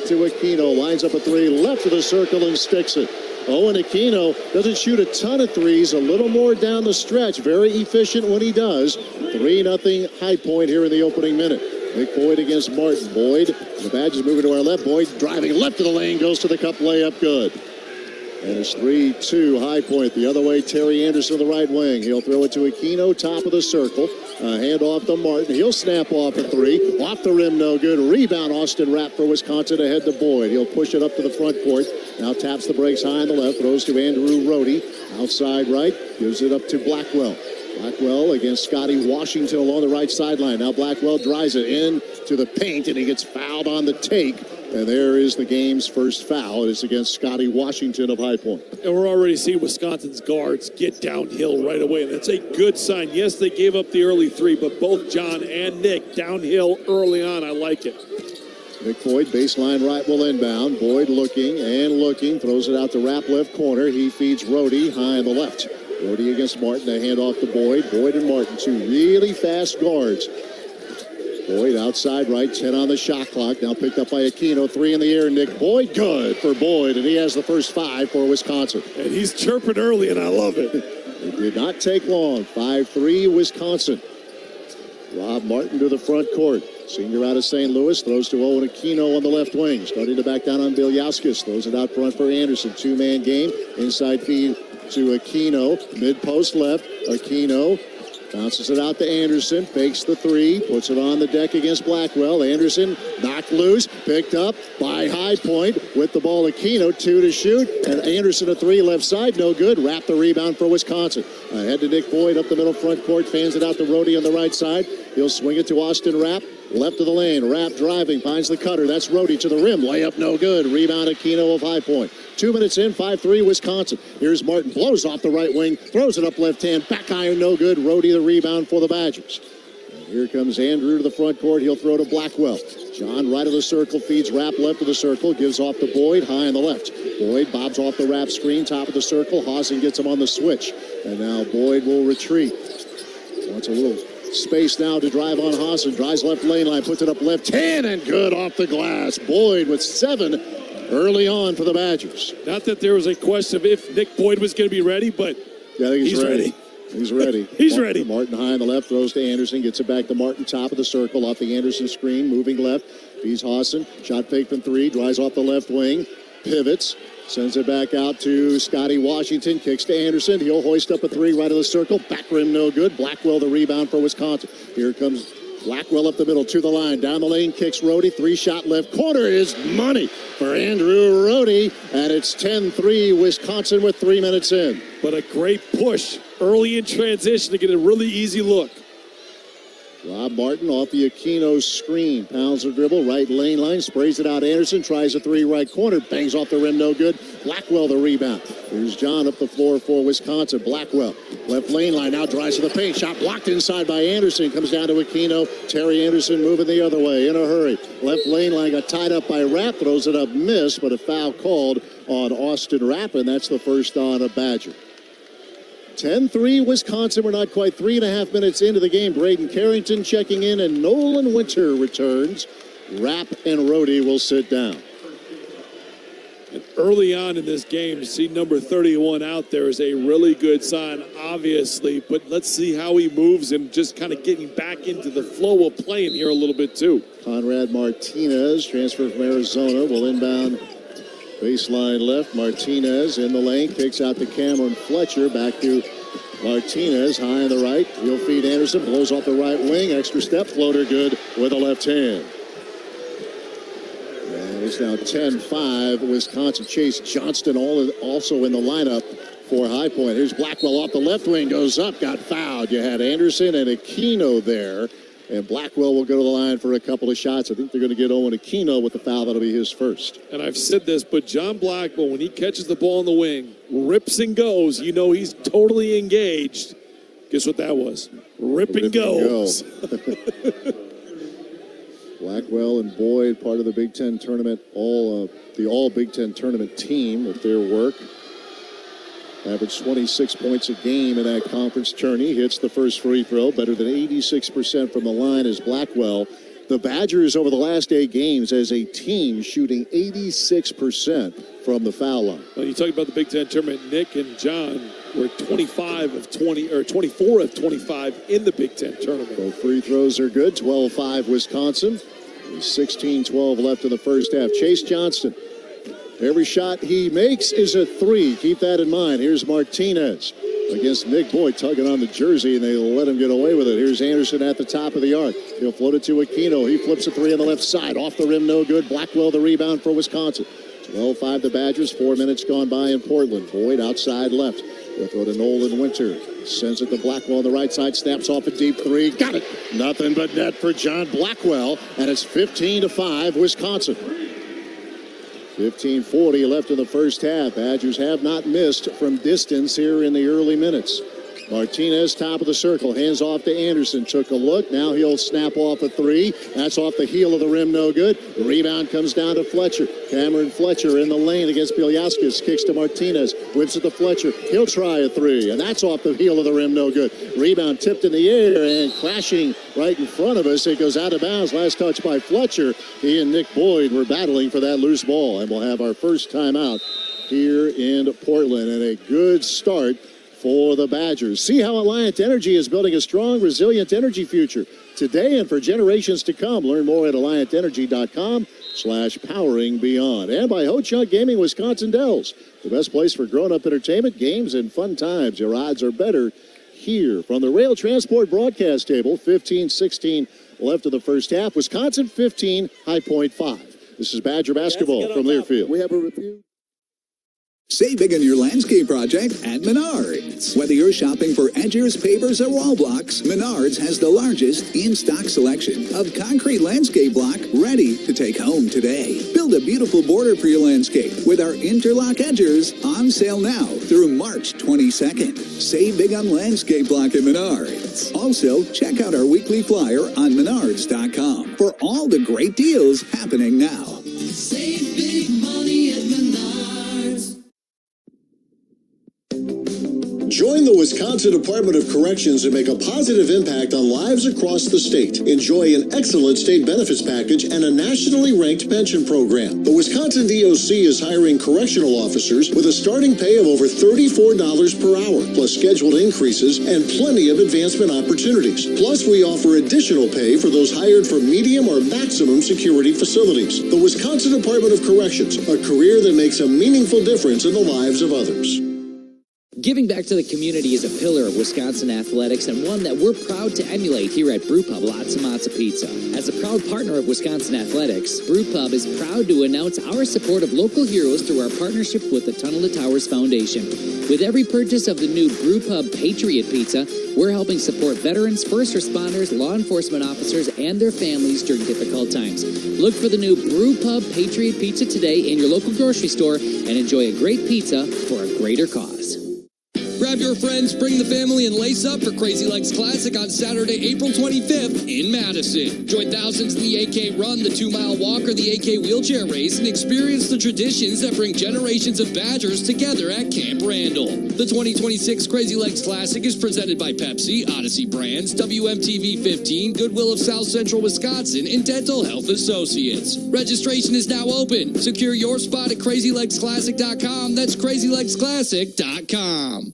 to Aquino. Lines up a three, left of the circle and sticks it. Owen Aquino doesn't shoot a ton of threes, a little more down the stretch. Very efficient when he does. 3-0 High Point here in the opening minute. Nick Boyd against Martin. Boyd, the Badgers moving to our left. Boyd driving left of the lane, goes to the cup layup, good. And it's 3-2 High Point. The other way, Terry Anderson, the right wing. He'll throw it to Aquino, top of the circle. Hand off to Martin. He'll snap off a three. Off the rim, no good. Rebound, Austin Rapp for Wisconsin ahead to Boyd. He'll push it up to the front court. Now taps the brakes high on the left. Throws to Andrew Rohde. Outside right. Gives it up to Blackwell. Blackwell against Scotty Washington along the right sideline. Now Blackwell drives it in to the paint, and he gets fouled on the take. And there is the game's first foul. It's against Scotty Washington of High Point. And we're already seeing Wisconsin's guards get downhill right away. And that's a good sign. Yes, they gave up the early three, but both John and Nick downhill early on. I like it. Nick Boyd, baseline right, will inbound. Boyd looking and looking. Throws it out to Rapp left corner. He feeds Rohde high on the left. Rohde against Martin. A hand off to Boyd. Boyd and Martin, two really fast guards. Boyd outside right, 10 on the shot clock. Now picked up by Aquino. 3 in the air. Nick Boyd, good for Boyd. And he has the first 5 for Wisconsin. And he's chirping early, and I love it. It did not take long. 5-3 Wisconsin. Rob Martin to the front court. Senior out of St. Louis. Throws to Owen Aquino on the left wing. Starting to back down on Bilyauskis. Throws it out front for Anderson. 2-man game. Inside feed to Aquino. Mid-post left. Aquino bounces it out to Anderson, fakes the three, puts it on the deck against Blackwell. Anderson knocked loose, picked up by High Point with the ball. Aquino, 2 to shoot, and Anderson a 3 left side, no good. Wrap the rebound for Wisconsin. Ahead to Nick Boyd up the middle front court, fans it out to Rohde on the right side. He'll swing it to Austin Rapp. Left of the lane, Rapp driving, finds the cutter. That's Rohde to the rim. Layup no good. Rebound Aquino of High Point. 2 minutes in, 5-3 Wisconsin. Here's Martin, blows off the right wing, throws it up left hand, back iron no good. Rohde the rebound for the Badgers. And here comes Andrew to the front court. He'll throw to Blackwell. John right of the circle, feeds Rapp left of the circle, gives off to Boyd, high on the left. Boyd bobs off the Rapp screen, top of the circle. Hausen gets him on the switch. And now Boyd will retreat. Wants a little space now to drive on Hausen. Drives left lane line, puts it up left hand, and good off the glass. Boyd with 7 early on for the Badgers. Not that there was a question of if Nick Boyd was going to be ready, but yeah, I think he's ready. He's ready. He's ready. Martin high on the left, throws to Anderson, gets it back to Martin, top of the circle, off the Anderson screen, moving left. Feeds Hausen, shot fake from 3, drives off the left wing, pivots, sends it back out to Scotty Washington, kicks to Anderson. He'll hoist up a 3 right of the circle, back rim no good. Blackwell the rebound for Wisconsin. Here comes Blackwell up the middle to the line, down the lane, kicks Rohde, 3-shot left corner is money for Andrew Rohde, and it's 10-3 Wisconsin with 3 minutes in. But a great push early in transition to get a really easy look. Rob Martin off the Aquino screen, pounds the dribble, right lane line, sprays it out. Anderson tries a 3 right corner, bangs off the rim, no good. Blackwell the rebound. Here's John up the floor for Wisconsin. Blackwell, left lane line, now drives to the paint. Shot blocked inside by Anderson, comes down to Aquino. Terry Anderson moving the other way in a hurry. Left lane line got tied up by Rapp, throws it up, missed, but a foul called on Austin Rapp, and that's the first on a Badger. 10-3 Wisconsin. We're not quite 3.5 minutes into the game. Braden Carrington checking in, and Nolan Winter returns. Rapp and Rohde will sit down. And early on in this game, to see number 31 out there is a really good sign, obviously. But let's see how he moves and just kind of getting back into the flow of playing here a little bit, too. Conrad Martinez, transfer from Arizona, will inbound baseline left. Martinez in the lane, kicks out to Cameron Fletcher. Back to Martinez, high on the right. He'll feed Anderson, blows off the right wing. Extra step, floater good with a left hand. And it's now 10-5 Wisconsin. Chase Johnston also in the lineup for High Point. Here's Blackwell off the left wing, goes up, got fouled. You had Anderson and Aquino there. And Blackwell will go to the line for a couple of shots. I think they're going to get Owen Aquino with the foul. That'll be his first. And I've said this, but John Blackwell, when he catches the ball on the wing, rips and goes, you know he's totally engaged. Guess what that was? Rip and goes. Blackwell and Boyd, part of the Big Ten tournament, the all Big Ten tournament team with their work. Averaged 26 points a game in that conference tourney. Hits the first free throw. Better than 86% from the line as Blackwell The Badgers over the last 8 games as a team shooting 86% from the foul line. Well, you talk about the Big Ten tournament. Nick and John were 24 of 25 in the Big Ten tournament. Both free throws are good. 12-5 Wisconsin. 16-12 left in the first half. Chase Johnston. Every shot he makes is a 3. Keep that in mind. Here's Martinez against Nick Boyd, tugging on the jersey, and they let him get away with it. Here's Anderson at the top of the arc. He'll float it to Aquino. He flips a 3 on the left side. Off the rim, no good. Blackwell the rebound for Wisconsin. 12-5 the Badgers. 4 minutes gone by in Portland. Boyd outside left. They'll throw to Nolan Winter. Sends it to Blackwell on the right side. Snaps off a deep 3. Got it. Nothing but net for John Blackwell. And it's 15-5 Wisconsin. 15:40 left in the first half. Badgers have not missed from distance here in the early minutes. Martinez, top of the circle, hands off to Anderson. Took a look. Now he'll snap off a 3. That's off the heel of the rim, no good. The rebound comes down to Fletcher. Cameron Fletcher in the lane against Bielyaskis. Kicks to Martinez. Whips it to Fletcher. He'll try a 3, and that's off the heel of the rim, no good. Rebound tipped in the air and crashing right in front of us. It goes out of bounds. Last touch by Fletcher. He and Nick Boyd were battling for that loose ball, and we'll have our first timeout here in Portland, and a good start for the Badgers. See how Alliant Energy is building a strong, resilient energy future today and for generations to come. Learn more at AlliantEnergy.com/powering beyond. And by Ho Chunk Gaming Wisconsin Dells, the best place for grown-up entertainment, games, and fun times. Your odds are better here. From the Rail Transport broadcast table, 15-16 left of the first half. Wisconsin 15, High Point 5. This is Badger basketball from Learfield. We have a review. Save big on your landscape project at Menards. Whether you're shopping for edgers, pavers, or wall blocks, Menards has the largest in-stock selection of concrete landscape block ready to take home today. Build a beautiful border for your landscape with our interlock edgers on sale now through March 22nd. Save big on landscape block at Menards. Also, check out our weekly flyer on Menards.com for all the great deals happening now. Save big money at Menards. Join the Wisconsin Department of Corrections and make a positive impact on lives across the state. Enjoy an excellent state benefits package and a nationally ranked pension program. The Wisconsin DOC is hiring correctional officers with a starting pay of over $34 per hour, plus scheduled increases and plenty of advancement opportunities. Plus, we offer additional pay for those hired for medium or maximum security facilities. The Wisconsin Department of Corrections, a career that makes a meaningful difference in the lives of others. Giving back to the community is a pillar of Wisconsin athletics and one that we're proud to emulate here at Brewpub Lots of Matza Pizza. As a proud partner of Wisconsin athletics, Brewpub is proud to announce our support of local heroes through our partnership with the Tunnel to Towers Foundation. With every purchase of the new Brewpub Patriot Pizza, we're helping support veterans, first responders, law enforcement officers, and their families during difficult times. Look for the new Brewpub Patriot Pizza today in your local grocery store and enjoy a great pizza for a greater cause. Grab your friends, bring the family, and lace up for Crazy Legs Classic on Saturday, April 25th in Madison. Join thousands in the AK Run, the 2-mile walk, or the AK Wheelchair Race, and experience the traditions that bring generations of Badgers together at Camp Randall. The 2026 Crazy Legs Classic is presented by Pepsi, Odyssey Brands, WMTV 15, Goodwill of South Central Wisconsin, and Dental Health Associates. Registration is now open. Secure your spot at crazylegsclassic.com. That's crazylegsclassic.com.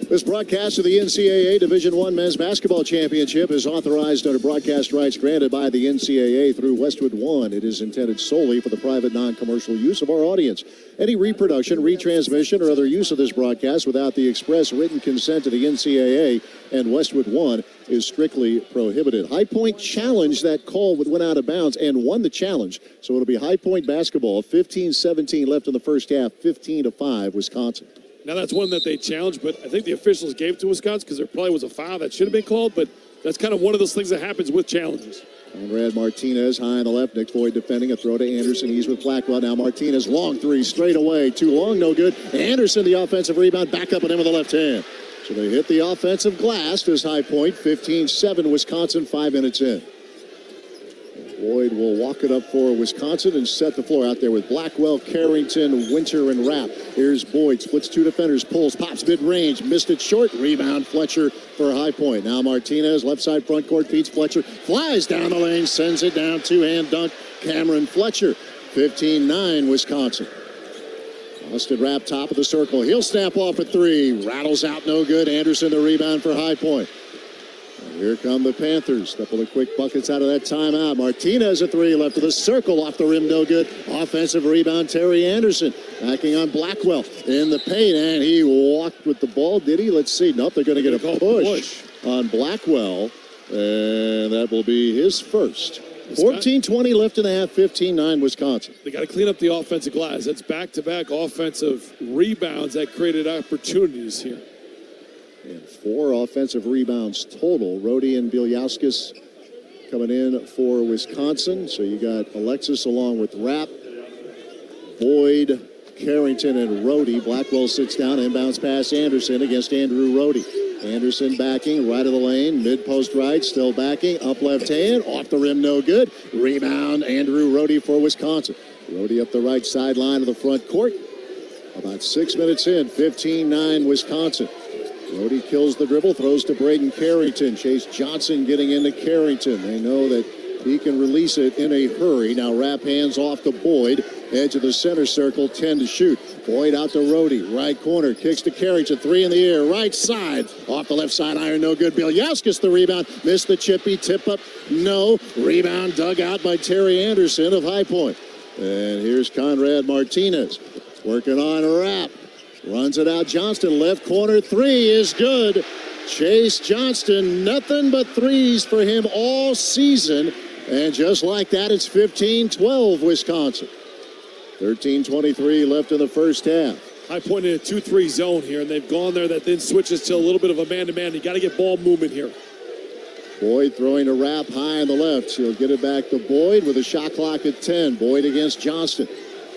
This broadcast of the NCAA Division I Men's Basketball Championship is authorized under broadcast rights granted by the NCAA through Westwood One. It is intended solely for the private, non-commercial use of our audience. Any reproduction, retransmission, or other use of this broadcast without the express written consent of the NCAA and Westwood One is strictly prohibited. High Point challenged that call that went out of bounds and won the challenge. So it'll be High Point basketball. 15-17 left in the first half, 15-5 Wisconsin. Now, that's one that they challenged, but I think the officials gave it to Wisconsin because there probably was a foul that should have been called, but that's kind of one of those things that happens with challenges. Conrad Martinez high on the left. Nick Boyd defending. A throw to Anderson. He's with Blackwell. Now Martinez, long 3, straight away. Too long, no good. Anderson, the offensive rebound, back up on him with the left hand. So they hit the offensive glass as High Point. 15-7 Wisconsin, 5 minutes in. Boyd will walk it up for Wisconsin and set the floor out there with Blackwell, Carrington, Winter, and Rapp. Here's Boyd, splits two defenders, pulls, pops mid-range, missed it short. Rebound, Fletcher for High Point. Now Martinez, left side front court, feeds Fletcher, flies down the lane, sends it down, two-hand dunk, Cameron Fletcher. 15-9, Wisconsin. Austin Rapp, top of the circle. He'll snap off a three. Rattles out, no good. Anderson, the rebound for High Point. And here come the Panthers. Couple of quick buckets out of that timeout. Martinez, a three, left of the circle, off the rim, no good. Offensive rebound, Terry Anderson. Backing on Blackwell in the paint, and he walked with the ball, did he? Let's see. Nope, they're going to get a push on Blackwell, and that will be his first. 14-20 left in the half, 15-9 Wisconsin. They got to clean up the offensive glass. That's back-to-back offensive rebounds that created opportunities here. And 4 offensive rebounds total. Rhodey and Bielyauskas coming in for Wisconsin. So you got Alexis along with Rapp, Boyd, Carrington, and Rhodey. Blackwell sits down, inbounds pass Anderson against Andrew Rhodey. Anderson backing, right of the lane, mid-post right, still backing, up left hand, off the rim, no good. Rebound, Andrew Rhodey for Wisconsin. Rhodey up the right sideline of the front court. About 6 minutes in, 15-9 Wisconsin. Rhodey kills the dribble, throws to Braden Carrington. Chase Johnson getting into Carrington. They know that he can release it in a hurry. Now Rapp hands off to Boyd. Edge of the center circle, 10 to shoot. Boyd out to Rhodey, right corner, kicks to Carrington, 3 in the air, right side. Off the left side, iron, no good. Bielyauskas the rebound, missed the chippy, tip up, no. Rebound dug out by Terry Anderson of High Point. And here's Conrad Martinez, working on Rapp. Runs it out, Johnston, left corner, 3 is good. Chase Johnston, nothing but threes for him all season. And just like that, it's 15-12 Wisconsin. 13:23 left in the first half. High Point in a 2-3 zone here, and they've gone there. That then switches to a little bit of a man-to-man. You got to get ball movement here. Boyd throwing to Rapp high on the left. He'll get it back to Boyd with a shot clock at 10. Boyd against Johnston.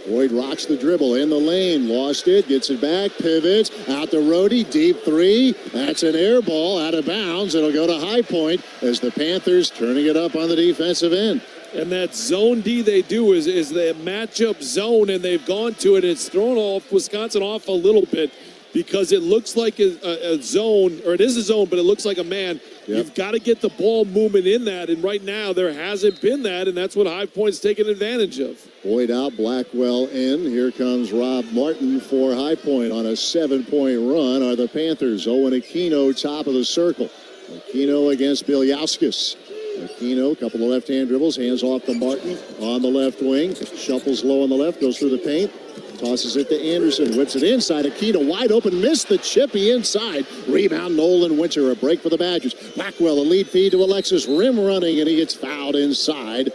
Boyd rocks the dribble in the lane, lost it, gets it back, pivots, out to Rhodey, deep 3. That's an air ball out of bounds. It'll go to High Point as the Panthers turning it up on the defensive end. And that zone D they do is the matchup zone, and they've gone to it. It's thrown off Wisconsin off a little bit because it looks like a zone, or it is a zone, but it looks like a man. Yep. You've got to get the ball movement in that, and right now there hasn't been that, and that's what High Point's taken advantage of. Boyd out, Blackwell in. Here comes Rob Martin for High Point on a 7-point run. Are the Panthers. Owen Aquino top of the circle. Aquino against Bielyauskas. Aquino, couple of left-hand dribbles, hands off to Martin on the left wing. Shuffles low on the left, goes through the paint. Tosses it to Anderson, whips it inside. Aquino wide open, missed the chippy inside. Rebound, Nolan Winter, a break for the Badgers. Blackwell, a lead feed to Alexis, rim running, and he gets fouled inside.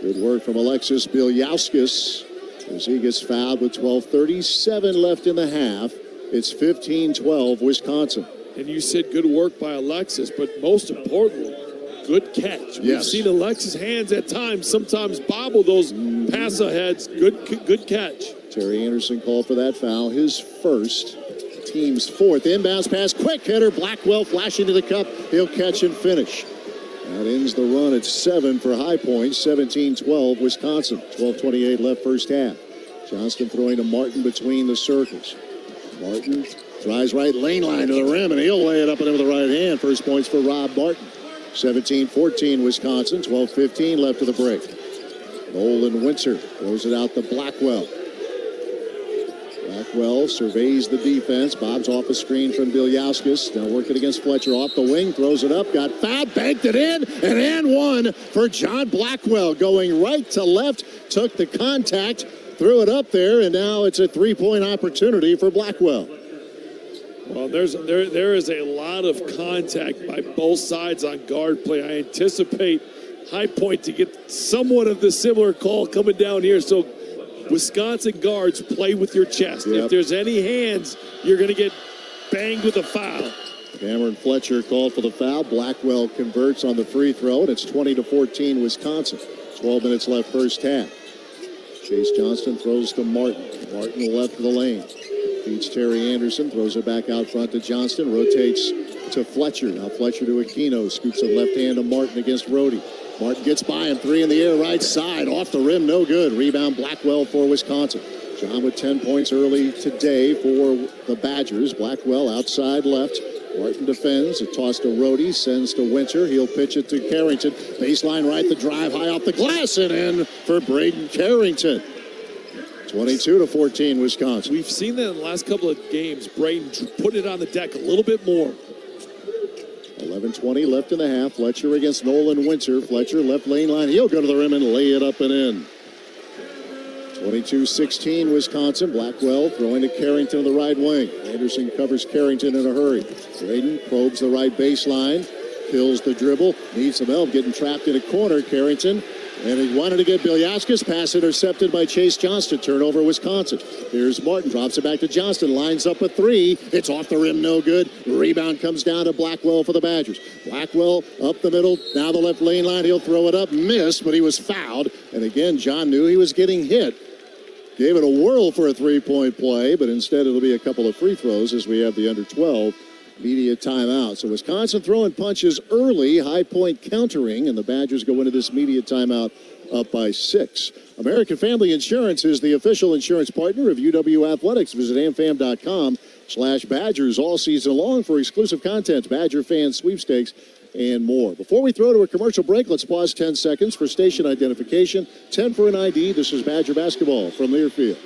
Good work from Alexis Bielyauskas as he gets fouled with 12:37 left in the half. It's 15-12 Wisconsin. And you said good work by Alexis, but most importantly, good catch. Yes. We've seen Alexis' hands at times sometimes bobble those pass aheads. Good catch. Terry Anderson called for that foul, his first, team's 4th. Inbounds pass, quick hitter, Blackwell flashing to the cup. He'll catch and finish. That ends the run at 7 for High Point, 17-12 Wisconsin. 12:28 left first half. Johnston throwing to Martin between the circles. Martin tries right lane line to the rim, and he'll lay it up and over the right hand. First points for Rob Martin. 17-14 Wisconsin, 12:15 left of the break. Nolan Winter throws it out to Blackwell. Blackwell surveys the defense, bobs off a screen from Bielyauskas. Now working against Fletcher off the wing, throws it up, got fouled, banked it in, and one for John Blackwell. Going right to left, took the contact, threw it up there, and now it's a 3-point opportunity for Blackwell. Well, there is a lot of contact by both sides on guard play. I anticipate High Point to get somewhat of the similar call coming down here. So Wisconsin guards, play with your chest. Yep. If there's any hands, you're going to get banged with a foul. Cameron Fletcher called for the foul. Blackwell converts on the free throw, and it's 20-14 Wisconsin. 12 minutes left first half. Chase Johnston throws to Martin. Martin left of the lane. Feeds Terry Anderson, throws it back out front to Johnston, rotates to Fletcher. Now Fletcher to Aquino, scoops the left hand to Martin against Rhodey. Martin gets by him, 3 in the air, right side, off the rim, no good. Rebound Blackwell for Wisconsin. John with 10 points early today for the Badgers. Blackwell outside left. Martin defends. A toss to Rhodey. Sends to Winter. He'll pitch it to Carrington. Baseline right. The drive high off the glass and in for Braden Carrington. 22-14 Wisconsin. We've seen that in the last couple of games. Braden put it on the deck a little bit more. 11:20 left in the half. Fletcher against Nolan Winter. Fletcher left lane line. He'll go to the rim and lay it up and in. 22-16 Wisconsin. Blackwell throwing to Carrington on the right wing. Anderson covers Carrington in a hurry. Braden probes the right baseline. Kills the dribble. Needs some help getting trapped in a corner. Carrington. And he wanted to get Bilyaskis. Pass intercepted by Chase Johnston. Turnover Wisconsin. Here's Martin. Drops it back to Johnston. Lines up a 3. It's off the rim. No good. Rebound comes down to Blackwell for the Badgers. Blackwell up the middle. Now the left lane line. He'll throw it up. Missed, but he was fouled. And again, John knew he was getting hit. Gave it a whirl for a 3-point play, but instead it'll be a couple of free throws as we have the under 12 media timeout. So Wisconsin throwing punches early, High Point countering, and the Badgers go into this media timeout up by 6. American Family Insurance is the official insurance partner of UW Athletics. Visit amfam.com/Badgers all season long for exclusive content, Badger fan sweepstakes, and more. Before we throw to a commercial break, let's pause 10 seconds for station identification. 10 for an ID. This is Badger basketball from Learfield.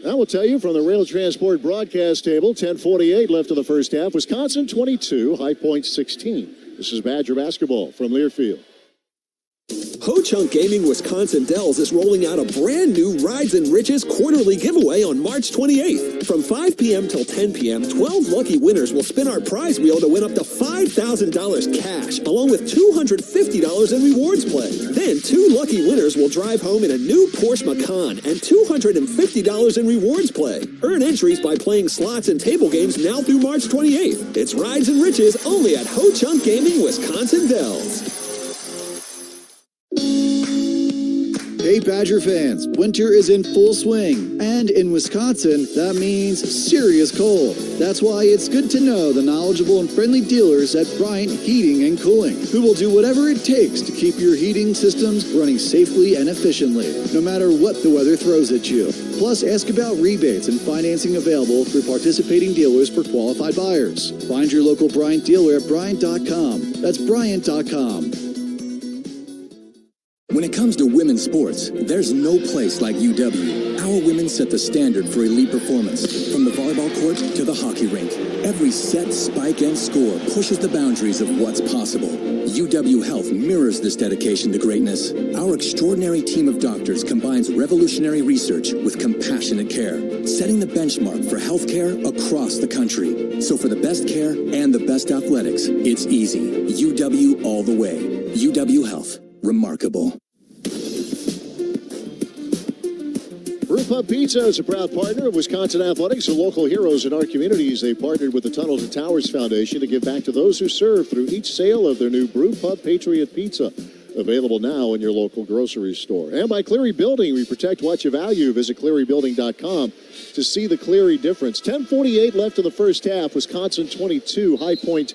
I will tell you from the Rail Transport broadcast table, 10:48 left of the first half. Wisconsin 22, High Point 16. This is Badger basketball from Learfield. Ho-Chunk Gaming Wisconsin Dells is rolling out a brand new Rides and Riches quarterly giveaway on March 28th. From 5 p.m. till 10 p.m., 12 lucky winners will spin our prize wheel to win up to $5,000 cash, along with $250 in rewards play. Then 2 lucky winners will drive home in a new Porsche Macan and $250 in rewards play. Earn entries by playing slots and table games now through March 28th. It's Rides and Riches only at Ho-Chunk Gaming Wisconsin Dells. Hey Badger fans, winter is in full swing, and in Wisconsin, that means serious cold. That's why it's good to know the knowledgeable and friendly dealers at Bryant Heating and Cooling, who will do whatever it takes to keep your heating systems running safely and efficiently, no matter what the weather throws at you. Plus, ask about rebates and financing available through participating dealers for qualified buyers. Find your local Bryant dealer at Bryant.com. That's Bryant.com. When it comes to women's sports, there's no place like UW. Our women set the standard for elite performance. From the volleyball court to the hockey rink, every set, spike, and score pushes the boundaries of what's possible. UW Health mirrors this dedication to greatness. Our extraordinary team of doctors combines revolutionary research with compassionate care, setting the benchmark for healthcare across the country. So for the best care and the best athletics, it's easy. UW all the way. UW Health. Remarkable. Brewpub Pizza is a proud partner of Wisconsin Athletics and local heroes in our communities. They partnered with the Tunnels and Towers Foundation to give back to those who serve through each sale of their new Brewpub Patriot Pizza. Available now in your local grocery store. And by Cleary Building, we protect what you value. Visit clearybuilding.com to see the Cleary difference. 10:48 left in the first half. Wisconsin 22, High Point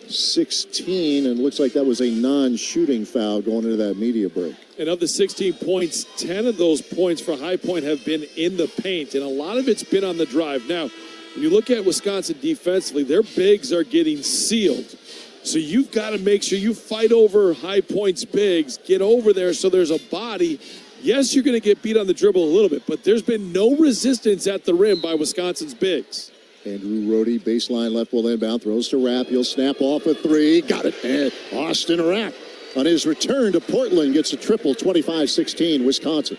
16, and looks like that was a non-shooting foul going into that media break. And of the 16 points, 10 of those points for High Point have been in the paint, and a lot of it's been on the drive. Now, when you look at Wisconsin defensively, their bigs are getting sealed. So you've got to make sure you fight over High Point's bigs, get over there so there's a body. Yes, you're going to get beat on the dribble a little bit, but there's been no resistance at the rim by Wisconsin's bigs. Andrew Rohde, baseline left will inbound, throws to Rapp. He'll snap off a 3. Got it. And Austin Rapp on his return to Portland gets a triple, 25-16, Wisconsin.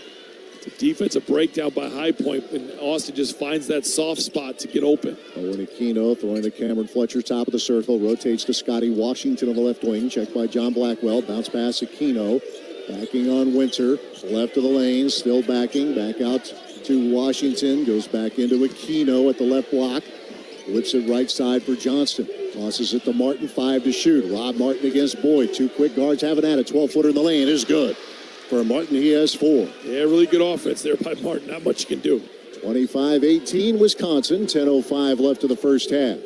The defensive breakdown by High Point, and Austin just finds that soft spot to get open. Owen Aquino throwing to Cameron Fletcher, top of the circle, rotates to Scotty Washington on the left wing, checked by John Blackwell, bounce pass Aquino, backing on Winter, left of the lane, still backing, back out to Washington, goes back into Aquino at the left block, whips it right side for Johnston, tosses it to Martin, 5 to shoot. Rob Martin against Boyd, 2 quick guards, haven't had it, 12-footer in the lane is good. For Martin, he has 4. Yeah, really good offense there by Martin. Not much you can do. 25-18 Wisconsin. 10:05 left of the first half.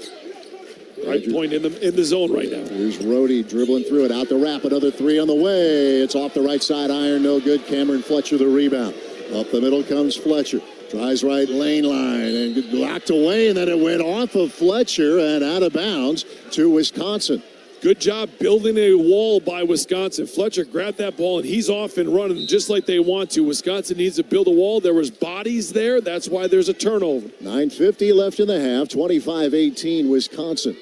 Right point in the zone right now. Here's Rhodey dribbling through it. Out the wrap. Another 3 on the way. It's off the right side iron. No good. Cameron Fletcher the rebound. Up the middle comes Fletcher. Tries right lane line and locked away. And then it went off of Fletcher and out of bounds to Wisconsin. Good job building a wall by Wisconsin. Fletcher grabbed that ball, and he's off and running just like they want to. Wisconsin needs to build a wall. There was bodies there. That's why there's a turnover. 9:50 left in the half. 25-18 Wisconsin.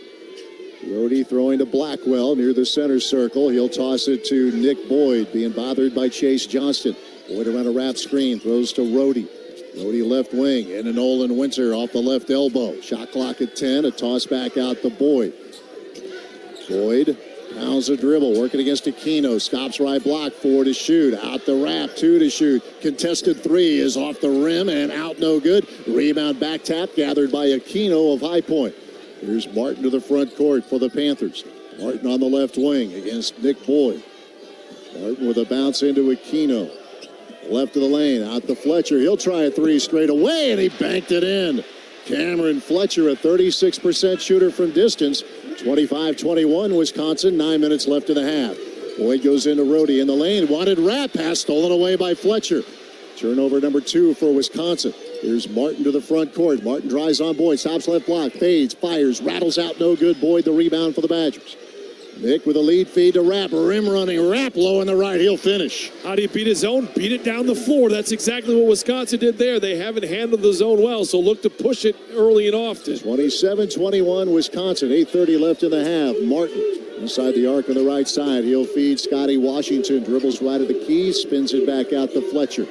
Rhodey throwing to Blackwell near the center circle. He'll toss it to Nick Boyd, being bothered by Chase Johnston. Boyd around a wrap screen, throws to Rhodey. Rhodey left wing, and Nolan Winter off the left elbow. Shot clock at 10, a toss back out to Boyd. Boyd pounds a dribble, working against Aquino. Stops right block, 4 to shoot. Out the wrap, 2 to shoot. Contested 3 is off the rim and out, no good. Rebound back tap gathered by Aquino of High Point. Here's Martin to the front court for the Panthers. Martin on the left wing against Nick Boyd. Martin with a bounce into Aquino. Left of the lane, out to Fletcher. He'll try a 3 straight away, and he banked it in. Cameron Fletcher, a 36% shooter from distance. 25-21 Wisconsin, 9 minutes left in the half. Boyd goes into Rhodey in the lane. Wanted wrap pass stolen away by Fletcher. Turnover number 2 for Wisconsin. Here's Martin to the front court. Martin drives on Boyd, stops left block, fades, fires, rattles out, no good. Boyd the rebound for the Badgers. Nick with a lead feed to Rapp, rim running, Rapp low on the right, he'll finish. How do you beat a zone? Beat it down the floor. That's exactly what Wisconsin did there. They haven't handled the zone well, so look to push it early and often. 27-21 Wisconsin, 8:30 left in the half. Martin inside the arc on the right side. He'll feed Scotty Washington, dribbles right at the key, spins it back out to Fletcher.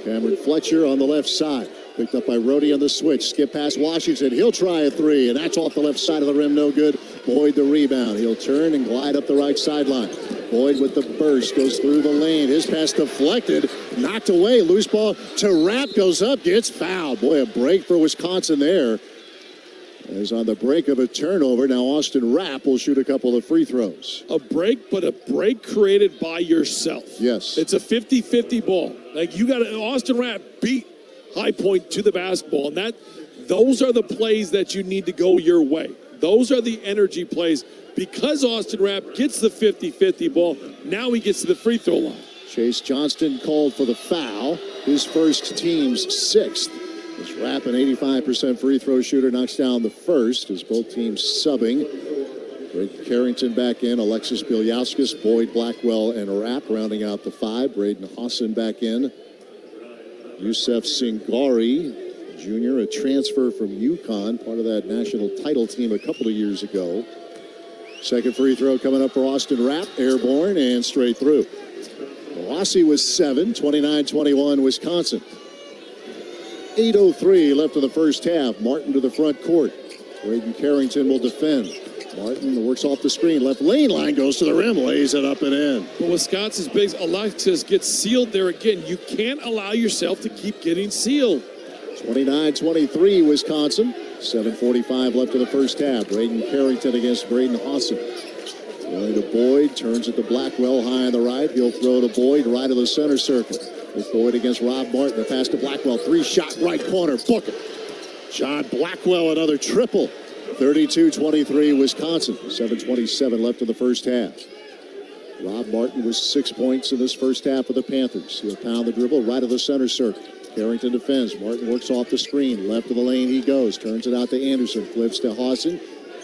Cameron Fletcher on the left side. Picked up by Rhodey on the switch. Skip past Washington. He'll try a 3, and that's off the left side of the rim. No good. Boyd the rebound. He'll turn and glide up the right sideline. Boyd with the burst. Goes through the lane. His pass deflected. Knocked away. Loose ball to Rapp. Goes up. Gets fouled. Boy, a break for Wisconsin there. As on the break of a turnover, now Austin Rapp will shoot a couple of free throws. A break, but a break created by yourself. Yes. It's a 50-50 ball. Like, you got to, Austin Rapp beat High Point to the basketball, and those are the plays that you need to go your way. Those are the energy plays. Because Austin Rapp gets the 50-50 ball, now he gets to the free throw line. Chase Johnston called for the foul. His first, team's 6th. As Rapp, an 85% free throw shooter, knocks down the first as both teams subbing. Braden Carrington back in, Alexis Bielyauskas, Boyd, Blackwell, and Rapp rounding out the 5. Braden Hassan back in. Yusef Singari, Jr., a transfer from UConn, part of that national title team a couple of years ago. Second free throw coming up for Austin Rapp, airborne and straight through. Rossi was 7, 29-21 Wisconsin. 8:03 left in the first half. Martin to the front court. Braden Carrington will defend. Martin works off the screen. Left lane line goes to the rim, lays it up and in. But Wisconsin's bigs, Alexis gets sealed there again. You can't allow yourself to keep getting sealed. 29-23 Wisconsin. 7:45 left in the first half. Braden Carrington against Braden Hassan. Going to Boyd, turns it to Blackwell high on the right. He'll throw to Boyd right of the center circle. With Boyd against Rob Martin. A pass to Blackwell. 3-shot right corner. Book it. John Blackwell, another triple. 32-23 Wisconsin. 7:27 left in the first half. Rob Martin with 6 points in this first half for the Panthers. He'll pound the dribble right of the center circle. Carrington defends. Martin works off the screen. Left of the lane he goes. Turns it out to Anderson. Flips to Hassan.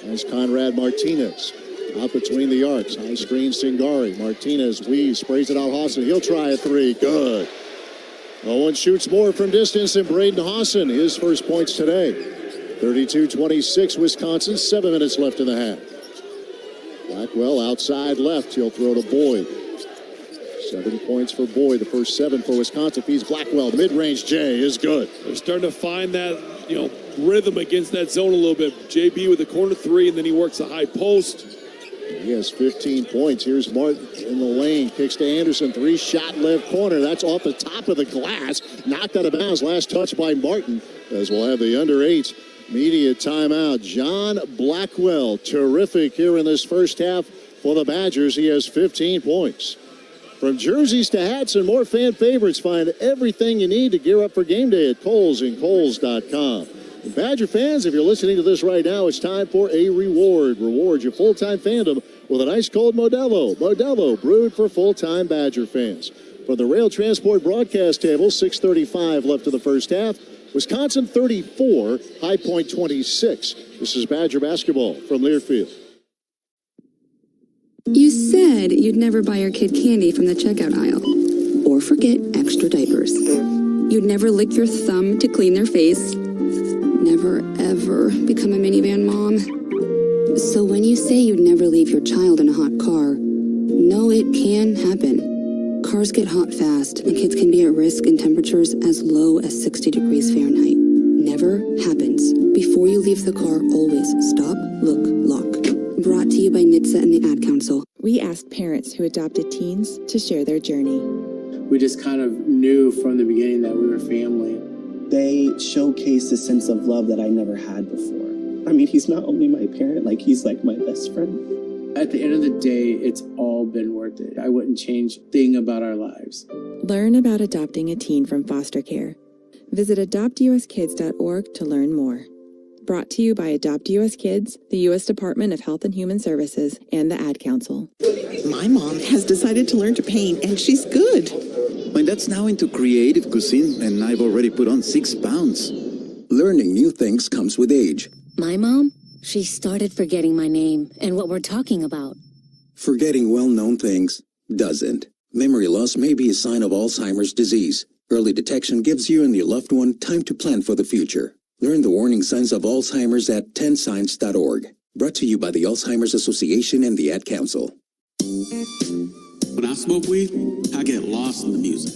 As Conrad Martinez. Out between the arcs. High screen Singari. Martinez weaves. Sprays it out Hassan. He'll try a 3. Good. Owen shoots more from distance than Braden Hassan. His first points today. 32-26 Wisconsin. 7 minutes left in the half. Blackwell outside left. He'll throw to Boyd. 7 points for Boyd. The first 7 for Wisconsin. Feeds Blackwell. Mid-range J is good. They're starting to find that, rhythm against that zone a little bit. JB with the corner 3, and then he works the high post. He has 15 points. Here's Martin in the lane. Kicks to Anderson. 3-shot left corner. That's off the top of the glass. Knocked out of bounds. Last touch by Martin. As we'll have the under-8 media timeout. John Blackwell, terrific here in this first half for the Badgers. He has 15 points. From jerseys to hats and more fan favorites, find everything you need to gear up for game day at Kohl's and Kohl's.com. And Badger fans, if you're listening to this right now, it's time for a reward. Reward your full-time fandom with an ice-cold Modelo. Modelo, brewed for full-time Badger fans. From the Rail Transport broadcast table, 6:35 left of the first half. Wisconsin 34, High Point 26. This is Badger basketball from Learfield. You said you'd never buy your kid candy from the checkout aisle. Or forget extra diapers. You'd never lick your thumb to clean their face. Never, ever become a minivan mom. So when you say you'd never leave your child in a hot car, no, it can happen. Cars get hot fast, and kids can be at risk in temperatures as low as 60 degrees Fahrenheit. Never happens. Before you leave the car, always stop, look, lock. Brought to you by NHTSA and the Ad Council. We asked parents who adopted teens to share their journey. We just kind of knew from the beginning that we were family. They showcased a sense of love that I never had before. I mean, he's not only my parent, like he's like my best friend. At the end of the day, it's all been worth it. I wouldn't change a thing about our lives. Learn about adopting a teen from foster care. Visit adoptuskids.org to learn more. Brought to you by Adopt US Kids, the U.S. Department of Health and Human Services, and the Ad Council. My mom has decided to learn to paint, and she's good. My dad's now into creative cuisine, and I've already put on 6 pounds. Learning new things comes with age. My mom, she started forgetting my name and what we're talking about. Forgetting well-known things doesn't. Memory loss may be a sign of Alzheimer's disease. Early detection gives you and your loved one time to plan for the future. Learn the warning signs of Alzheimer's at 10signs.org. Brought to you by the Alzheimer's Association and the Ad Council. When I smoke weed, I get lost in the music.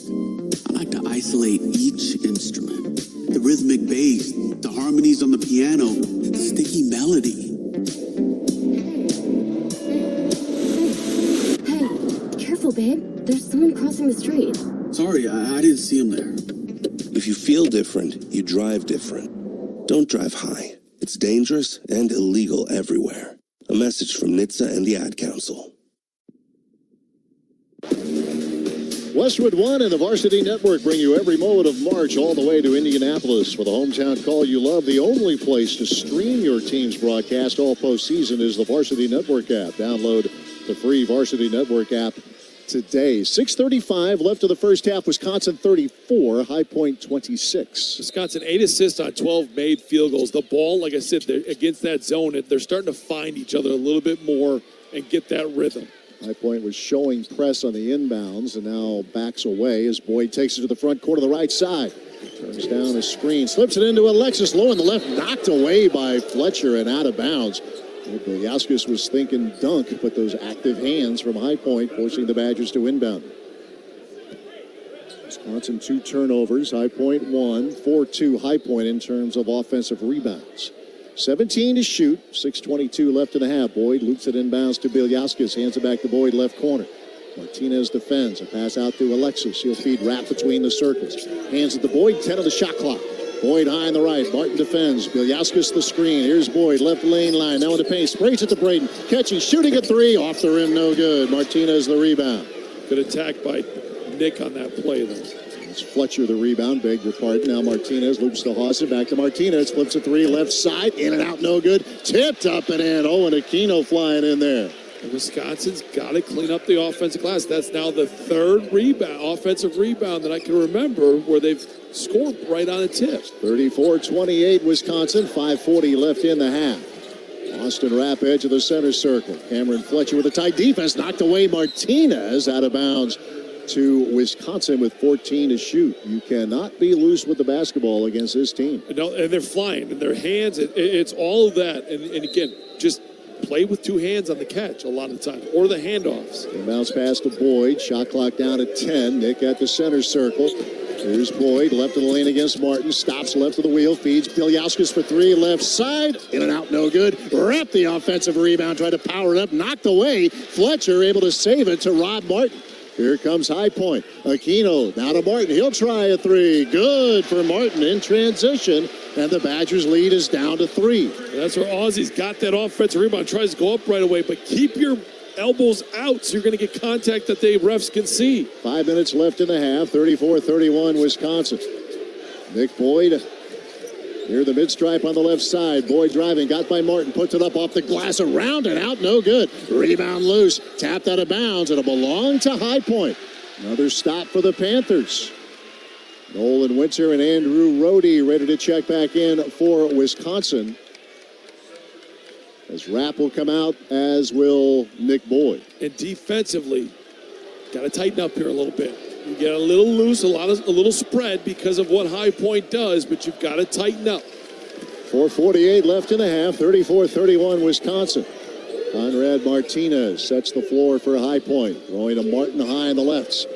I like to isolate each instrument. The rhythmic bass, the harmonies on the piano, the sticky melody. Hey, careful, babe. There's someone crossing the street. Sorry, I didn't see him there. If you feel different, you drive different. Don't drive high. It's dangerous and illegal everywhere. A message from NHTSA and the Ad Council. Westwood One and the Varsity Network bring you every moment of March all the way to Indianapolis for the hometown call you love. The only place to stream your team's broadcast all postseason is the Varsity Network app. Download the free Varsity Network app today. 6:35 left of the first half. Wisconsin 34, High Point 26. Wisconsin 8 assists on 12 made field goals. The ball, like I said, against that zone, they're starting to find each other a little bit more and get that rhythm. High Point was showing press on the inbounds and now backs away as Boyd takes it to the front court of the right side. Turns down a screen, slips it into Alexis Low in the left, knocked away by Fletcher and out of bounds. Bilyauskas was thinking dunk, but those active hands from High Point forcing the Badgers to inbound. Wisconsin 2 turnovers, High Point 1, 4-2 High Point in terms of offensive rebounds. 17 to shoot, 6:22 left in the half. Boyd loops it inbounds to Bilyauskas, hands it back to Boyd, left corner. Martinez defends, a pass out to Alexis. He'll feed Rapp between the circles. Hands it to Boyd, 10 of the shot clock. Boyd high on the right, Martin defends. Bilyauskas the screen, here's Boyd, left lane line, now in the paint, sprays it to Braden. Catching, shooting a 3, off the rim, no good. Martinez the rebound. Good attack by Nick on that play, though. It's Fletcher the rebound, beg your pardon. Now Martinez loops to Hawson, back to Martinez, flips a 3, left side, in and out, no good. Tipped up and in. Owen Aquino flying in there. And Wisconsin's got to clean up the offensive glass. That's now the third offensive rebound that I can remember where they've scored right on a tip. 34-28 Wisconsin, 5:40 left in the half. Austin Rapp, edge of the center circle. Cameron Fletcher with a tight defense, knocked away Martinez out of bounds to Wisconsin with 14 to shoot. You cannot be loose with the basketball against this team. And they're flying, and their hands, it's all of that. And again, just play with 2 hands on the catch a lot of the time, or the handoffs. Bounce pass to Boyd, shot clock down at 10. Nick at the center circle. Here's Boyd, left of the lane against Martin, stops left of the wheel, feeds Bilyauskas for 3, left side, in and out, no good. Wrap the offensive rebound, tried to power it up, knocked away. Fletcher able to save it to Rob Martin. Here comes High Point. Aquino now to Martin. He'll try a 3. Good for Martin in transition. And the Badgers' lead is down to 3. That's where Aussie's got that offensive rebound. Tries to go up right away, but keep your elbows out, so you're going to get contact that the refs can see. 5 minutes left in the half, 34-31 Wisconsin. Nick Boyd near the mid-stripe on the left side. Boyd driving, got by Martin, puts it up off the glass, around and out, no good. Rebound loose, tapped out of bounds. It'll belong to High Point. Another stop for the Panthers. Nolan Winter and Andrew Rohde ready to check back in for Wisconsin. As Rapp will come out, as will Nick Boyd. And defensively, got to tighten up here a little bit. You get a little loose, a little spread because of what High Point does, but you've got to tighten up. 4:48 left in the half, 34-31 Wisconsin. Conrad Martinez sets the floor for High Point, throwing to Martin high on the left.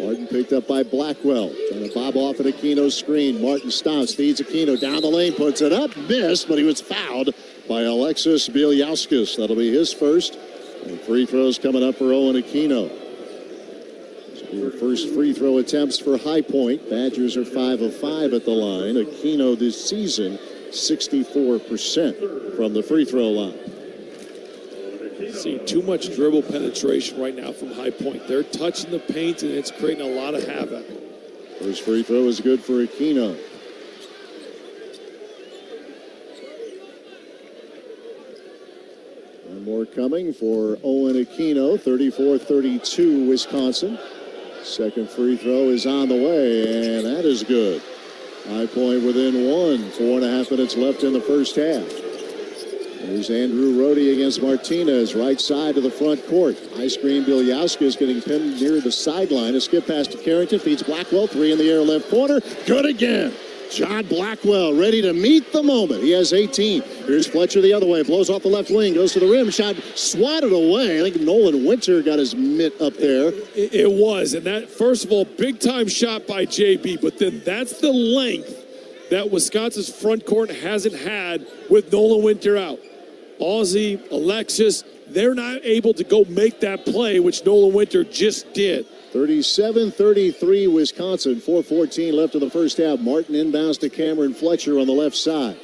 Martin picked up by Blackwell, trying to bob off at Aquino's screen. Martin stops, feeds Aquino down the lane, puts it up, missed, but he was fouled by Alexis Bielyauskas. That'll be his first. And free throws coming up for Owen Aquino. Your first free throw attempts for High Point. Badgers are 5 of 5 at the line. Aquino this season, 64% from the free throw line. Seeing too much dribble penetration right now from High Point. They're touching the paint, and it's creating a lot of havoc. First free throw is good for Aquino. One more coming for Owen Aquino, 34-32 Wisconsin. Second free throw is on the way, and that is good. High Point within one. 4.5 minutes left in the first half. There's Andrew Rohde against Martinez, right side of the front court. Ice cream Bielyauskas getting pinned near the sideline. A skip pass to Carrington, feeds Blackwell, 3 in the air left corner. Good again. John Blackwell ready to meet the moment. He has 18. Here's Fletcher the other way, blows off the left wing, goes to the rim, shot swatted away. I think Nolan Winter got his mitt up there. It was, and that, first of all, big time shot by JB, but then that's the length that Wisconsin's front court hasn't had with Nolan Winter out. Aussie, Alexis, they're not able to go make that play, which Nolan Winter just did. 37-33 Wisconsin, 4:14 left in the first half. Martin inbounds to Cameron Fletcher on the left side.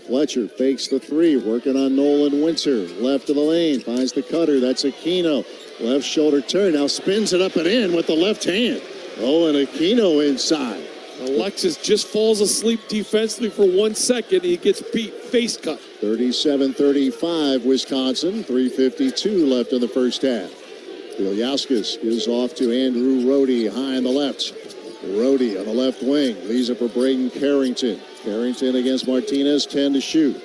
Fletcher fakes the three, working on Nolan Winter. Left of the lane, finds the cutter, that's Aquino. Left shoulder turn, now spins it up and in with the left hand. Oh, and Aquino inside. Alexis just falls asleep defensively for 1 second. He gets beat, face cut. 37-35 Wisconsin, 3:52 left in the first half. Bielyauskas gives off to Andrew Rohde high on the left. Rohde on the left wing, leaves it for Braden Carrington. Carrington against Martinez, 10 to shoot.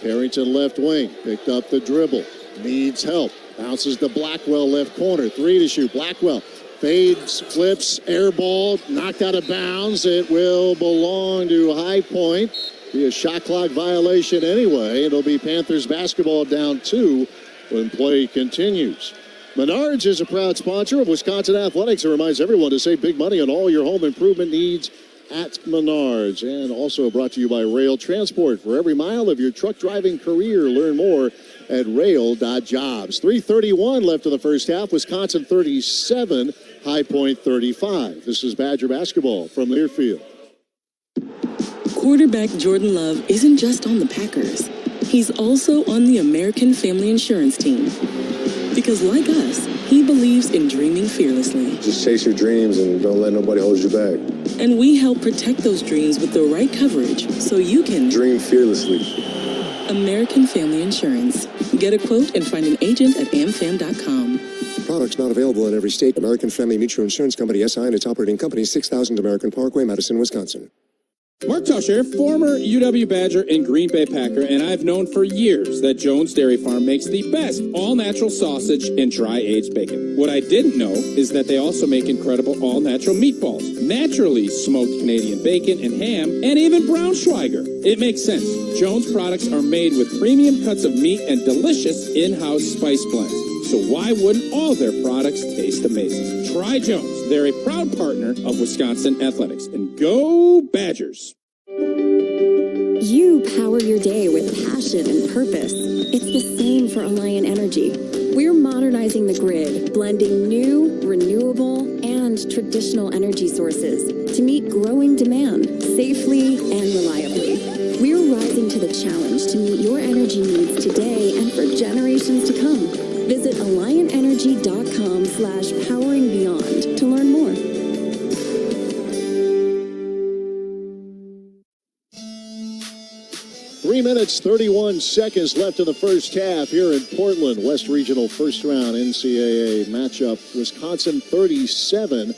Carrington left wing, picked up the dribble, needs help. Bounces to Blackwell left corner, 3 to shoot. Blackwell fades, flips, air ball, knocked out of bounds. It will belong to High Point. Be a shot clock violation anyway. It'll be Panthers basketball down 2 when play continues. Menards is a proud sponsor of Wisconsin Athletics and reminds everyone to save big money on all your home improvement needs at Menards. And also brought to you by Rail Transport. For every mile of your truck driving career, learn more at rail.jobs. 3:31 left in the first half. Wisconsin 37, High Point 35. This is Badger basketball from Learfield. Quarterback Jordan Love isn't just on the Packers. He's also on the American Family Insurance team. Because like us, he believes in dreaming fearlessly. Just chase your dreams and don't let nobody hold you back. And we help protect those dreams with the right coverage so you can dream fearlessly. American Family Insurance. Get a quote and find an agent at amfam.com. Products not available in every state. American Family Mutual Insurance Company, SI, and its operating company, 6000 American Parkway, Madison, Wisconsin. Mark Tusher, former UW Badger and Green Bay Packer, and I've known for years that Jones Dairy Farm makes the best all-natural sausage and dry-aged bacon. What I didn't know is that they also make incredible all-natural meatballs, naturally smoked Canadian bacon and ham, and even Braunschweiger. It makes sense. Jones products are made with premium cuts of meat and delicious in-house spice blends. So why wouldn't all their products taste amazing? Try Jones. They're a proud partner of Wisconsin Athletics. And go Badgers! You power your day with passion and purpose. It's the same for Alliant Energy. We're modernizing the grid, blending new, renewable, and traditional energy sources to meet growing demand safely and reliably. We're rising to the challenge to meet your energy needs today and for generations to come. Visit AllionEnergy.com/poweringBeyond to learn more. Three minutes, 31 seconds left in the first half here in Portland. West Regional first round NCAA matchup. Wisconsin 37,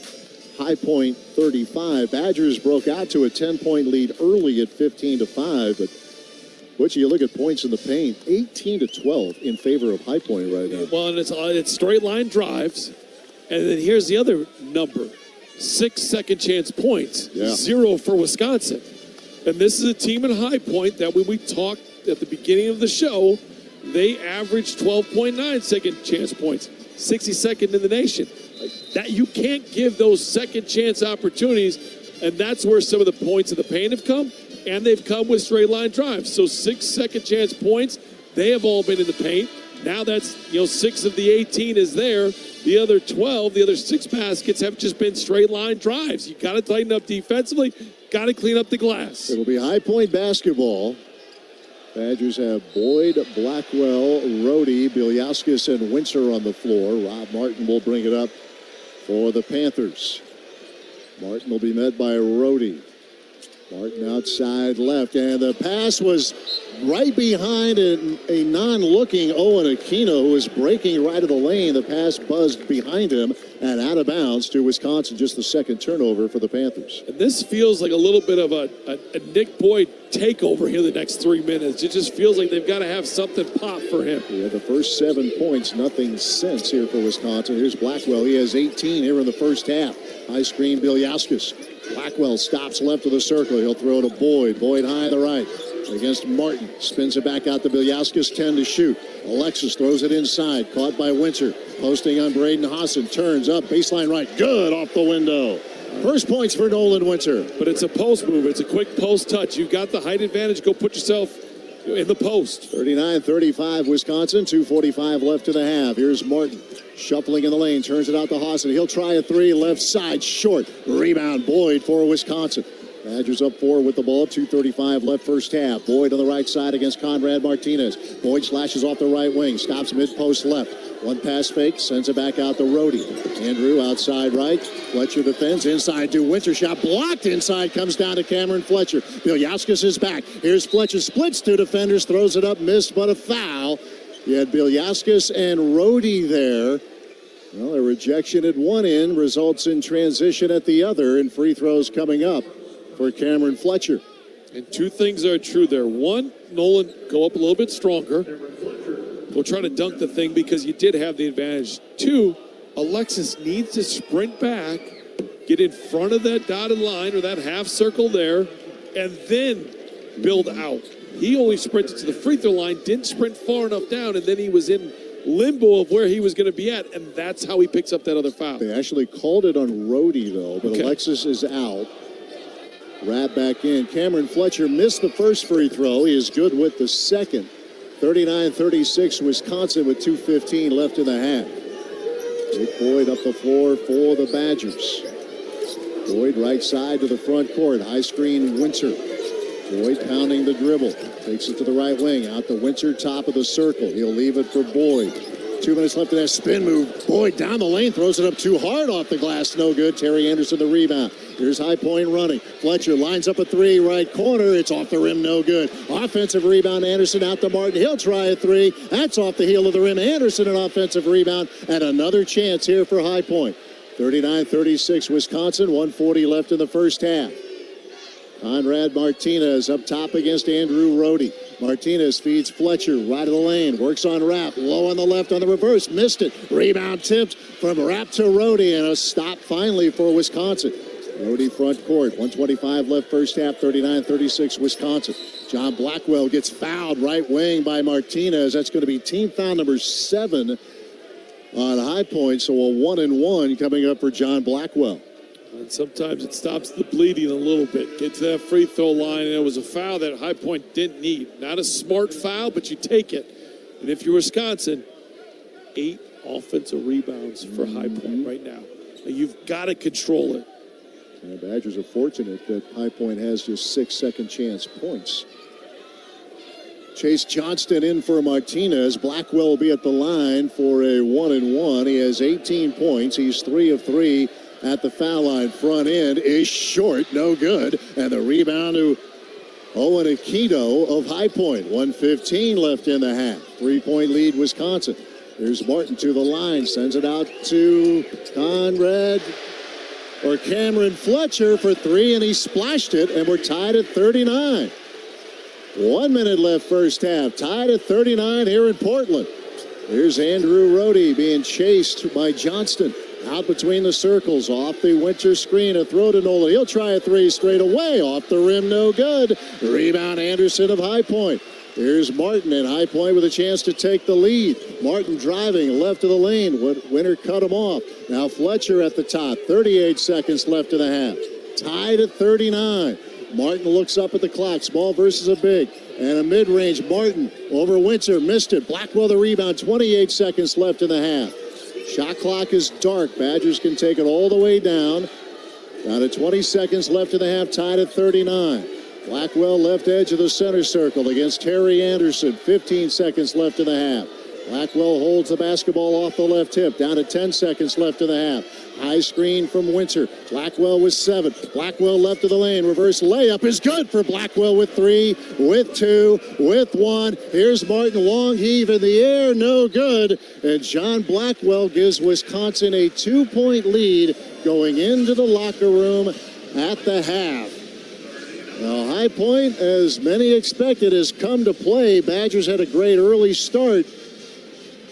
High Point 35. Badgers broke out to a 10-point lead early at 15-5, but Butch, you look at points in the paint, 18-12 in favor of High Point right now. Well, and it's straight line drives, and then here's the other number: 6 second chance points, 0 for Wisconsin. And this is a team in High Point that when we talked at the beginning of the show, they averaged 12.9 second chance points, 62nd in the nation. That you can't give those second chance opportunities, and that's where some of the points in the paint have come, and they've come with straight line drives. So 6 second chance points, they have all been in the paint. Now that's, 6 of the 18 is there. The other 12, the other 6 baskets have just been straight line drives. You got to tighten up defensively, got to clean up the glass. It'll be High Point basketball. Badgers have Boyd, Blackwell, Rohde, Bielyauskas, and Winter on the floor. Rob Martin will bring it up for the Panthers. Martin will be met by Rohde. Martin outside left, and the pass was right behind a non-looking Owen Aquino, who was breaking right of the lane. The pass buzzed behind him and out of bounds to Wisconsin. Just the second turnover for the Panthers. And this feels like a little bit of a Nick Boyd takeover here the next 3 minutes. It just feels like they've got to have something pop for him. He had the first 7 points, nothing since here for Wisconsin. Here's Blackwell. He has 18 here in the first half. High screen, Bielyauskas. Blackwell stops left of the circle. He'll throw to Boyd. Boyd high to the right against Martin. Spins it back out to Bielyauskas. 10 to shoot. Alexis throws it inside. Caught by Winter. Posting on Braden Hassan. Turns up. Baseline right. Good off the window. First points for Nolan Winter. But it's a post move. It's a quick post touch. You've got the height advantage. Go put yourself in the post. 39-35 Wisconsin. 2:45 left in the half. Here's Martin. Shuffling in the lane, turns it out to Hassan. He'll try a 3, left side, short. Rebound, Boyd for Wisconsin. Badgers up 4 with the ball, 2:35 left first half. Boyd on the right side against Conrad Martinez. Boyd slashes off the right wing, stops mid-post left. One pass fake, sends it back out to Rohde. Andrew outside right. Fletcher defends, inside to Winter. Shot blocked inside, comes down to Cameron Fletcher. Bielyauskas is back. Here's Fletcher, splits 2 defenders, throws it up, missed, but a foul. You had Bielyauskas and Rohde there. Well, a rejection at one end results in transition at the other, and free throws coming up for Cameron Fletcher. And 2 things are true there. 1, Nolan, go up a little bit stronger. We'll try to dunk the thing because you did have the advantage. 2, Alexis needs to sprint back, get in front of that dotted line or that half circle there, and then build out. He only sprinted to the free throw line, didn't sprint far enough down, and then he was in limbo of where he was going to be at, and that's how he picks up that other foul. They actually called it on Rohde, though, but okay. Alexis is out. Wrap back in. Cameron Fletcher missed the first free throw. He is good with the second. 39-36 Wisconsin with 2:15 left in the half. Nick Boyd up the floor for the Badgers. Boyd right side to the front court. High screen Winter. Boyd pounding the dribble. Takes it to the right wing. Out to Winter, top of the circle. He'll leave it for Boyd. 2 minutes left in that spin move. Boyd down the lane, throws it up too hard off the glass. No good. Terry Anderson the rebound. Here's High Point running. Fletcher lines up a 3, right corner. It's off the rim, no good. Offensive rebound, Anderson out to Martin. He'll try a 3. That's off the heel of the rim. Anderson an offensive rebound, and another chance here for High Point. 39-36 Wisconsin, 1:40 left in the first half. Conrad Martinez up top against Andrew Rohde. Martinez feeds Fletcher right of the lane. Works on Rapp. Low on the left on the reverse. Missed it. Rebound tipped from Rapp to Rohde. And a stop finally for Wisconsin. Rohde front court. 1:25 left first half. 39-36 Wisconsin. John Blackwell gets fouled right wing by Martinez. That's going to be team foul number 7 on High Point. So a 1-and-1 coming up for John Blackwell. And sometimes it stops the bleeding a little bit. Get to that free throw line, and it was a foul that High Point didn't need. Not a smart foul, but you take it. And if you're Wisconsin, 8 offensive rebounds for High Point right now. You've got to control it. And the Badgers are fortunate that High Point has just 6 second chance points. Chase Johnston in for Martinez. Blackwell will be at the line for a 1-and-1. He has 18 points. He's 3 of 3 at the foul line. Front end is short, no good. And the rebound to Owen Aquino of High Point. 1:15 left in the half. 3-point lead, Wisconsin. Here's Martin to the line. Sends it out to Cameron Fletcher for 3, and he splashed it, and we're tied at 39. 1 minute left first half. Tied at 39 here in Portland. Here's Andrew Rohde being chased by Johnston. Out between the circles, off the Winter screen, a throw to Nolan. He'll try a 3 straight away, off the rim, no good. Rebound, Anderson of High Point. Here's Martin at High Point with a chance to take the lead. Martin driving left of the lane. Winter cut him off. Now Fletcher at the top. 38 seconds left in the half. Tied at 39. Martin looks up at the clock. Small versus a big. And a mid-range. Martin over Winter. Missed it. Blackwell the rebound. 28 seconds left in the half. Shot clock is dark. Badgers can take it all the way down. Down to 20 seconds left in the half. Tied at 39. Blackwell left edge of the center circle against Terry Anderson. 15 seconds left in the half. Blackwell holds the basketball off the left hip. Down to 10 seconds left in the half. High screen from Winter. Blackwell with 7. Blackwell left of the lane. Reverse layup is good for Blackwell with 3, with 2, with 1. Here's Martin. Long heave in the air. No good. And John Blackwell gives Wisconsin a 2-point lead going into the locker room at the half. Now, High Point, as many expected, has come to play. Badgers had a great early start.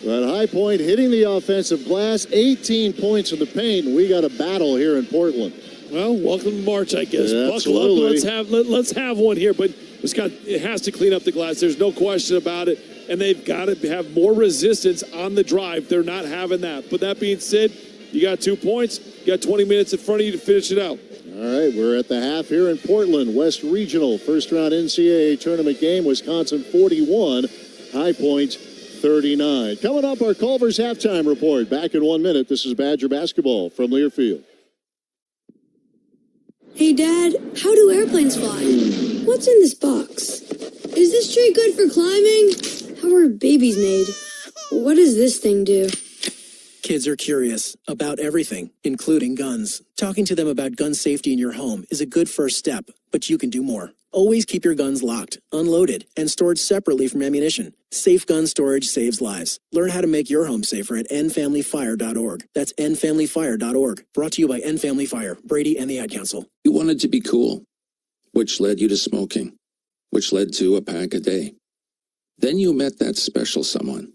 But High Point hitting the offensive glass, 18 points in the paint, and we got a battle here in Portland. Well, welcome to March, I guess. Yeah, buckle up. Let's have one here. But it has to clean up the glass. There's no question about it. And they've got to have more resistance on the drive. They're not having that. But that being said, you got 2 points. You got 20 minutes in front of you to finish it out. All right, we're at the half here in Portland. West Regional, first-round NCAA tournament game. Wisconsin 41, High Point 39. Coming up, our Culver's halftime report. Back in 1 minute. This is Badger basketball from Learfield. Hey, Dad, how do airplanes fly? What's in this box? Is this tree good for climbing? How are babies made? What does this thing do? Kids are curious about everything, including guns. Talking to them about gun safety in your home is a good first step, but you can do more. Always keep your guns locked, unloaded, and stored separately from ammunition. Safe gun storage saves lives. Learn how to make your home safer at endfamilyfire.org. That's endfamilyfire.org. Brought to you by End Family Fire, Brady, and the Ad Council. You wanted to be cool, which led you to smoking, which led to a pack a day. Then you met that special someone,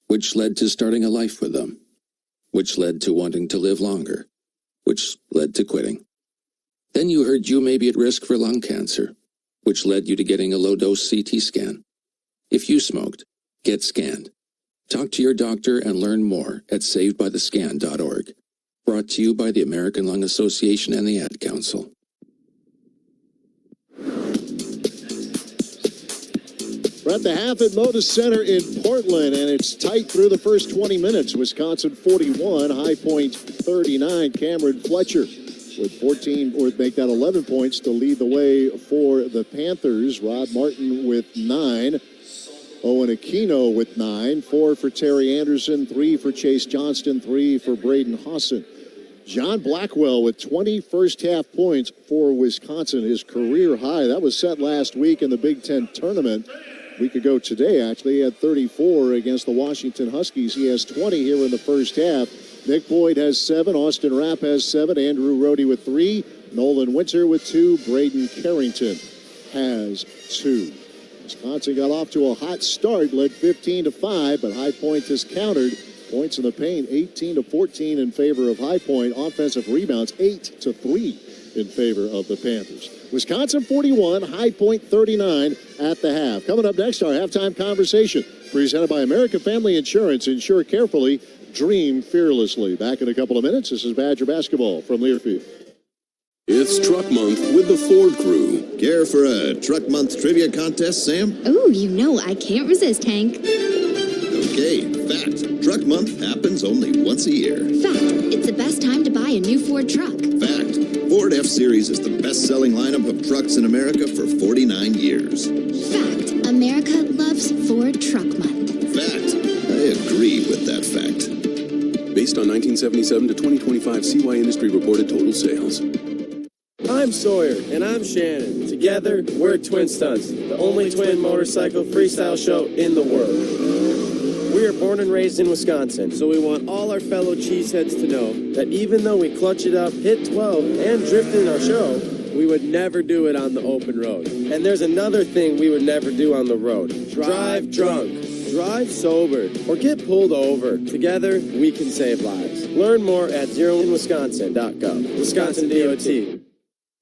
which led to starting a life with them, which led to wanting to live longer, which led to quitting. Then you heard you may be at risk for lung cancer, which led you to getting a low-dose CT scan. If you smoked, get scanned. Talk to your doctor and learn more at savedbythescan.org. Brought to you by the American Lung Association and the Ad Council. We're at the half at Moda Center in Portland, and it's tight through the first 20 minutes. Wisconsin 41, High Point 39. Cameron Fletcher with 14, or make that 11 points to lead the way for the Panthers. Rod Martin with 9. Owen Aquino with 9. 4 for Terry Anderson. 3 for Chase Johnston. 3 for Braden Hosson. John Blackwell with 20 first-half points for Wisconsin, his career high. That was set last week in the Big Ten tournament. A week ago today, actually, he had 34 against the Washington Huskies. He has 20 here in the first half. Nick Boyd has 7. Austin Rapp has 7. Andrew Rohde with 3. Nolan Winter with 2. Braden Carrington has 2. Wisconsin got off to a hot start, led 15-5, but High Point has countered. Points in the paint, 18-14 in favor of High Point. Offensive rebounds, 8-3 in favor of the Panthers. Wisconsin 41, High Point 39 at the half. Coming up next, our halftime conversation presented by American Family Insurance. Insure carefully, dream fearlessly. Back in a couple of minutes. This is Badger basketball from Learfield. It's Truck Month with the Ford Crew. Care for a Truck Month trivia contest, Sam? Ooh, you know I can't resist, Hank. Okay, fact. Truck Month happens only once a year. Fact. It's the best time to buy a new Ford truck. Fact. Ford F-Series is the best-selling lineup of trucks in America for 49 years. Fact. America loves based on 1977 to 2025 CY industry reported total sales. I'm Sawyer, and I'm Shannon. Together, we're Twin Stunts, the only twin motorcycle freestyle show in the world. We are born and raised in Wisconsin, so we want all our fellow cheeseheads to know that even though we clutch it up, hit 12, and drift in our show, we would never do it on the open road. And there's another thing we would never do on the road. Drive drunk, drive sober, or get pulled over. Together, we can save lives. Learn more at zeroinwisconsin.gov. Wisconsin DOT.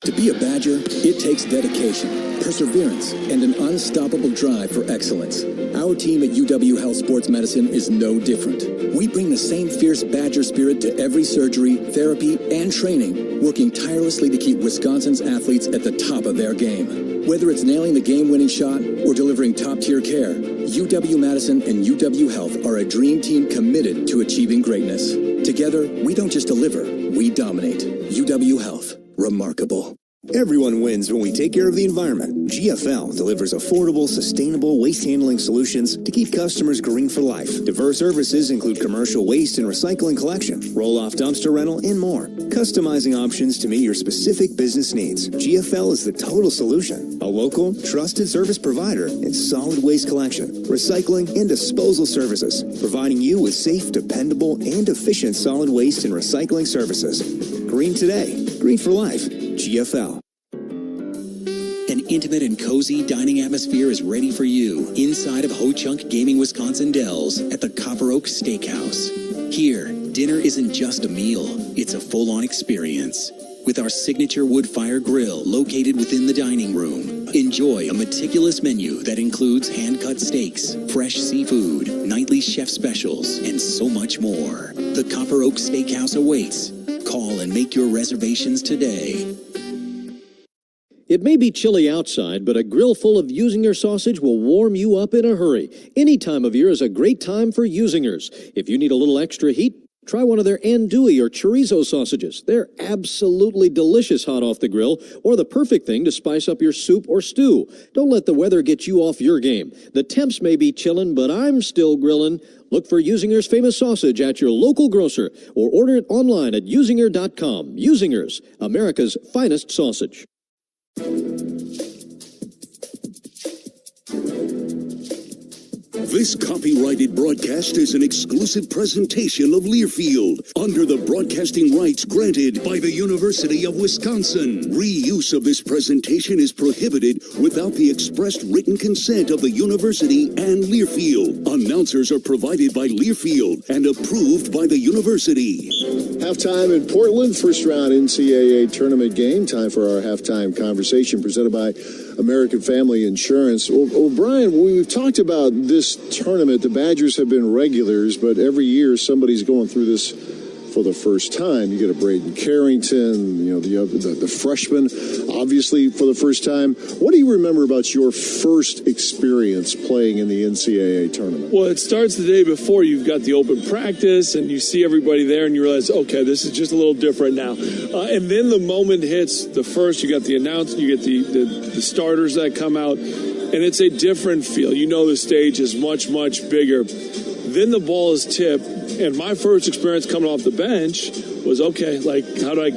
To be a Badger, it takes dedication, perseverance, and an unstoppable drive for excellence. Our team at UW Health Sports Medicine is no different. We bring the same fierce Badger spirit to every surgery, therapy, and training, working tirelessly to keep Wisconsin's athletes at the top of their game. Whether it's nailing the game-winning shot or delivering top-tier care, UW-Madison and UW Health are a dream team committed to achieving greatness. Together, we don't just deliver, we dominate. UW Health. Remarkable. Everyone wins when we take care of the environment. GFL delivers affordable, sustainable waste handling solutions to keep customers green for life. Diverse services include commercial waste and recycling collection, roll-off dumpster rental, and more. Customizing options to meet your specific business needs. GFL is the total solution. A local, trusted service provider in solid waste collection, recycling, and disposal services, providing you with safe, dependable, and efficient solid waste and recycling services. Green today, green for life. GFL. An intimate and cozy dining atmosphere is ready for you inside of Ho Chunk Gaming Wisconsin Dells at the Copper Oak Steakhouse. Here, dinner isn't just a meal, it's a full-on experience. With our signature wood fire grill located within the dining room, enjoy a meticulous menu that includes hand-cut steaks, fresh seafood, nightly chef specials, and so much more. The Copper Oak Steakhouse awaits. Call and make your reservations today. It may be chilly outside, but a grill full of Usinger sausage will warm you up in a hurry. Any time of year is a great time for Usingers. If you need a little extra heat, try one of their andouille or chorizo sausages. They're absolutely delicious hot off the grill, or the perfect thing to spice up your soup or stew. Don't let the weather get you off your game. The temps may be chillin', but I'm still grillin'. Look for Usinger's famous sausage at your local grocer, or order it online at usinger.com. Usingers, America's finest sausage. This copyrighted broadcast is an exclusive presentation of Learfield under the broadcasting rights granted by the University of Wisconsin. Reuse of this presentation is prohibited without the expressed written consent of the university and Learfield. Announcers are provided by Learfield and approved by the university. Halftime in Portland, first round NCAA tournament game. Time for our halftime conversation presented by American Family Insurance. Well, Brian, we've talked about this tournament. The Badgers have been regulars, but every year somebody's going through this for the first time. You get a Braden Carrington, the freshman, obviously for the first time. What do you remember about your first experience playing in the NCAA tournament? Well, it starts the day before. You've got the open practice, and you see everybody there, and you realize, okay, this is just a little different now. And then the moment hits, the first, you got the announcement, you get the starters that come out, and it's a different feel. You know the stage is much, much bigger. Then the ball is tipped, and my first experience coming off the bench was, okay, where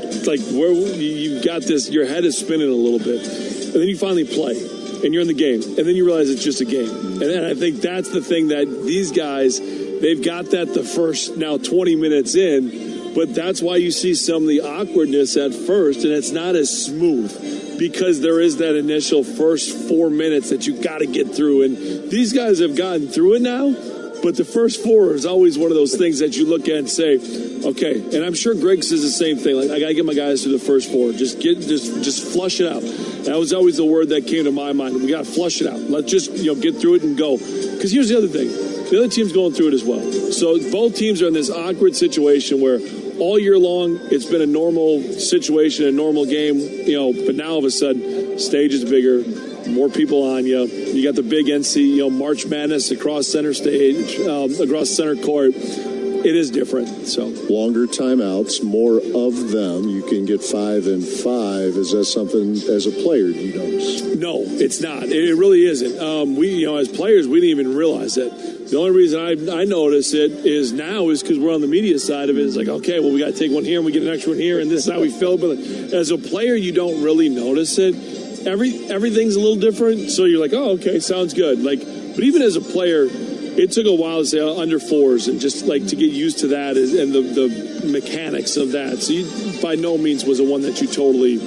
you got this, your head is spinning a little bit. And then you finally play, and you're in the game, and then you realize it's just a game. And then I think that's the thing that these guys, they've got that the first, now 20 minutes in, but that's why you see some of the awkwardness at first, and it's not as smooth, because there is that initial first 4 minutes that you got to get through. And these guys have gotten through it now, but the first four is always one of those things that you look at and say, okay, and I'm sure Greg says the same thing. Like, I got to get my guys through the first four. Just flush it out. That was always the word that came to my mind. We got to flush it out. Let's just, get through it and go. Because here's the other thing. The other team's going through it as well. So both teams are in this awkward situation where all year long it's been a normal situation, a normal game, but now all of a sudden, stage is bigger, more people on you. You got the big NC, March Madness across center stage, across center court. it is different. So longer timeouts, more of them. You can get 5 and 5. Is that something as a player you notice? No, it's not. It really isn't. We, as players, we didn't even realize that. The only reason I notice it is because we're on the media side of it. It's like, okay, well, we got to take one here and we get an extra one here, and this is how we feel. But as a player, you don't really notice it. Everything's a little different, so you're like, oh, okay, sounds good. But even as a player, it took a while to say under 4s and just to get used to that and the mechanics of that. So you, by no means was it one that you totally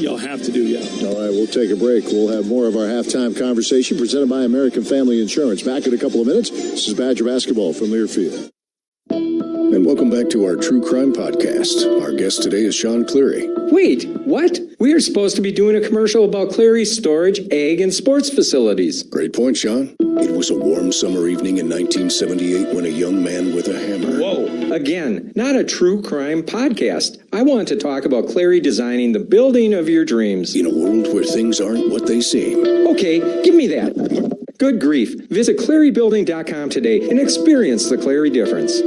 have to do yet. All right, we'll take a break. We'll have more of our halftime conversation presented by American Family Insurance. Back in a couple of minutes. This is Badger Basketball from Learfield. And welcome back to our True Crime Podcast. Our guest today is Sean Cleary. Wait, what? We are supposed to be doing a commercial about Cleary's storage, egg, and sports facilities. Great point, Sean. It was a warm summer evening in 1978 when a young man with a hammer... Whoa. Again, not a true crime podcast. I want to talk about Cleary designing the building of your dreams. In a world where things aren't what they seem. Okay, give me that. Good grief. Visit ClearyBuilding.com today and experience the Cleary difference.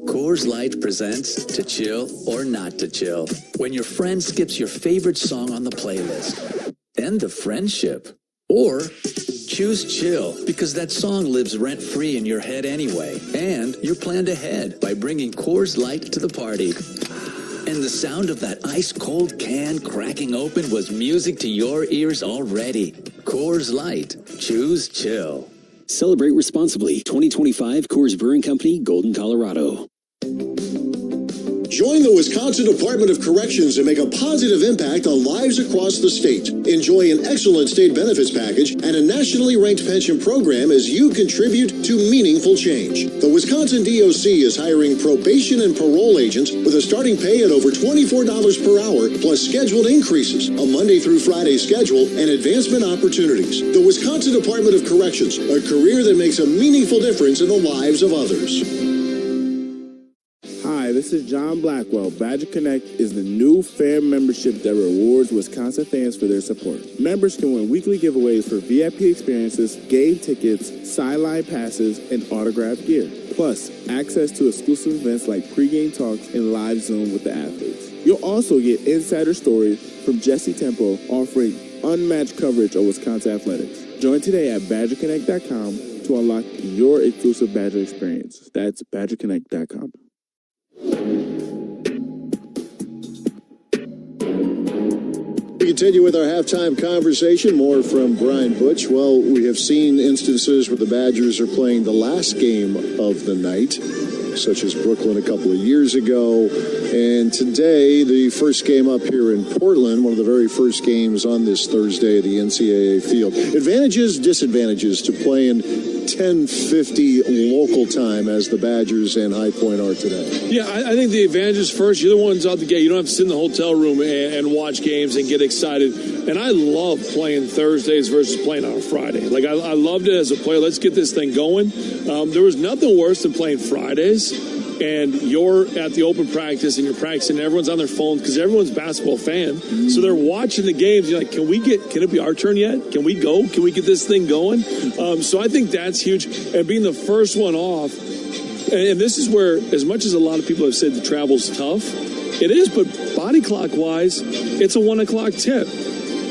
Coors Light presents To Chill or Not to Chill. When your friend skips your favorite song on the playlist. End the friendship. Or choose chill because that song lives rent-free in your head anyway. And you're planned ahead by bringing Coors Light to the party. And the sound of that ice-cold can cracking open was music to your ears already. Coors Light. Choose chill. Celebrate responsibly. 2025 Coors Brewing Company, Golden, Colorado. Join the Wisconsin Department of Corrections and make a positive impact on lives across the state. Enjoy an excellent state benefits package and a nationally ranked pension program as you contribute to meaningful change. The Wisconsin DOC is hiring probation and parole agents with a starting pay at over $24 per hour, plus scheduled increases, a Monday through Friday schedule, and advancement opportunities. The Wisconsin Department of Corrections, a career that makes a meaningful difference in the lives of others. Hi, this is John Blackwell. Badger Connect is the new fair membership that rewards Wisconsin fans for their support. Members can win weekly giveaways for VIP experiences, game tickets, sideline passes, and autographed gear. Plus, access to exclusive events like pregame talks and live Zoom with the athletes. You'll also get insider stories from Jesse Temple offering unmatched coverage of Wisconsin athletics. Join today at BadgerConnect.com to unlock your exclusive Badger experience. That's BadgerConnect.com. We continue with our halftime conversation. More from Brian Butch. Well, we have seen instances where the Badgers are playing the last game of the night, such as Brooklyn a couple of years ago. And today, the first game up here in Portland, one of the very first games on this Thursday at the NCAA field. Advantages, disadvantages to playing 10:50 local time as the Badgers and High Point are today. Yeah, I think the advantage is first, you're the ones out the gate. You don't have to sit in the hotel room and watch games and get excited. And I love playing Thursdays versus playing on a Friday. I loved it as a player. Let's get this thing going. There was nothing worse than playing Fridays and you're at the open practice and you're practicing, and everyone's on their phones because everyone's a basketball fan. So they're watching the games. You're like, can it be our turn yet? Can we go? Can we get this thing going? So I think that's huge. And being the first one off, and this is where, as much as a lot of people have said the travel's tough, it is, but body clock wise, it's a 1 o'clock tip.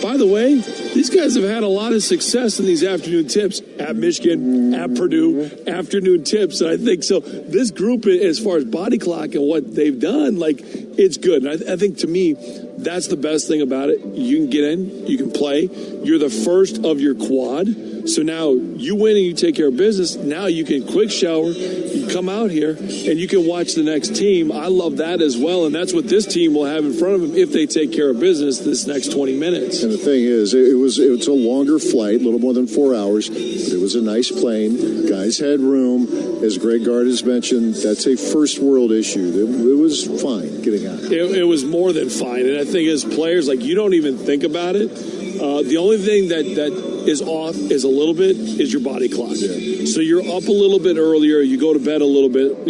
By the way, these guys have had a lot of success in these afternoon tips at Michigan, at Purdue, afternoon tips. And I think so. This group, as far as body clock and what they've done, it's good. And I think to me, that's the best thing about it. You can get in, you can play. You're the first of your quad. So now you win and you take care of business. Now you can quick shower, you come out here, and you can watch the next team. I love that as well, and that's what this team will have in front of them if they take care of business this next 20 minutes. And the thing is, it's a longer flight, a little more than 4 hours, but it was a nice plane. Guys had room. As Greg Gard has mentioned, that's a first world issue. It was fine getting out. It was more than fine, and I think as players, you don't even think about it. The only thing that is off is a little bit is your body clock. Yeah. So you're up a little bit earlier. You go to bed a little bit,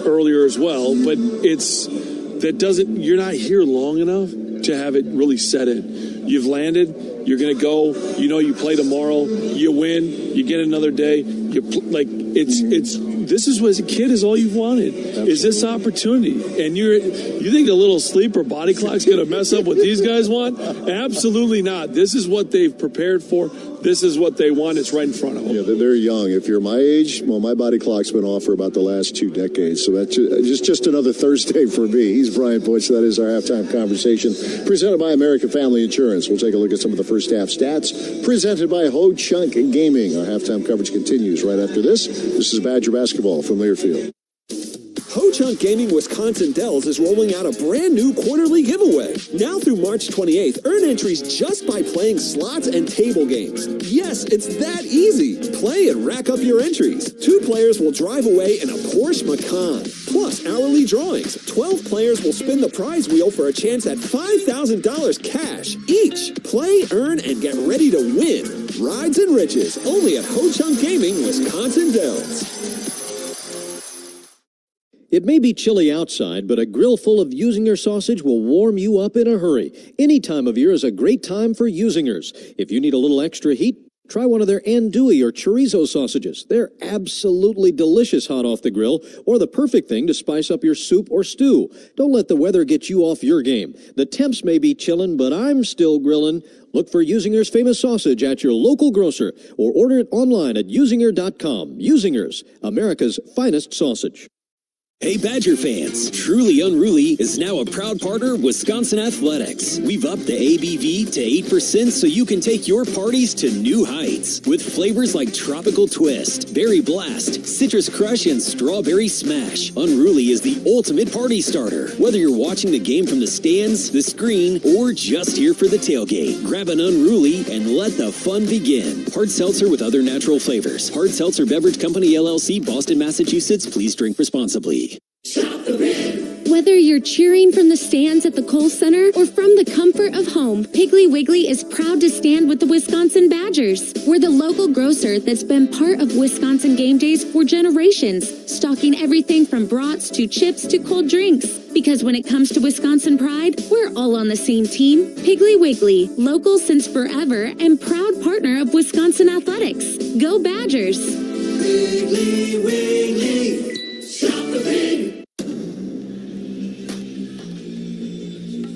earlier as well. But you're not here long enough to have it really set in. You've landed. You're going to go. You play tomorrow. You win. You get another day. It's this is what, as a kid, is all you've wanted. Absolutely. Is this opportunity. And you think a little sleep or body clock's going to mess up what these guys want? Absolutely not. This is what they've prepared for. This is what they want. It's right in front of them. Yeah, they're young. If you're my age, well, my body clock's been off for about the last 2 decades. So that's just another Thursday for me. He's Brian Butch. That is our halftime conversation presented by American Family Insurance. We'll take a look at some of the first half stats presented by Ho Chunk Gaming. Our halftime coverage continues right after this. This is Badger basketball from Learfield. Ho Chunk Gaming Wisconsin Dells is rolling out a brand new quarterly giveaway. Now through March 28th, earn entries just by playing slots and table games. Yes, it's that easy. Play and rack up your entries. 2 players will drive away in a Porsche Macan. Plus hourly drawings. 12 players will spin the prize wheel for a chance at $5,000 cash each. Play, earn, and get ready to win. Rides and riches only at Ho Chunk Gaming Wisconsin Dells. It may be chilly outside, but a grill full of Usinger sausage will warm you up in a hurry. Any time of year is a great time for Usingers. If you need a little extra heat, try one of their andouille or chorizo sausages. They're absolutely delicious hot off the grill, or the perfect thing to spice up your soup or stew. Don't let the weather get you off your game. The temps may be chillin', but I'm still grillin'. Look for Usinger's famous sausage at your local grocer, or order it online at usinger.com. Usingers, America's finest sausage. Hey Badger fans, Truly Unruly is now a proud partner of Wisconsin Athletics. We've upped the ABV to 8% so you can take your parties to new heights. With flavors like Tropical Twist, Berry Blast, Citrus Crush, and Strawberry Smash, Unruly is the ultimate party starter. Whether you're watching the game from the stands, the screen, or just here for the tailgate, grab an Unruly and let the fun begin. Hard seltzer with other natural flavors. Hard Seltzer Beverage Company, LLC, Boston, Massachusetts. Please drink responsibly. Whether you're cheering from the stands at the Kohl Center or from the comfort of home, Piggly Wiggly is proud to stand with the Wisconsin Badgers. We're the local grocer that's been part of Wisconsin game days for generations, stocking everything from brats to chips to cold drinks. Because when it comes to Wisconsin pride, we're all on the same team. Piggly Wiggly, local since forever and proud partner of Wisconsin Athletics. Go Badgers! Piggly Wiggly. Shop the pig.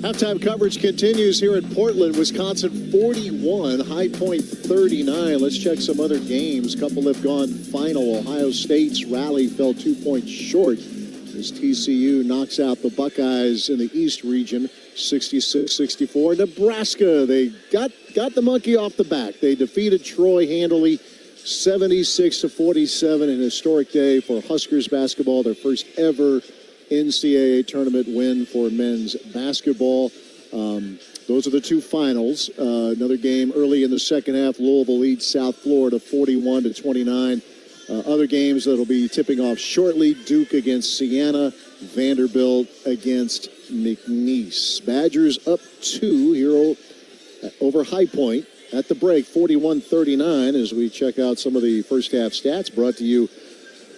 Halftime coverage continues here in Portland, Wisconsin 41, High Point 39. Let's check some other games. A couple have gone final. Ohio State's rally fell 2 points short as TCU knocks out the Buckeyes in the East region 66-64. Nebraska, they got the monkey off the back. They defeated Troy handily 76-47, an historic day for Huskers basketball, their first ever NCAA tournament win for men's basketball. Those are the 2 finals. Another game early in the second half, Louisville leads South Florida 41-29. Other games that'll be tipping off shortly, Duke against Siena, Vanderbilt against McNeese. Badgers up 2 here over High Point. At the break, 41-39, as we check out some of the first half stats brought to you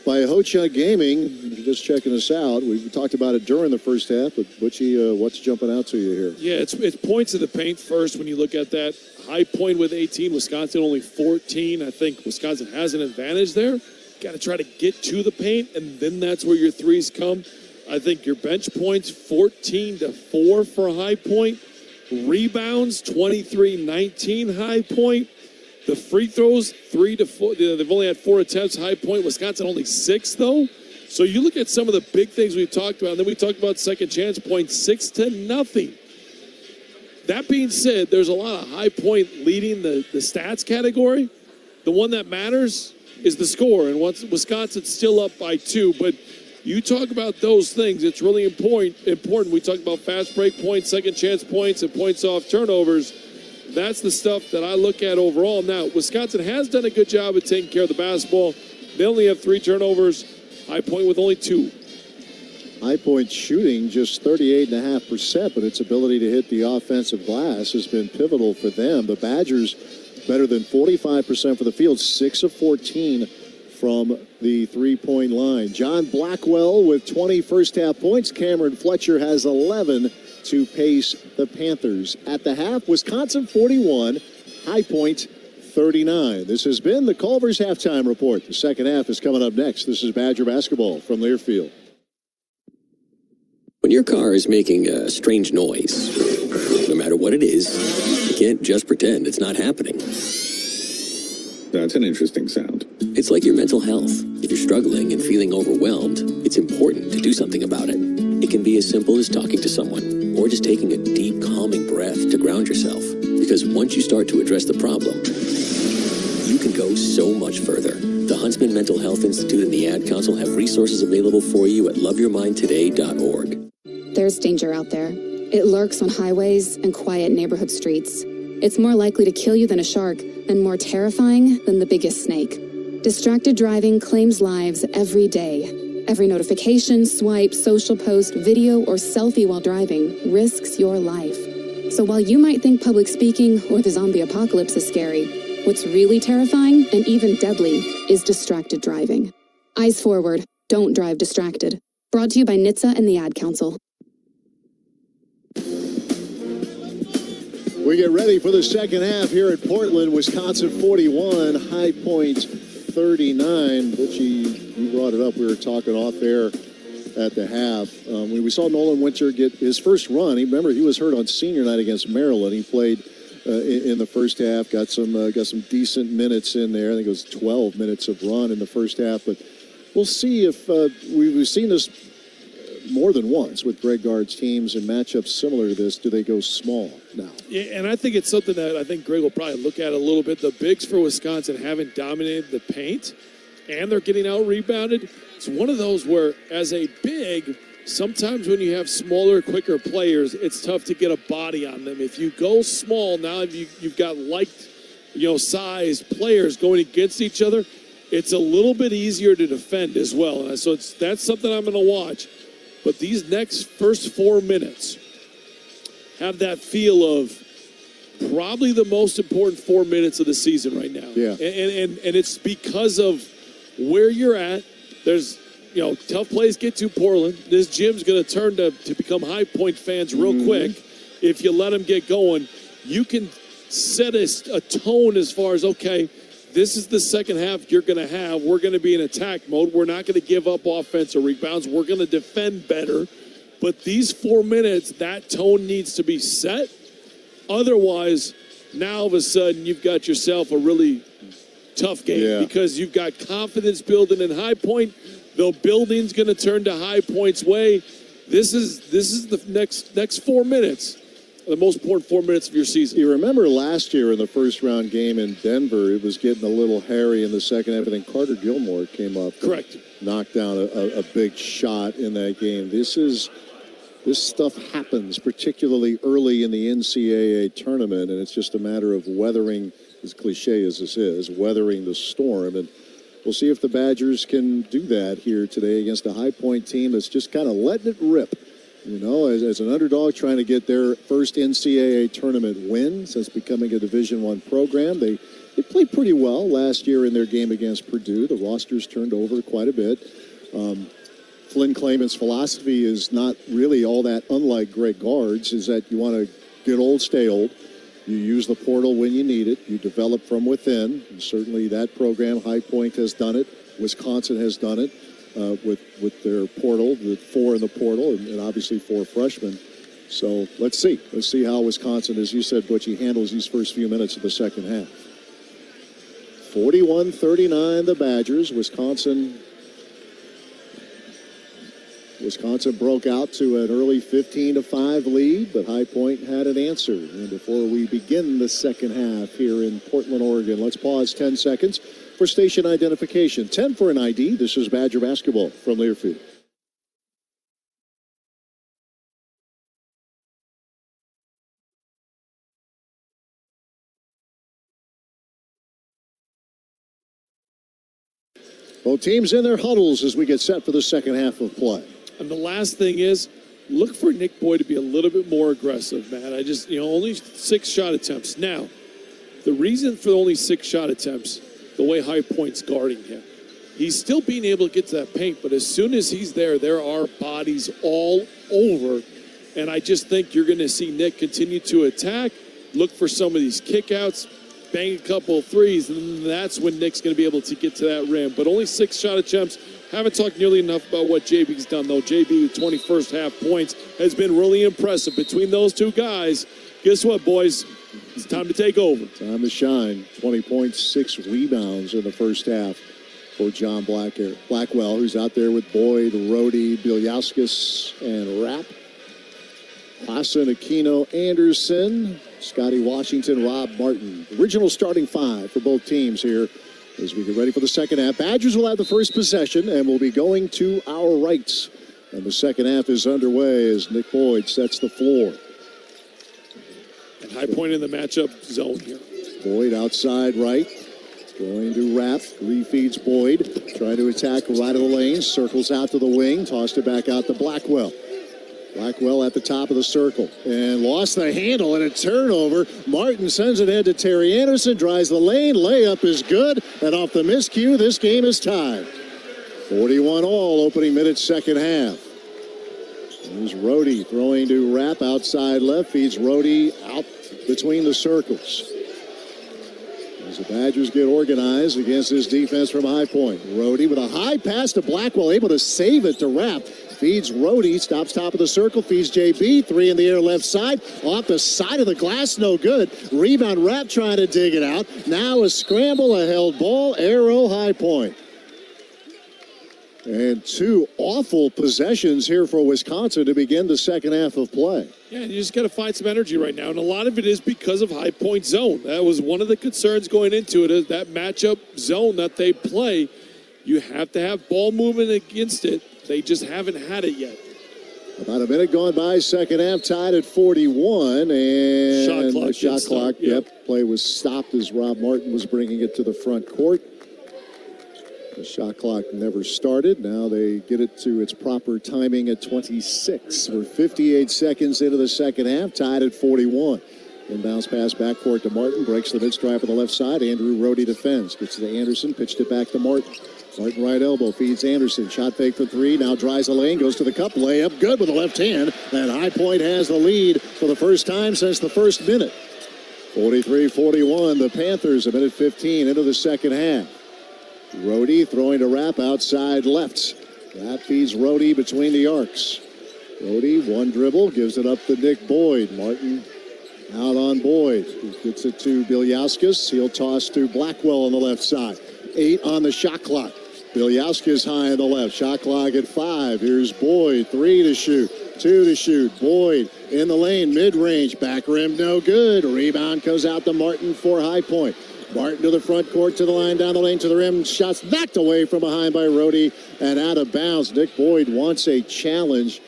by Ho Chunk Gaming. If you're just checking us out, we talked about it during the first half, but Butchie, what's jumping out to you here? Yeah, it's points of the paint first when you look at that. High Point with 18, Wisconsin only 14. I think Wisconsin has an advantage there. Got to try to get to the paint, and then that's where your threes come. I think your bench points, 14-4 for High Point. Rebounds, 23-19 High Point. The free throws, 3-4. They've only had 4 attempts. High Point, Wisconsin only 6 though. So you look at some of the big things we've talked about. And then we talked about second chance points, 6-0. That being said, there's a lot of High Point leading the stats category. The one that matters is the score, and Wisconsin's still up by 2, but you talk about those things, it's really important. We talked about fast break points, second chance points, and points off turnovers. That's the stuff that I look at overall. Now, Wisconsin has done a good job of taking care of the basketball. They only have 3 turnovers. High Point with only 2. High Point shooting just 38.5%, but its ability to hit the offensive glass has been pivotal for them. The Badgers better than 45% for the field, 6 of 14 from the three-point line. John Blackwell with 20 first-half points. Cameron Fletcher has 11 to pace the Panthers. At the half, Wisconsin 41, High Point 41-39. This has been the Culver's Halftime Report. The second half is coming up next. This is Badger basketball from Learfield. When your car is making a strange noise, no matter what it is, you can't just pretend it's not happening. That's an interesting sound. It's like your mental health. If you're struggling and feeling overwhelmed, it's important to do something about it. It can be as simple as talking to someone or just taking a deep, calming breath to ground yourself. Because once you start to address the problem, you can go so much further. The Huntsman Mental Health Institute and the Ad Council have resources available for you at loveyourmindtoday.org. There's danger out there. It lurks on highways and quiet neighborhood streets. It's more likely to kill you than a shark, and more terrifying than the biggest snake. Distracted driving claims lives every day. Every notification, swipe, social post, video, or selfie while driving risks your life. So while you might think public speaking or the zombie apocalypse is scary, what's really terrifying and even deadly is distracted driving. Eyes forward, don't drive distracted. Brought to you by NHTSA and the Ad Council. We get ready for the second half here at Portland. Wisconsin 41, High Point 39. Butchie, you brought it up. We were talking off air at the half. We saw Nolan Winter get his first run. Remember, he was hurt on senior night against Maryland. He played in the first half, got some decent minutes in there. I think it was 12 minutes of run in the first half. But we'll see if we've seen this more than once with Greg Gard's teams and matchups similar to this. Do they go small now? Yeah, and I think it's something that I think Greg will probably look at a little bit. The bigs for Wisconsin haven't dominated the paint, and they're getting out-rebounded. It's one of those where, as a big, sometimes when you have smaller, quicker players, it's tough to get a body on them. If you go small, now you've got sized players going against each other, it's a little bit easier to defend as well. And so that's something I'm going to watch. But these next first 4 minutes have that feel of probably the most important 4 minutes of the season right now. Yeah. And it's because of where you're at. There's, tough plays get to Portland. This gym's going to turn to become High Point fans real quick. If you let them get going, you can set a tone as far as, okay, this is the second half you're going to have. We're going to be in attack mode. We're not going to give up offensive rebounds. We're going to defend better. But these 4 minutes, that tone needs to be set. Otherwise, now all of a sudden, you've got yourself a really tough game because you've got confidence building in High Point. The building's going to turn to High Point's way. This is the next 4 minutes. The most important 4 minutes of your season. You remember last year in the first round game in Denver, it was getting a little hairy in the second half. I think Carter Gilmore came up. Correct. Knocked down a big shot in that game. This stuff happens, particularly early in the NCAA tournament, and it's just a matter of weathering, as cliche as this is, weathering the storm. And we'll see if the Badgers can do that here today against a High Point team that's just kind of letting it rip. As an underdog trying to get their first NCAA tournament win since becoming a Division I program. They played pretty well last year in their game against Purdue. The roster's turned over quite a bit. Flynn Clayman's philosophy is not really all that unlike Greg Gard's, is that you want to get old, stay old. You use the portal when you need it. You develop from within. And certainly that program, High Point, has done it. Wisconsin has done it. With their portal, the 4 in the portal, and obviously 4 freshmen. So let's see. Let's see how Wisconsin, as you said, Butchie, handles these first few minutes of the second half. 41-39, the Badgers. Wisconsin broke out to an early 15-5 lead, but High Point had an answer. And before we begin the second half here in Portland, Oregon, let's pause 10 seconds for station identification. 10 for an ID. This is Badger basketball from Learfield. Both teams in their huddles as we get set for the second half of play. And the last thing is, look for Nick Boyd to be a little bit more aggressive, Matt. Only 6 shot attempts. Now, the reason for only 6 shot attempts, the way High Point's guarding him. He's still being able to get to that paint, but as soon as he's there are bodies all over. And I just think you're going to see Nick continue to attack, look for some of these kickouts. bang a couple of threes, and that's when Nick's going to be able to get to that rim. But only 6 shot attempts. Haven't talked nearly enough about what JB's done, though. JB with 21st half points has been really impressive. Between those two guys, guess what, boys? It's time to take over. Time to shine. 20 points, 6 rebounds in the first half for John Blackwell, who's out there with Boyd, Rhodey, Bilyauskas, and Rapp. Hassan, Aquino, Anderson, Scotty Washington, Rob Martin. Original starting 5 for both teams here as we get ready for the second half. Badgers will have the first possession and will be going to our rights. And the second half is underway as Nick Boyd sets the floor. And high point in the matchup zone here. Boyd outside right. Going to Rapp, refeeds Boyd. Trying to attack right of the lane. Circles out to the wing. Tossed it back out to Blackwell. Blackwell at the top of the circle and lost the handle and a turnover. Martin sends it in to Terry Anderson, drives the lane, layup is good, and off the miscue, this game is tied. 41 all, opening minute, second half. Here's Rhodey throwing to Rapp outside left, feeds Rhodey out between the circles. As the Badgers get organized against this defense from high point. Rhodey with a high pass to Blackwell, able to save it to Rapp. Feeds Rhodey, stops top of the circle, feeds JB, 3 in the air left side, off the side of the glass, no good. Rebound, Rapp trying to dig it out. Now a scramble, a held ball, arrow, high point. And 2 awful possessions here for Wisconsin to begin the second half of play. Yeah, you just got to find some energy right now, and a lot of it is because of high point zone. That was one of the concerns going into it, is that matchup zone that they play. You have to have ball movement against it. They just haven't had it yet. About a minute gone by, second half, tied at 41, and shot clock. Yep, play was stopped as Rob Martin was bringing it to the front court. The shot clock never started. Now they get it to its proper timing at 26. We're 58 seconds into the second half, tied at 41. Inbounds pass backcourt to Martin, breaks the mid-stripe on the left side. Andrew Rhodey defends, gets to Anderson, pitched it back to Martin. Martin right elbow, feeds Anderson, shot fake for 3, now drives the lane, goes to the cup, layup, good with the left hand. And High Point has the lead for the first time since the first minute. 43-41, the Panthers, a minute 15 into the second half. Rhodey throwing to Rapp outside left. Rapp feeds Rhodey between the arcs. Rhodey, one dribble, gives it up to Nick Boyd. Martin out on Boyd. He gets it to Bilyauskas. He'll toss to Blackwell on the left side. 8 on the shot clock. Bilyauskas high on the left. Shot clock at 5. Here's Boyd. 3 to shoot. 2 to shoot. Boyd in the lane, mid-range. Back rim, no good. Rebound goes out to Martin for High Point. Martin to the front court, to the line, down the lane, to the rim. Shots knocked away from behind by Rhodey and out of bounds. Nick Boyd wants a challenge.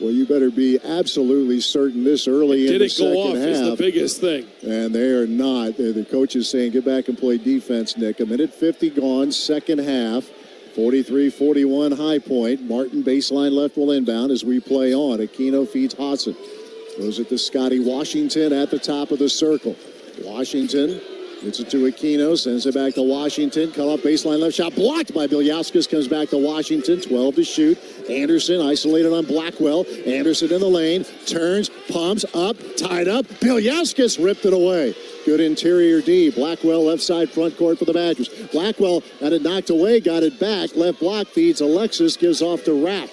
Well, you better be absolutely certain this early in the second half. Did it go off is the biggest thing. And they are not. The coach is saying, get back and play defense, Nick. A minute 50 gone, second half. 43-41 High Point. Martin baseline left will inbound as we play on. Aquino feeds Hodson. Throws it to Scotty Washington at the top of the circle. Washington gets it to Aquino, sends it back to Washington. Cut off baseline left shot, blocked by Bilyauskas. Comes back to Washington, 12 to shoot. Anderson isolated on Blackwell. Anderson in the lane, turns, pumps, up, tied up. Bilyauskas ripped it away. Good interior D. Blackwell left side front court for the Badgers. Blackwell had it knocked away, got it back. Left block feeds Alexis, gives off to Rapp.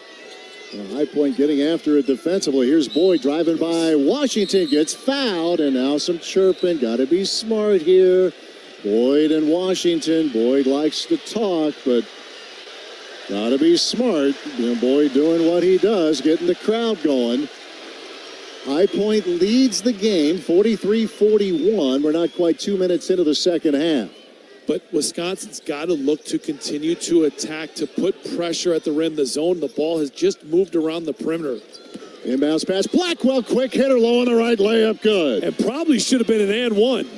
High Point getting after it defensively. Here's Boyd driving by. Washington gets fouled, and now some chirping. Got to be smart here. Boyd and Washington. Boyd likes to talk, but got to be smart. Boyd doing what he does, getting the crowd going. High Point leads the game, 43-41. We're not quite 2 minutes into the second half. But Wisconsin's got to look to continue to attack, to put pressure at the rim. The zone, the ball has just moved around the perimeter. Inbounds pass. Blackwell, quick hitter, low on the right, layup, good. And probably should have been an and one.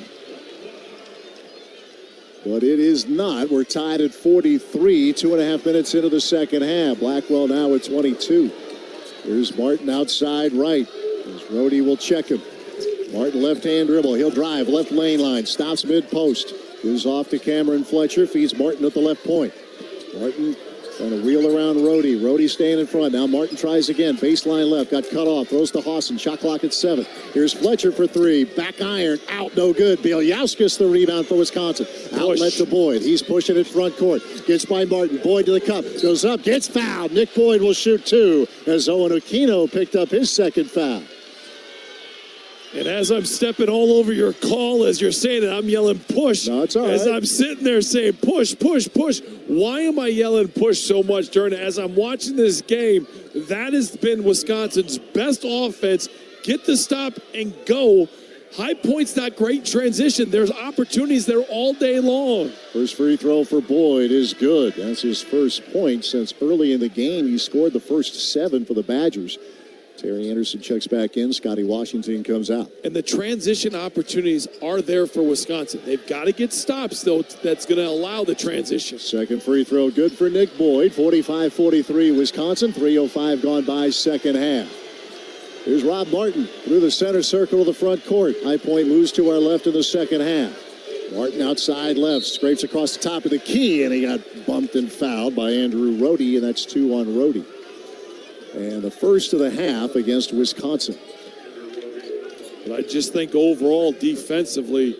But it is not. We're tied at 43, 2.5 minutes into the second half. Blackwell now at 22. Here's Martin outside right. As Rhodey will check him. Martin left-hand dribble. He'll drive, left lane line, stops mid-post. Gives off to Cameron Fletcher, feeds Martin at the left point. Martin Trying to wheel around Rhodey. Rhodey staying in front. Now Martin tries again. Baseline left. Got cut off. Throws to Hawson. Shot clock at 7. Here's Fletcher for 3. Back iron. Out. No good. Bieljauskas the rebound for Wisconsin. Outlet to Boyd. He's pushing it front court. Gets by Martin. Boyd to the cup. Goes up. Gets fouled. Nick Boyd will shoot 2 as Owen Aquino picked up his second foul. And as I'm stepping all over your call, as you're saying it, I'm yelling push. No, it's all right. As I'm sitting there saying push, push, push. Why am I yelling push so much during it? As I'm watching this game, that has been Wisconsin's best offense. Get the stop and go. High Point's not great transition. There's opportunities there all day long. First free throw for Boyd is good. That's his first point since early in the game. He scored the first 7 for the Badgers. Terry Anderson checks back in. Scotty Washington comes out. And the transition opportunities are there for Wisconsin. They've got to get stops, though, that's going to allow the transition. Second free throw good for Nick Boyd. 45-43 Wisconsin. 3:05 gone by second half. Here's Rob Martin through the center circle of the front court. High Point moves to our left in the second half. Martin outside left. Scrapes across the top of the key, and he got bumped and fouled by Andrew Rhodey, and that's 2 on Rhodey. And the first of the half against Wisconsin. But I just think overall, defensively,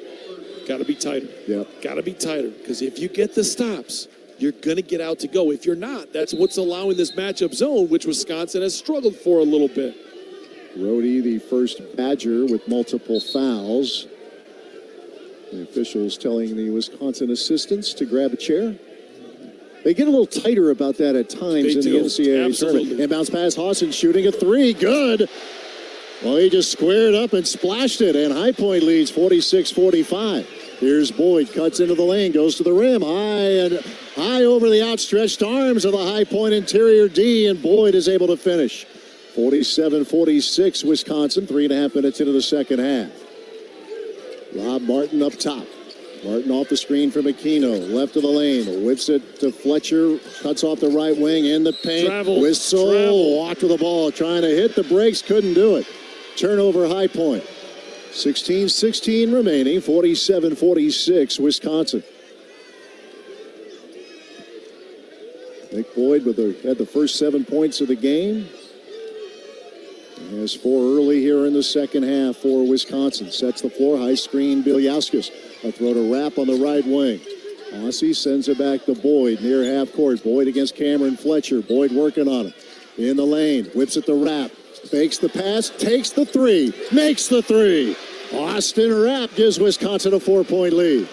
got to be tighter. Yep. Got to be tighter. Because if you get the stops, you're going to get out to go. If you're not, that's what's allowing this matchup zone, which Wisconsin has struggled for a little bit. Rhodey, the first Badger with multiple fouls. The officials telling the Wisconsin assistants to grab a chair. They get a little tighter about that at times in the NCAA tournament. Inbounds pass, Hawson shooting a 3. Good. Well, he just squared up and splashed it, and High Point leads 46-45. Here's Boyd, cuts into the lane, goes to the rim, high over the outstretched arms of the High Point interior D, and Boyd is able to finish. 47-46 Wisconsin, 3.5 minutes into the second half. Rob Martin up top. Martin off the screen from Aquino, left of the lane, whips it to Fletcher, cuts off the right wing in the paint. Whistle, walked with the ball, trying to hit the brakes, couldn't do it. Turnover High Point. 16-16 remaining, 47-46 Wisconsin. Nick Boyd had the first 7 points of the game. He has 4 early here in the second half for Wisconsin. Sets the floor, high screen, Bieljauskas. A throw to Rapp on the right wing. Aussie sends it back to Boyd near half court. Boyd against Cameron Fletcher. Boyd working on it. In the lane, whips it to Rapp. Fakes the pass, takes the 3, makes the 3. Austin Rapp gives Wisconsin a 4-point lead.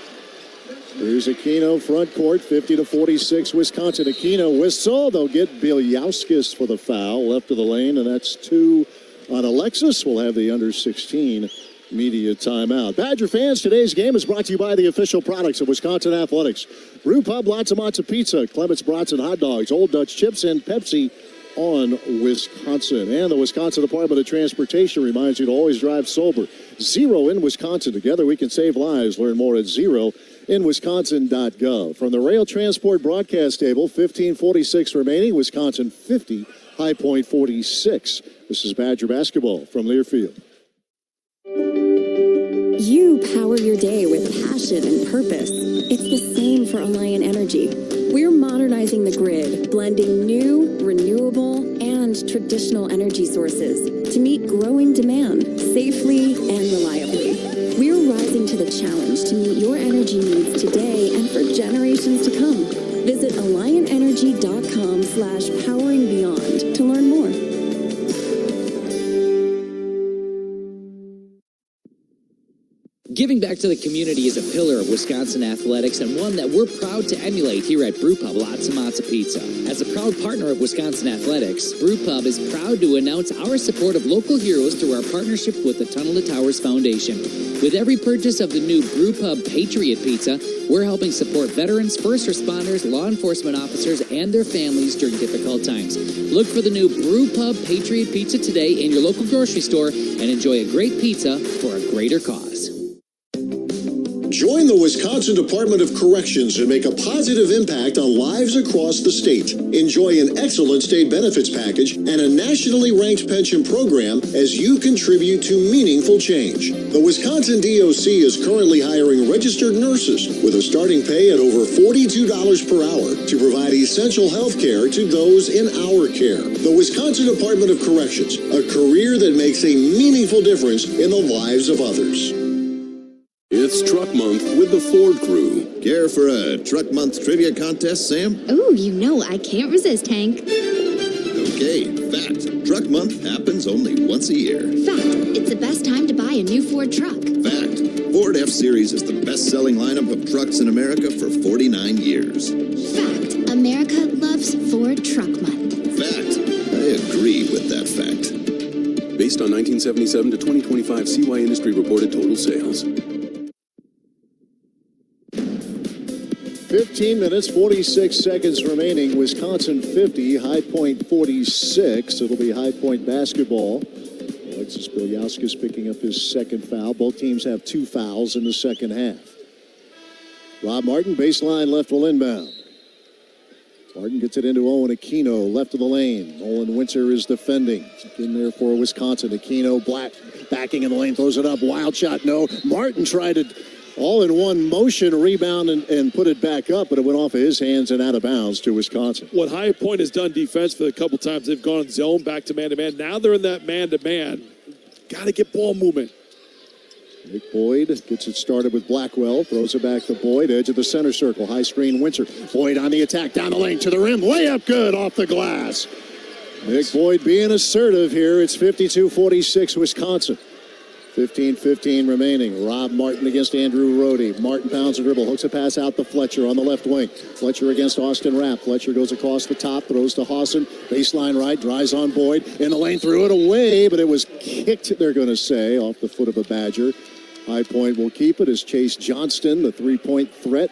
Here's Aquino front court, 50-46 Wisconsin. Aquino whistle. They'll get Bieljauskas for the foul left of the lane, and that's 2 on Alexis. We'll have the under 16 media timeout. Badger fans, today's game is brought to you by the official products of Wisconsin Athletics. Brew Pub, Lots of Matzo Pizza, Clement's Brats and Hot Dogs, Old Dutch Chips, and Pepsi on Wisconsin. And the Wisconsin Department of Transportation reminds you to always drive sober. Zero in Wisconsin. Together we can save lives. Learn more at zeroinwisconsin.gov. From the Rail Transport Broadcast Table, 15:46 remaining. Wisconsin 50, High Point 46. This is Badger basketball from Learfield. You power your day with passion and purpose. It's the same for Alliant Energy. We're modernizing the grid, blending new, renewable, and traditional energy sources to meet growing demand safely and reliably. We're rising to the challenge to meet your energy needs today and for generations to come. Visit AlliantEnergy.com/poweringBeyond to learn more. Giving back to the community is a pillar of Wisconsin athletics and one that we're proud to emulate here at Brew Pub Lots of Matzo Pizza. As a proud partner of Wisconsin athletics, Brew Pub is proud to announce our support of local heroes through our partnership with the Tunnel to Towers Foundation. With every purchase of the new Brew Pub Patriot Pizza, we're helping support veterans, first responders, law enforcement officers, and their families during difficult times. Look for the new Brew Pub Patriot Pizza today in your local grocery store and enjoy a great pizza for a greater cause. Join the Wisconsin Department of Corrections and make a positive impact on lives across the state. Enjoy an excellent state benefits package and a nationally ranked pension program as you contribute to meaningful change. The Wisconsin DOC is currently hiring registered nurses with a starting pay at over $42 per hour to provide essential health care to those in our care. The Wisconsin Department of Corrections, a career that makes a meaningful difference in the lives of others. It's Truck Month with the Ford Crew. Care for a Truck Month trivia contest, Sam? Ooh, you know I can't resist, Hank. Okay, fact. Truck Month happens only once a year. Fact, it's the best time to buy a new Ford truck. Fact. Ford F-Series is the best-selling lineup of trucks in America for 49 years. Fact, America loves Ford Truck Month. Fact. I agree with that fact. Based on 1977 to 2025 CY industry reported total sales. 15 minutes, 46 seconds remaining. Wisconsin 50, High Point 46. It'll be High Point basketball. Alexis Bilyauskas picking up his second foul. Both teams have 2 fouls in the second half. Rob Martin, baseline left will inbound. Martin gets it into Owen Aquino, left of the lane. Nolan Winter is defending. In there for Wisconsin. Aquino black, backing in the lane, throws it up. Wild shot, no. Martin tried to all in one motion rebound and put it back up, but it went off of his hands and out of bounds to Wisconsin. What High Point has done defensively a couple times, they've gone zone back to man-to-man. Now they're in that man-to-man. Got to get ball movement. Nick Boyd gets it started with Blackwell, throws it back to Boyd, edge of the center circle, high screen Winter. Boyd on the attack, down the lane to the rim, layup good off the glass. Nick Boyd being assertive here. It's 52-46 Wisconsin. 15-15 remaining. Rob Martin against Andrew Rohde. Martin pounds the dribble, hooks a pass out to Fletcher on the left wing. Fletcher against Austin Rapp. Fletcher goes across the top, throws to Hawson. Baseline right, drives on Boyd. In the lane, threw it away, but it was kicked, they're going to say, off the foot of a Badger. High Point will keep it as Chase Johnston, the three-point threat,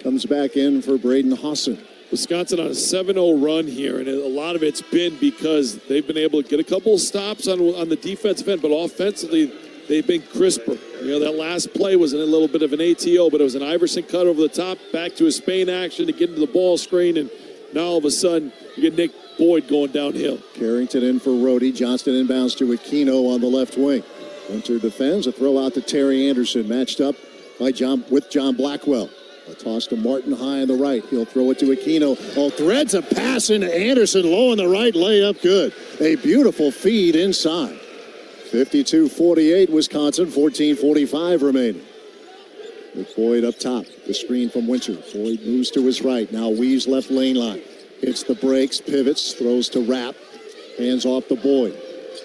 comes back in for Braden Hawson. Wisconsin on a 7-0 run here, and a lot of it's been because they've been able to get a couple of stops on the defensive end, but offensively, they've been crisper. You know, that last play was a little bit of an ATO, but it was an Iverson cut over the top, back to a Spain action to get into the ball screen, and now all of a sudden, you get Nick Boyd going downhill. Carrington in for Rohde. Johnston inbounds to Aquino on the left wing. Winter defends, a throw out to Terry Anderson, matched up by John Blackwell. A toss to Martin high on the right. He'll throw it to Aquino. Oh, threads a pass into Anderson, low on the right, layup good. A beautiful feed inside. 52-48 Wisconsin, 14:45 remaining. With Boyd up top, the screen from Winter. Boyd moves to his right, now weaves left lane line. Hits the brakes, pivots, throws to Rapp. Hands off to Boyd.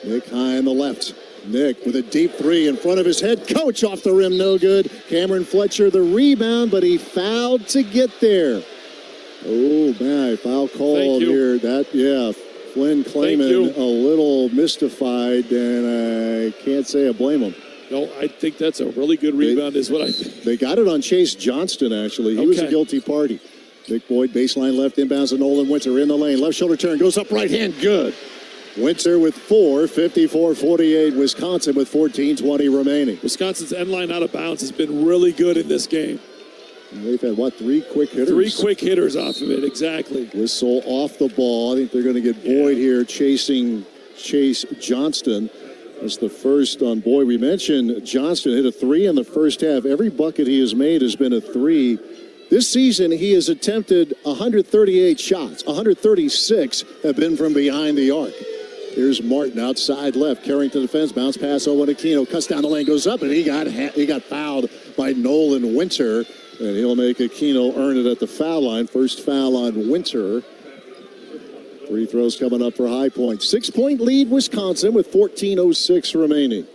Nick high on the left. Nick with a deep three in front of his head. Coach off the rim, no good. Cameron Fletcher the rebound, but he fouled to get there. Oh, my, foul call here. Flynn Clayman a little mystified, and I can't say I blame him. No, I think that's a really good rebound is what I think. They got it on Chase Johnston, actually. He was a guilty party. Nick Boyd, baseline left, inbounds to Nolan Winter in the lane. Left shoulder turn, goes up right hand, good. Winter with 4, 54-48, Wisconsin with 14:20 remaining. Wisconsin's end line out of bounds has been really good in this game. And they've had, 3 quick hitters? 3 quick hitters off of it, exactly. Whistle off the ball. I think they're going to get Boyd here chasing Chase Johnston. That's the first on Boyd. We mentioned Johnston hit a 3 in the first half. Every bucket he has made has been a 3. This season, he has attempted 138 shots. 136 have been from behind the arc. Here's Martin outside left. Carrington defense, bounce pass. Owen Aquino cuts down the lane, goes up, and he got fouled by Nolan Winter. And he'll make Aquino earn it at the foul line. First foul on Winter. Free throws coming up for High Point. 6-point lead, Wisconsin, with 14:06 remaining.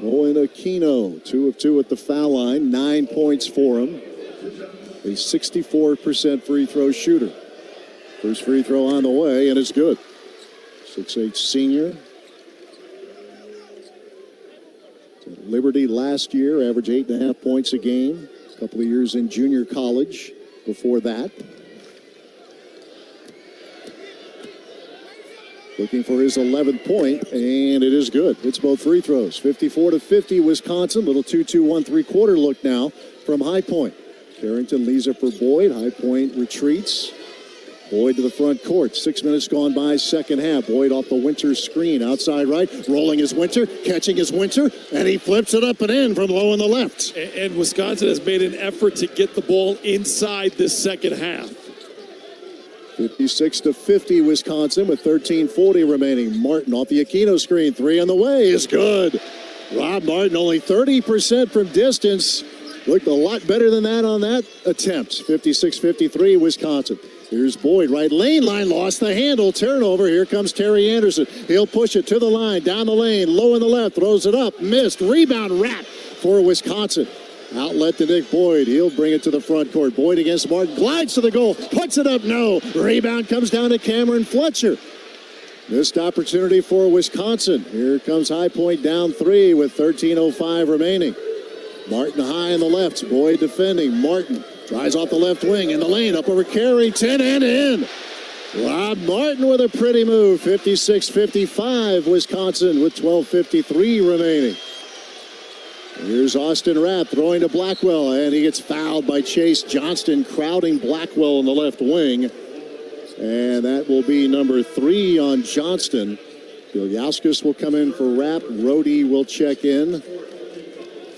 Owen Aquino, 2 of 2 at the foul line, 9 points for him. A 64% free throw shooter. First free throw on the way, and it's good. 6'8" senior. Liberty last year, averaged 8.5 points a game. A couple of years in junior college before that. looking for his 11th point, and it is good. It's both free throws. 54-50, Wisconsin. Little 2-2-1 3/4 look now from High Point. Carrington leaves it for Boyd. High Point retreats. Boyd to the front court. 6 minutes gone by, second half. Boyd off the Winter screen. Outside right. Rolling his Winter. Catching his Winter. And he flips it up and in from low on the left. And Wisconsin has made an effort to get the ball inside this second half. 56-50, Wisconsin with 13:40 remaining. Martin off the Aquino screen. 3 on the way is good. Rob Martin only 30% from distance. Looked a lot better than that on that attempt. 56-53, Wisconsin. Here's Boyd, right lane line, lost the handle, turnover. Here comes Terry Anderson. He'll push it to the line, down the lane, low in the left, throws it up, missed. Rebound wrap for Wisconsin. Outlet to Nick Boyd. He'll bring it to the front court. Boyd against Martin, glides to the goal, puts it up, no. Rebound comes down to Cameron Fletcher. Missed opportunity for Wisconsin. Here comes High Point down 3 with 13:05 remaining. Martin high on the left. Boyd defending. Martin drives off the left wing in the lane. Up over Carrington and in. Rob Martin with a pretty move. 56-55. Wisconsin with 12:53 remaining. Here's Austin Rapp throwing to Blackwell. And he gets fouled by Chase Johnston, crowding Blackwell in the left wing. And that will be number 3 on Johnston. Bilyauskas will come in for Rapp. Rhodey will check in.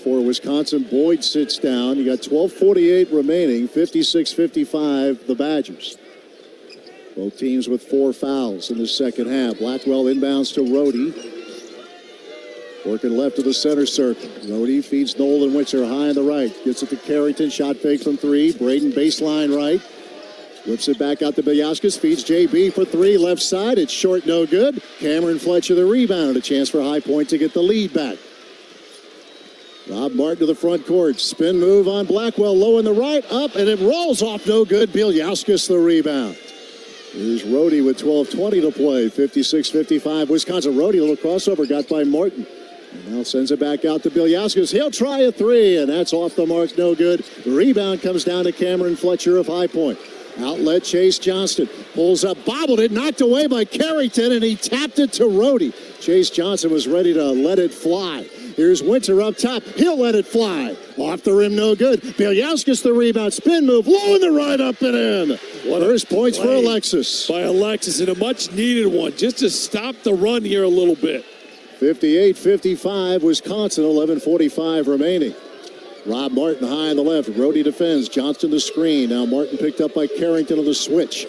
For Wisconsin, Boyd sits down. You got 12:48 remaining, 56-55, the Badgers. Both teams with 4 fouls in the second half. Blackwell inbounds to Rhodey. Working left to the center circle. Rhodey feeds Nolan Winter high on the right. Gets it to Carrington, shot fake from 3. Braden baseline right. Whips it back out to Bilyauskas, feeds JB for 3, left side. It's short, no good. Cameron Fletcher the rebound. A chance for High Point to get the lead back. Rob Martin to the front court. Spin move on Blackwell. Low in the right. Up, and it rolls off. No good. Bilyauskas the rebound. Here's Rhodey with 12:20 to play. 56-55. Wisconsin. Rhodey, a little crossover. Got by Martin. And now sends it back out to Bilyauskas. He'll try a 3, and that's off the mark. No good. The rebound comes down to Cameron Fletcher of High Point. Outlet Chase Johnston. Pulls up. Bobbled it. Knocked away by Carrington, and he tapped it to Rhodey. Chase Johnson was ready to let it fly. Here's Winter up top. He'll let it fly. Off the rim, no good. Bilyauskas the rebound. Spin move. Low in the right, up and in. First points for Alexis. By Alexis, and a much-needed one, just to stop the run here a little bit. 58-55, Wisconsin, 11:45 remaining. Rob Martin high on the left. Rhodey defends. Johnston the screen. Now Martin picked up by Carrington on the switch.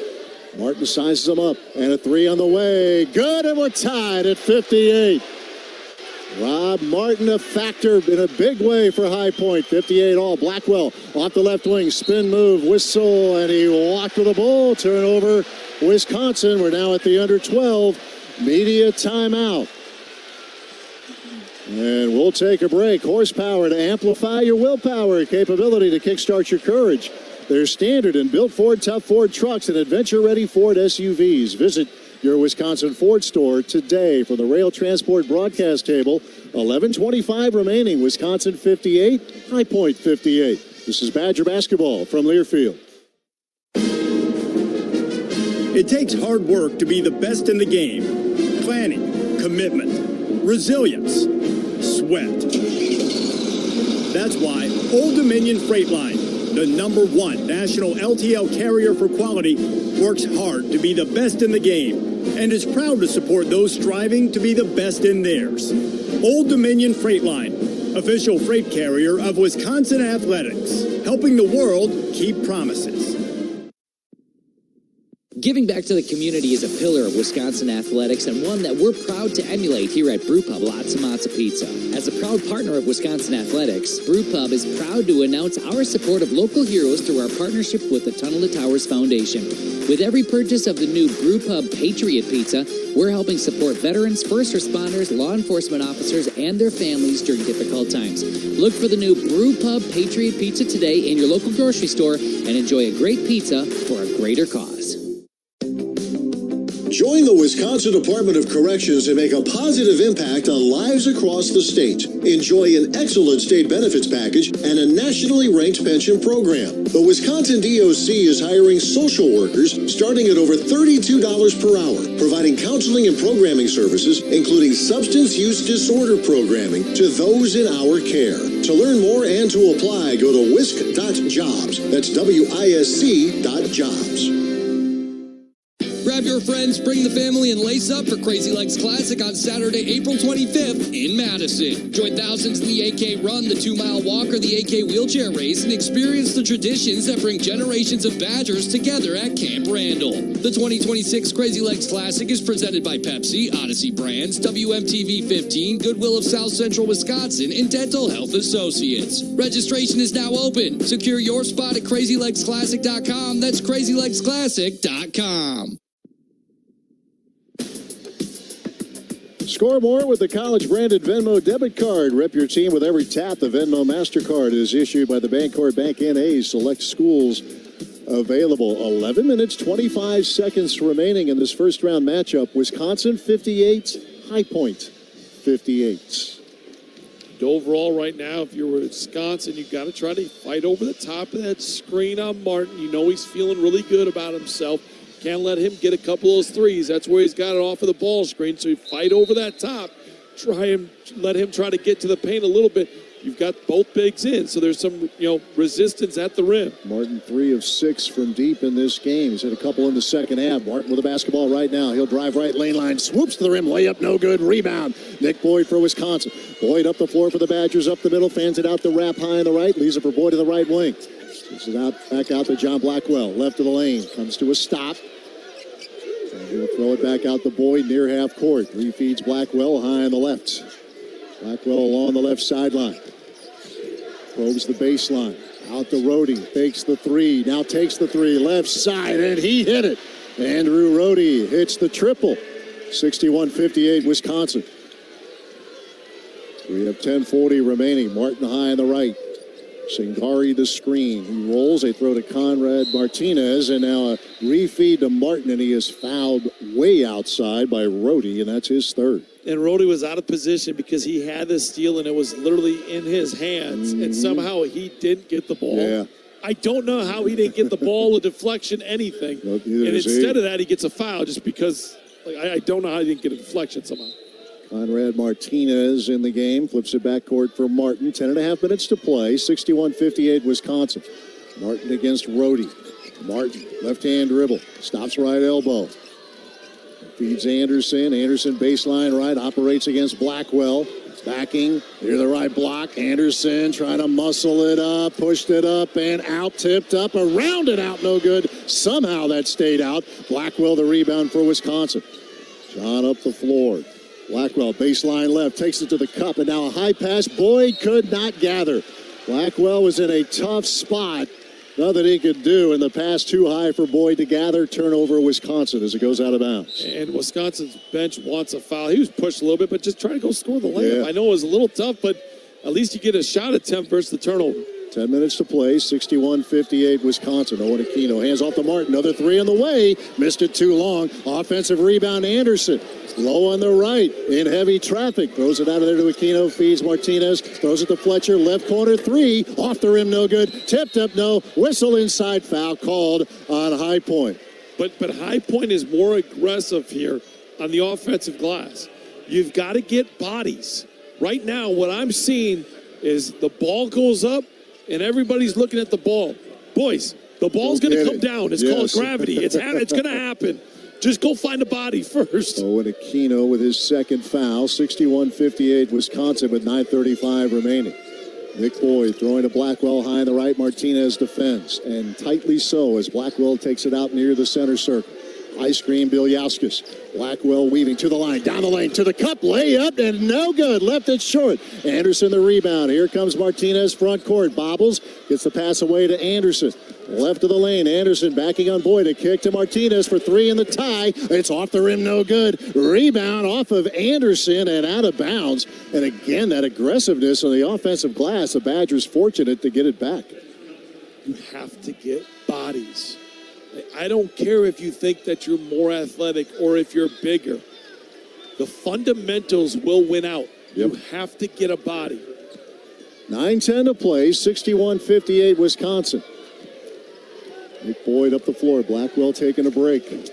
Martin sizes him up. And a 3 on the way. Good, and we're tied at 58. Rob Martin a factor in a big way for High Point. 58 all. Blackwell off the left wing. Spin move. Whistle. And he walked with the ball. Turnover. Wisconsin. We're now at the under 12. Media timeout. And we'll take a break. Horsepower to amplify your willpower. Capability to kickstart your courage. They're standard and built Ford tough Ford trucks and adventure-ready Ford SUVs. Visit your Wisconsin Ford store today. For the Rail Transport broadcast table, 11:25 remaining. Wisconsin 58, High Point 58. This is Badger basketball from Learfield. It takes hard work to be the best in the game. Planning, commitment, resilience, sweat. That's why Old Dominion Freight Line, the #1 national LTL carrier for quality, works hard to be the best in the game and is proud to support those striving to be the best in theirs. Old Dominion Freight Line, official freight carrier of Wisconsin Athletics, helping the world keep promises. Giving back to the community is a pillar of Wisconsin athletics and one that we're proud to emulate here at Brewpub Lots of Matzo Pizza. As a proud partner of Wisconsin athletics, Brewpub is proud to announce our support of local heroes through our partnership with the Tunnel to Towers Foundation. With every purchase of the new Brewpub Patriot Pizza, we're helping support veterans, first responders, law enforcement officers, and their families during difficult times. Look for the new Brewpub Patriot Pizza today in your local grocery store and enjoy a great pizza for a greater cause. Join the Wisconsin Department of Corrections to make a positive impact on lives across the state. Enjoy an excellent state benefits package and a nationally ranked pension program. The Wisconsin DOC is hiring social workers starting at over $32 per hour, providing counseling and programming services, including substance use disorder programming to those in our care. To learn more and to apply, go to wisc.jobs. That's WISC.jobs. Grab your friends, bring the family, and lace up for Crazy Legs Classic on Saturday, April 25th in Madison. Join thousands in the AK Run, the 2-mile walk, or the AK Wheelchair Race and experience the traditions that bring generations of Badgers together at Camp Randall. The 2026 Crazy Legs Classic is presented by Pepsi, Odyssey Brands, WMTV 15, Goodwill of South Central Wisconsin, and Dental Health Associates. Registration is now open. Secure your spot at crazylegsclassic.com. That's crazylegsclassic.com. Score more with the college-branded Venmo debit card. Rep your team with every tap. The Venmo MasterCard is issued by the Bancorp Bank N.A. Select schools available. 11 minutes, 25 seconds remaining in this first-round matchup. Wisconsin 58, High Point 58. Overall, right now, if you're Wisconsin, you've got to try to fight over the top of that screen on Martin. You know he's feeling really good about himself. Can't let him get a couple of those threes. That's where he's got it off of the ball screen. So you fight over that top. Let him try to get to the paint a little bit. You've got both bigs in, so there's some resistance at the rim. Martin 3 of 6 from deep in this game. He's hit a couple in the second half. Martin with the basketball right now. He'll drive right lane line, swoops to the rim, layup, no good, rebound. Nick Boyd for Wisconsin. Boyd up the floor for the Badgers, up the middle, fans it out the wrap high on the right, leaves it for Boyd to the right wing. Gets it out, back out to John Blackwell, left of the lane, comes to a stop. And he'll throw it back out to Boyd near half court. Refeeds Blackwell high on the left. Blackwell along the left sideline. Probes the baseline. Out to Rohde. Fakes the three. Now takes the three. Left side. And he hit it. Andrew Rohde hits the triple. 61-58 Wisconsin. We have 10:40 remaining. Martin high on the right. Singari the screen. He rolls. They throw to Conrad Martinez. And now a refeed to Martin. And he is fouled way outside by Rohde. And that's his third. And Rohde was out of position because he had the steal and it was literally in his hands. And somehow he didn't get the ball. Yeah. I don't know how he didn't get the ball, a deflection, anything. And instead of that, he gets a foul just because I don't know how he didn't get a deflection somehow. Conrad Martinez in the game. Flips it backcourt for Martin. 10.5 minutes to play. 61-58 Wisconsin. Martin against Rohde. Martin, left-hand dribble. Stops right elbow. Feeds Anderson. Anderson baseline right. Operates against Blackwell. Backing near the right block. Anderson trying to muscle it up. Pushed it up and out. Tipped up. Around it out. No good. Somehow that stayed out. Blackwell the rebound for Wisconsin. John up the floor. Blackwell baseline left. Takes it to the cup. And now a high pass. Boyd could not gather. Blackwell was in a tough spot. Nothing he could do, and the pass too high for Boyd to gather. Turnover Wisconsin as it goes out of bounds. And Wisconsin's bench wants a foul. He was pushed a little bit, but just try to go score the layup. Yeah. I know it was a little tough, but at least you get a shot attempt versus the turnover. 10 minutes to play, 61-58 Wisconsin. Owen Aquino hands off to Martin. Another three on the way. Missed it too long. Offensive rebound, Anderson. Low on the right in heavy traffic. Throws it out of there to Aquino. Feeds Martinez. Throws it to Fletcher. Left corner three. Off the rim, no good. Tipped up, no. Whistle inside. Foul called on High Point. But High Point is more aggressive here on the offensive glass. You've got to get bodies. Right now, what I'm seeing is the ball goes up, and everybody's looking at the ball. Boys, the ball's going to come down. It's called gravity. It's going to happen. Just go find a body first. Owen Aquino with his second foul. 61-58 Wisconsin with 9:35 remaining. Nick Boyd throwing to Blackwell high on the right. Martinez defends, and tightly so as Blackwell takes it out near the center circle. High screen, Bielyauskas. Blackwell weaving to the line, down the lane, to the cup, layup, and no good. Left it short. Anderson the rebound. Here comes Martinez, front court. Bobbles, gets the pass away to Anderson. Left of the lane, Anderson backing on Boyd. A kick to Martinez for three in the tie. It's off the rim, no good. Rebound off of Anderson and out of bounds. And again, that aggressiveness on the offensive glass. The Badgers fortunate to get it back. You have to get bodies. I don't care if you think that you're more athletic or if you're bigger. The fundamentals will win out. Yep. You have to get a body. 9:10 to play, 61-58 Wisconsin. Nick Boyd up the floor. Blackwell taking a break.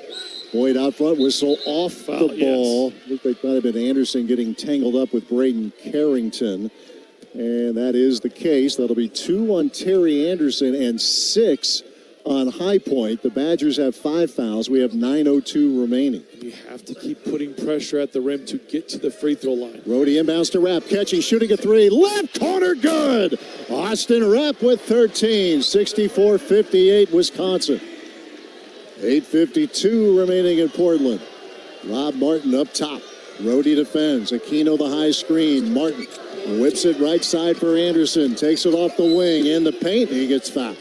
Boyd out front, whistle off the ball. Yes. Looked like might have been Anderson getting tangled up with Braden Carrington. And that is the case. That'll be 2 on Terry Anderson and 6 on High Point. The Badgers have 5 fouls. We have 9:02 remaining. You have to keep putting pressure at the rim to get to the free throw line. Rhodey inbounds to Rapp. Catching, shooting a 3. Left corner, good. Austin Rapp with 13. 64-58 Wisconsin. 8:52 remaining in Portland. Rob Martin up top. Rhodey defends. Aquino the high screen. Martin whips it right side for Anderson. Takes it off the wing in the paint. He gets fouled.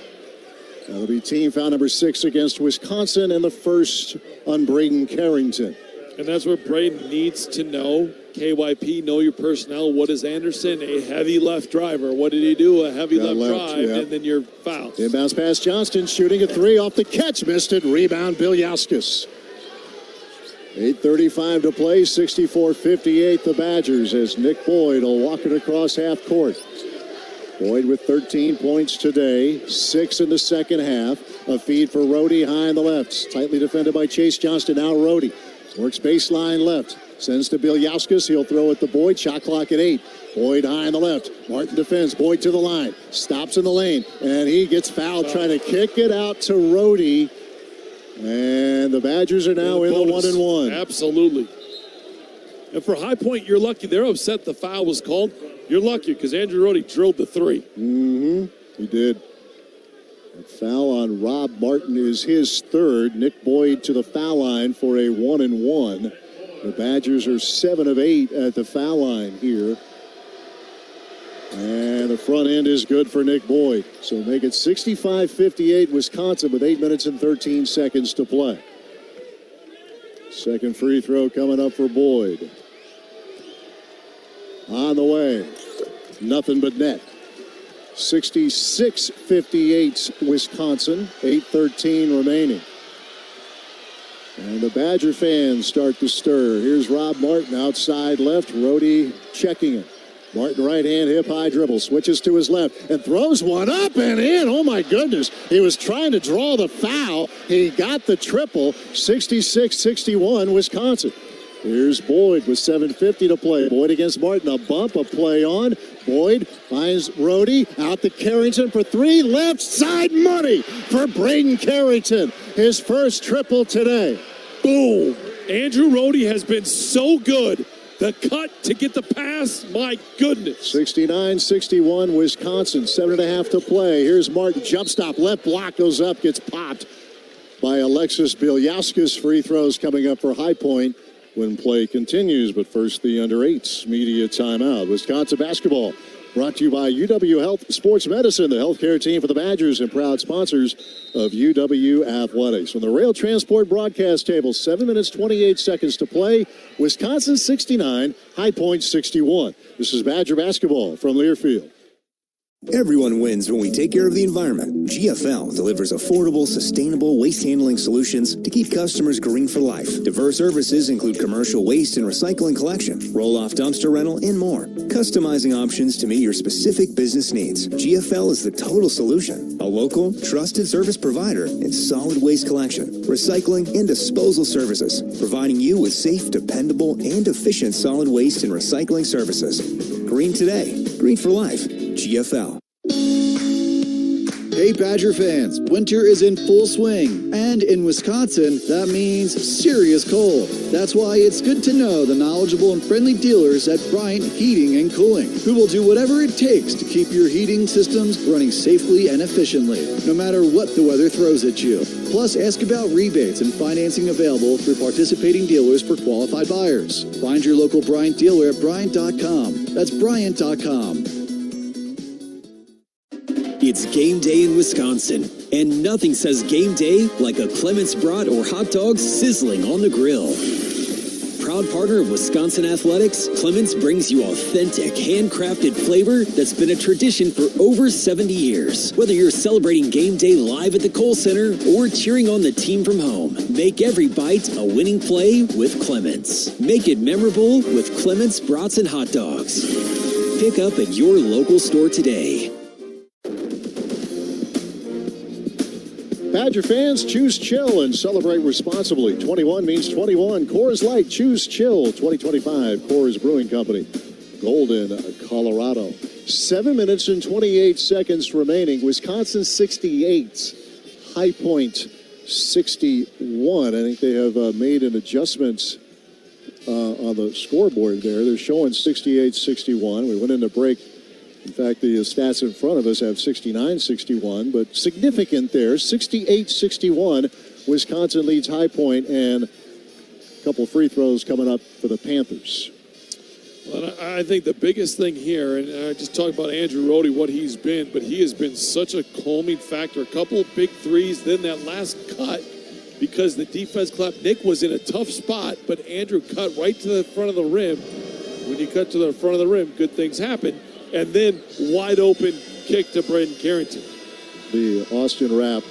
That'll be team foul number 6 against Wisconsin and the first on Braden Carrington. And that's where Braden needs to know. KYP, know your personnel. What is Anderson? A heavy left driver. What did he do? A heavy left drive, yep. And then you're fouled. Inbounds pass Johnston, shooting a 3 off the catch. Missed it. Rebound, Bilyauskas. 8:35 to play, 64-58 the Badgers as Nick Boyd will walk it across half court. Boyd with 13 points today, 6 in the second half. A feed for Rhodey high on the left. Tightly defended by Chase Johnston. Now Rhodey works baseline left. Sends to Bilyauskas. He'll throw it to Boyd. Shot clock at 8. Boyd high on the left. Martin defends. Boyd to the line. Stops in the lane. And he gets fouled trying to kick it out to Rhodey. And the Badgers are now in the 1-and-1. Absolutely. And for High Point, you're lucky. They're upset the foul was called. You're lucky because Andrew Rhodey drilled the 3. He did. The foul on Rob Martin is his 3rd. Nick Boyd to the foul line for a 1-and-1. The Badgers are 7 of 8 at the foul line here. And the front end is good for Nick Boyd. So make it 65-58 Wisconsin with 8 minutes and 13 seconds to play. Second free throw coming up for Boyd. On the way. Nothing but net. 66-58 Wisconsin. 8:13 remaining. And the Badger fans start to stir. Here's Rob Martin outside left. Rhodey checking it. Martin right hand, hip high dribble, switches to his left and throws one up and in. Oh my goodness. He was trying to draw the foul. He got the triple. 66-61 Wisconsin. Here's Boyd with 7:50 to play. Boyd against Martin. A bump, a play on. Boyd finds Rhodey out to Carrington for 3. Left side money for Braden Carrington. His first triple today. Boom. Andrew Rhodey has been so good. The cut to get the pass, my goodness. 69-61 Wisconsin, 7.5 to play. Here's Martin, jump stop, left block goes up, gets popped by Alexis Bilyauskas. Free throws coming up for High Point when play continues. But first, the under-8s media timeout. Wisconsin basketball brought to you by UW Health Sports Medicine, the healthcare team for the Badgers and proud sponsors of UW Athletics. From the Rail Transport broadcast table, 7 minutes, 28 seconds to play. Wisconsin 69, High Point 61. This is Badger basketball from Learfield. Everyone wins when we take care of the environment. GFL delivers affordable, sustainable waste handling solutions to keep customers green for life. Diverse services include commercial waste and recycling collection, roll-off dumpster rental, and more. Customizing options to meet your specific business needs. GFL is the total solution. A local, trusted service provider in solid waste collection, recycling, and disposal services, providing you with safe, dependable, and efficient solid waste and recycling services. Green today, green for life. GFL. Hey Badger fans, winter is in full swing, and in Wisconsin, that means serious cold. That's why it's good to know the knowledgeable and friendly dealers at Bryant Heating and Cooling, who will do whatever it takes to keep your heating systems running safely and efficiently, no matter what the weather throws at you. Plus, ask about rebates and financing available through participating dealers for qualified buyers. Find your local Bryant dealer at Bryant.com. That's Bryant.com. It's game day in Wisconsin, and nothing says game day like a Clements brat or hot dog sizzling on the grill. proud partner of Wisconsin Athletics, Clements brings you authentic, handcrafted flavor that's been a tradition for over 70 years. Whether you're celebrating game day live at the Kohl Center or cheering on the team from home, make every bite a winning play with Clements. Make it memorable with Clements Brats and Hot Dogs. Pick up at your local store today. Badger fans, choose chill and celebrate responsibly. 21 means 21. Coors Light, choose chill. 2025 Coors Brewing Company, Golden, Colorado. 7 minutes and 28 seconds remaining. Wisconsin 68, High Point 61. I think they have made an adjustment on the scoreboard there. They're showing 68-61. We went into break. In fact, the stats in front of us have 69-61, but significant there. 68-61. Wisconsin leads High Point, and a couple free throws coming up for the Panthers. Well, I think the biggest thing here, and I just talked about Andrew Rohde, what he's been, but he has been such a calming factor. A couple big threes, then that last cut, because the defense clapped. Nick was in a tough spot, but Andrew cut right to the front of the rim. When you cut to the front of the rim, good things happen. And then wide open kick to Braden Carrington. The Austin Rapp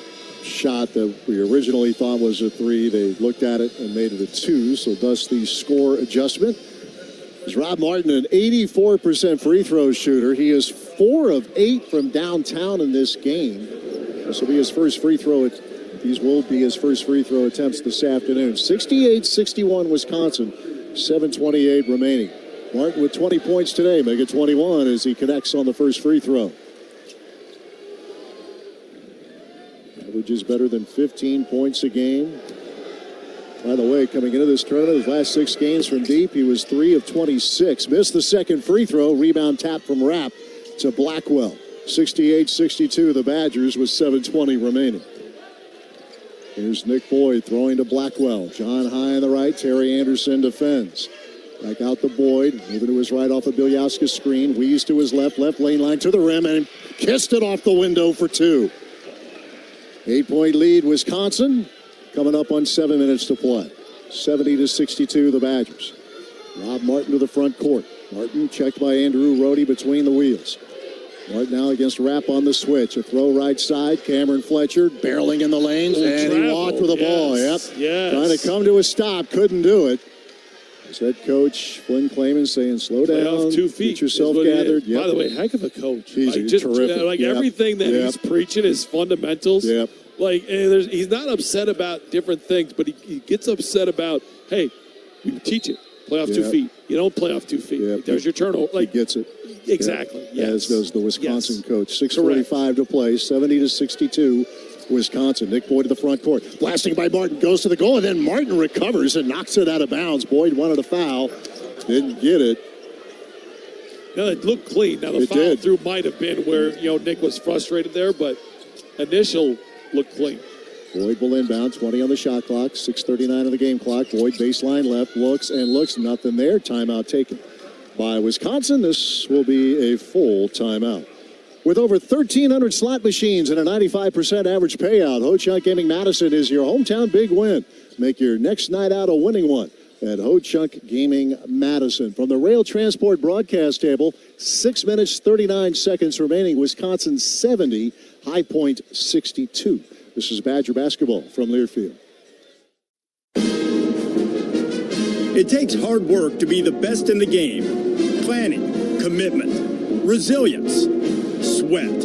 shot that we originally thought was a three, they looked at it and made it a two, so thus the score adjustment. Is Rob Martin an 84% free throw shooter? He is 4 of 8 from downtown in this game. This will be his first free throw. These will be his first free throw attempts this afternoon. 68-61 Wisconsin, 7:28 remaining. Martin with 20 points today, make it 21 as he connects on the first free throw. Averages better than 15 points a game. By the way, coming into this tournament, his last 6 games from deep, he was 3 of 26. Missed the second free throw, rebound tap from Rapp to Blackwell. 68-62, the Badgers with 7:20 remaining. Here's Nick Boyd throwing to Blackwell. John high on the right, Terry Anderson defends. Back out to Boyd, moving to his right off of Bilyauska's screen. Wees to his left lane line to the rim, and kissed it off the window for 2. 8-point lead, Wisconsin, coming up on 7 minutes to play. 70-62, the Badgers. Rob Martin to the front court. Martin checked by Andrew Rohde between the wheels. Martin now against Rapp on the switch. A throw right side. Cameron Fletcher barreling in the lanes, and he walked with the ball. Yep. Yes. Trying to come to a stop, couldn't do it. His head coach, Flynn Clayman, saying, slow down, off 2 feet, get yourself gathered. Yep. By the way, heck of a coach. He's terrific. Everything that he's preaching is fundamentals. Yep. He's not upset about different things, but he gets upset about, hey, you teach it. Play off 2 feet. You don't play off 2 feet. Yep. There's your turnover. He gets it. Exactly. Yep. Yes. As does the Wisconsin coach. 6:45 to play, 70-62. Wisconsin. Nick Boyd to the front court. Blasting by Martin, goes to the goal, and then Martin recovers and knocks it out of bounds. Boyd wanted a foul. Didn't get it. Now, it looked clean. Now, the follow through might have been where, Nick was frustrated there, but initial looked clean. Boyd will inbound, 20 on the shot clock, 6:39 on the game clock. Boyd baseline left, looks, nothing there. Timeout taken by Wisconsin. This will be a full timeout. With over 1,300 slot machines and a 95% average payout, Ho-Chunk Gaming Madison is your hometown big win. Make your next night out a winning one at Ho-Chunk Gaming Madison. From the Rail Transport broadcast table, 6 minutes, 39 seconds remaining. Wisconsin 70, High Point 62. This is Badger basketball from Learfield. It takes hard work to be the best in the game. Planning, commitment, resilience, sweat.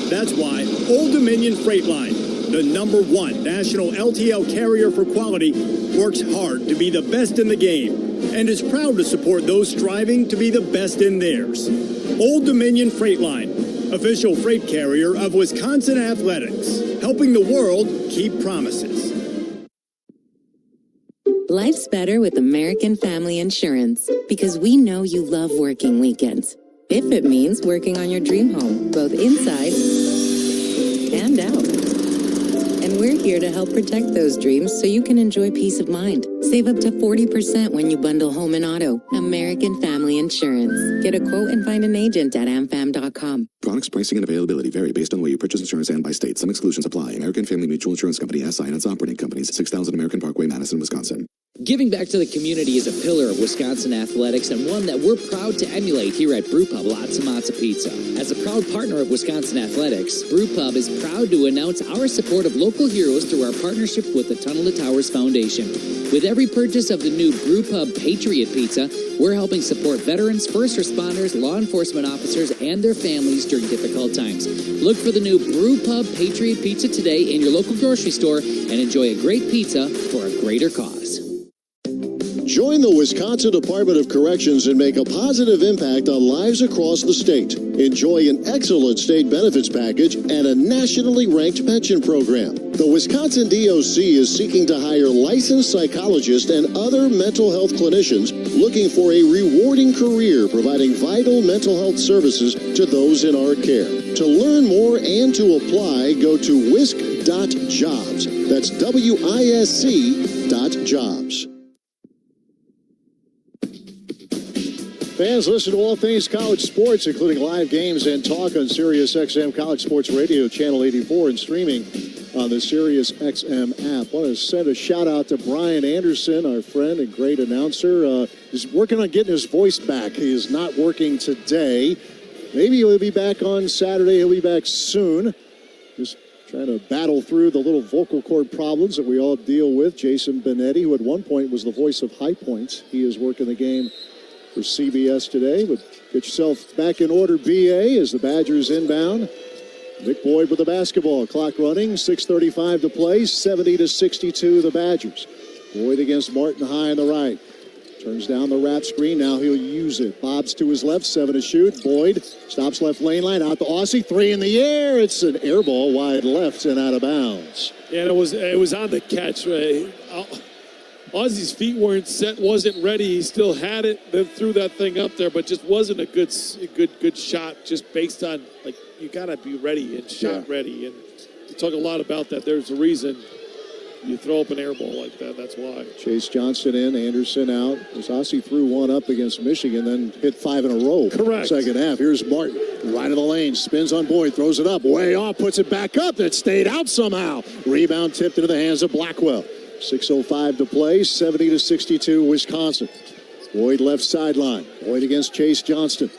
That's why Old Dominion Freight Line, the #1 national LTL carrier for quality, works hard to be the best in the game and is proud to support those striving to be the best in theirs. Old Dominion Freight Line, official freight carrier of Wisconsin Athletics, helping the world keep promises. Life's better with American Family Insurance because we know you love working weekends. If it means working on your dream home, both inside and out. And we're here to help protect those dreams so you can enjoy peace of mind. Save up to 40% when you bundle home and auto. American Family Insurance. Get a quote and find an agent at amfam.com. Products, pricing, and availability vary based on the way you purchase insurance and by state. Some exclusions apply. American Family Mutual Insurance Company, SI, and its operating companies, 6000 American Parkway, Madison, Wisconsin. Giving back to the community is a pillar of Wisconsin athletics and one that we're proud to emulate here at Brewpub Lots of Matzo Pizza. As a proud partner of Wisconsin athletics, Brewpub is proud to announce our support of local heroes through our partnership with the Tunnel to Towers Foundation. With every purchase of the new Brewpub Patriot Pizza, we're helping support veterans, first responders, law enforcement officers, and their families during difficult times. Look for the new Brewpub Patriot Pizza today in your local grocery store and enjoy a great pizza for a greater cause. Join the Wisconsin Department of Corrections and make a positive impact on lives across the state. Enjoy an excellent state benefits package and a nationally ranked pension program. The Wisconsin DOC is seeking to hire licensed psychologists and other mental health clinicians looking for a rewarding career providing vital mental health services to those in our care. To learn more and to apply, go to wisc.jobs. That's WISC.jobs. Fans, listen to all things college sports, including live games and talk on Sirius XM College Sports Radio, Channel 84, and streaming on the Sirius XM app. I want to send a shout-out to Brian Anderson, our friend and great announcer. He's working on getting his voice back. He is not working today. Maybe he'll be back on Saturday. He'll be back soon. Just trying to battle through the little vocal cord problems that we all deal with. Jason Benetti, who at one point was the voice of High Points, he is working the game for CBS today. But get yourself back in order, BA, as the Badgers inbound. Nick Boyd with the basketball. Clock running, 6:35 to play, 70-62 the Badgers. Boyd against Martin High on the right. Turns down the wrap screen. Now he'll use it. Bob's to his left, 7 to shoot. Boyd stops left lane line, out to Aussie, 3 in the air. It's an air ball wide left and out of bounds. Yeah, it was on the catch. Aussie's feet weren't set, wasn't ready. He still had it, then threw that thing up there, but just wasn't a good shot. Just based on, like, you gotta be ready and shot ready. And we talk a lot about that. There's a reason you throw up an air ball like that. That's why. Chase Johnston in, Anderson out. As Aussie threw one up against Michigan, then hit 5 in a row. Correct. Second half. Here's Martin, right of the lane, spins on Boyd, throws it up, way off, puts it back up. It stayed out somehow. Rebound tipped into the hands of Blackwell. 6:05 to play, 70-62 Wisconsin. Boyd left sideline. Boyd against Chase Johnston.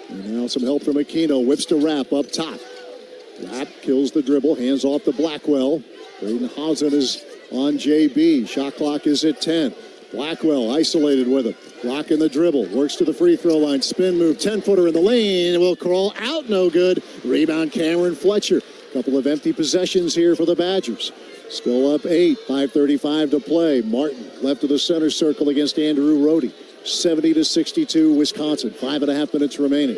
And now some help from Aquino. Whips to Rapp up top. Rapp kills the dribble, hands off to Blackwell. Braden Hausen is on JB. Shot clock is at 10. Blackwell isolated with him. Blocking the dribble. Works to the free throw line. Spin move. 10-footer in the lane. Will crawl out. No good. Rebound Cameron Fletcher. Couple of empty possessions here for the Badgers. Still up 8. 5:35 to play. Martin left of the center circle against Andrew Rohde. 70-62 Wisconsin. 5.5 minutes remaining.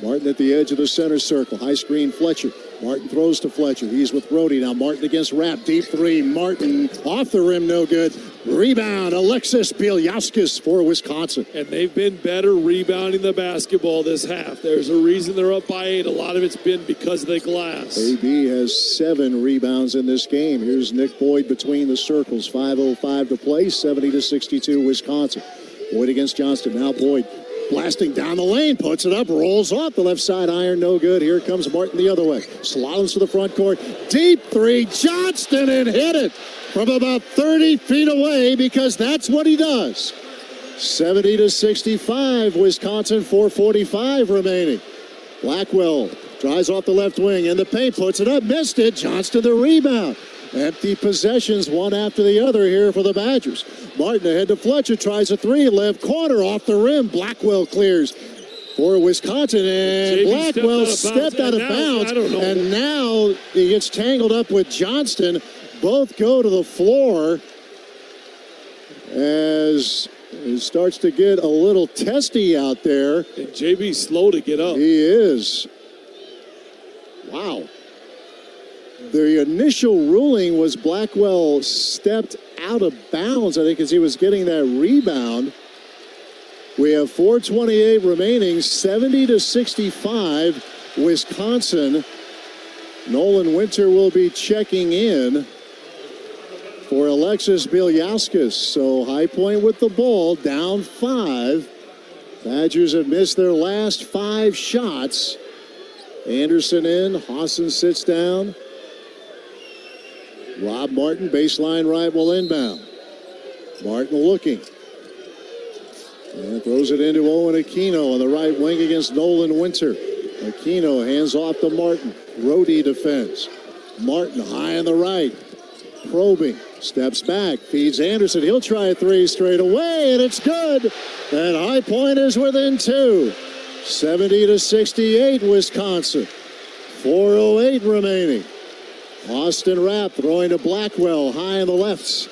Martin at the edge of the center circle. High screen Fletcher. Martin throws to Fletcher. He's with Rohde. Now Martin against Rapp. Deep 3. Martin off the rim. No good. Rebound. Alexis Bielyauskas for Wisconsin. And they've been better rebounding the basketball this half. There's a reason they're up by 8. A lot of it's been because of the glass. AB has 7 rebounds in this game. Here's Nick Boyd between the circles. 5:05 to play. 70-62 Wisconsin. Boyd against Johnston. Now Boyd blasting down the lane, puts it up, rolls off the left side iron, no good. Here comes Martin the other way. Slaloms to the front court. Deep 3, Johnston, and hit it from about 30 feet away because that's what he does. 70-65, Wisconsin, 4:45 remaining. Blackwell drives off the left wing in the paint, puts it up, missed it. Johnston the rebound. Empty possessions, one after the other here for the Badgers. Martin ahead to Fletcher, tries a 3, left corner off the rim. Blackwell clears for Wisconsin, and Blackwell stepped out of bounds. And now he gets tangled up with Johnston. Both go to the floor as it starts to get a little testy out there. And JB's slow to get up. He is. Wow. The initial ruling was Blackwell stepped out of bounds, I think, as he was getting that rebound. We have 4:28 remaining, 70-65, Wisconsin. Nolan Winter will be checking in for Alexis Bielyauskas. So High Point with the ball, down 5. Badgers have missed their last 5 shots. Anderson in, Hausen sits down. Rob Martin, baseline right, will inbound. Martin looking. And throws it into Owen Aquino on the right wing against Nolan Winter. Aquino hands off to Martin. Rhodey defends. Martin high on the right. Probing. Steps back. Feeds Anderson. He'll try a three straight away, and it's good. And High Point is within two. 70-68, Wisconsin. 4:08 remaining. Austin Rapp throwing to Blackwell. High on the lefts.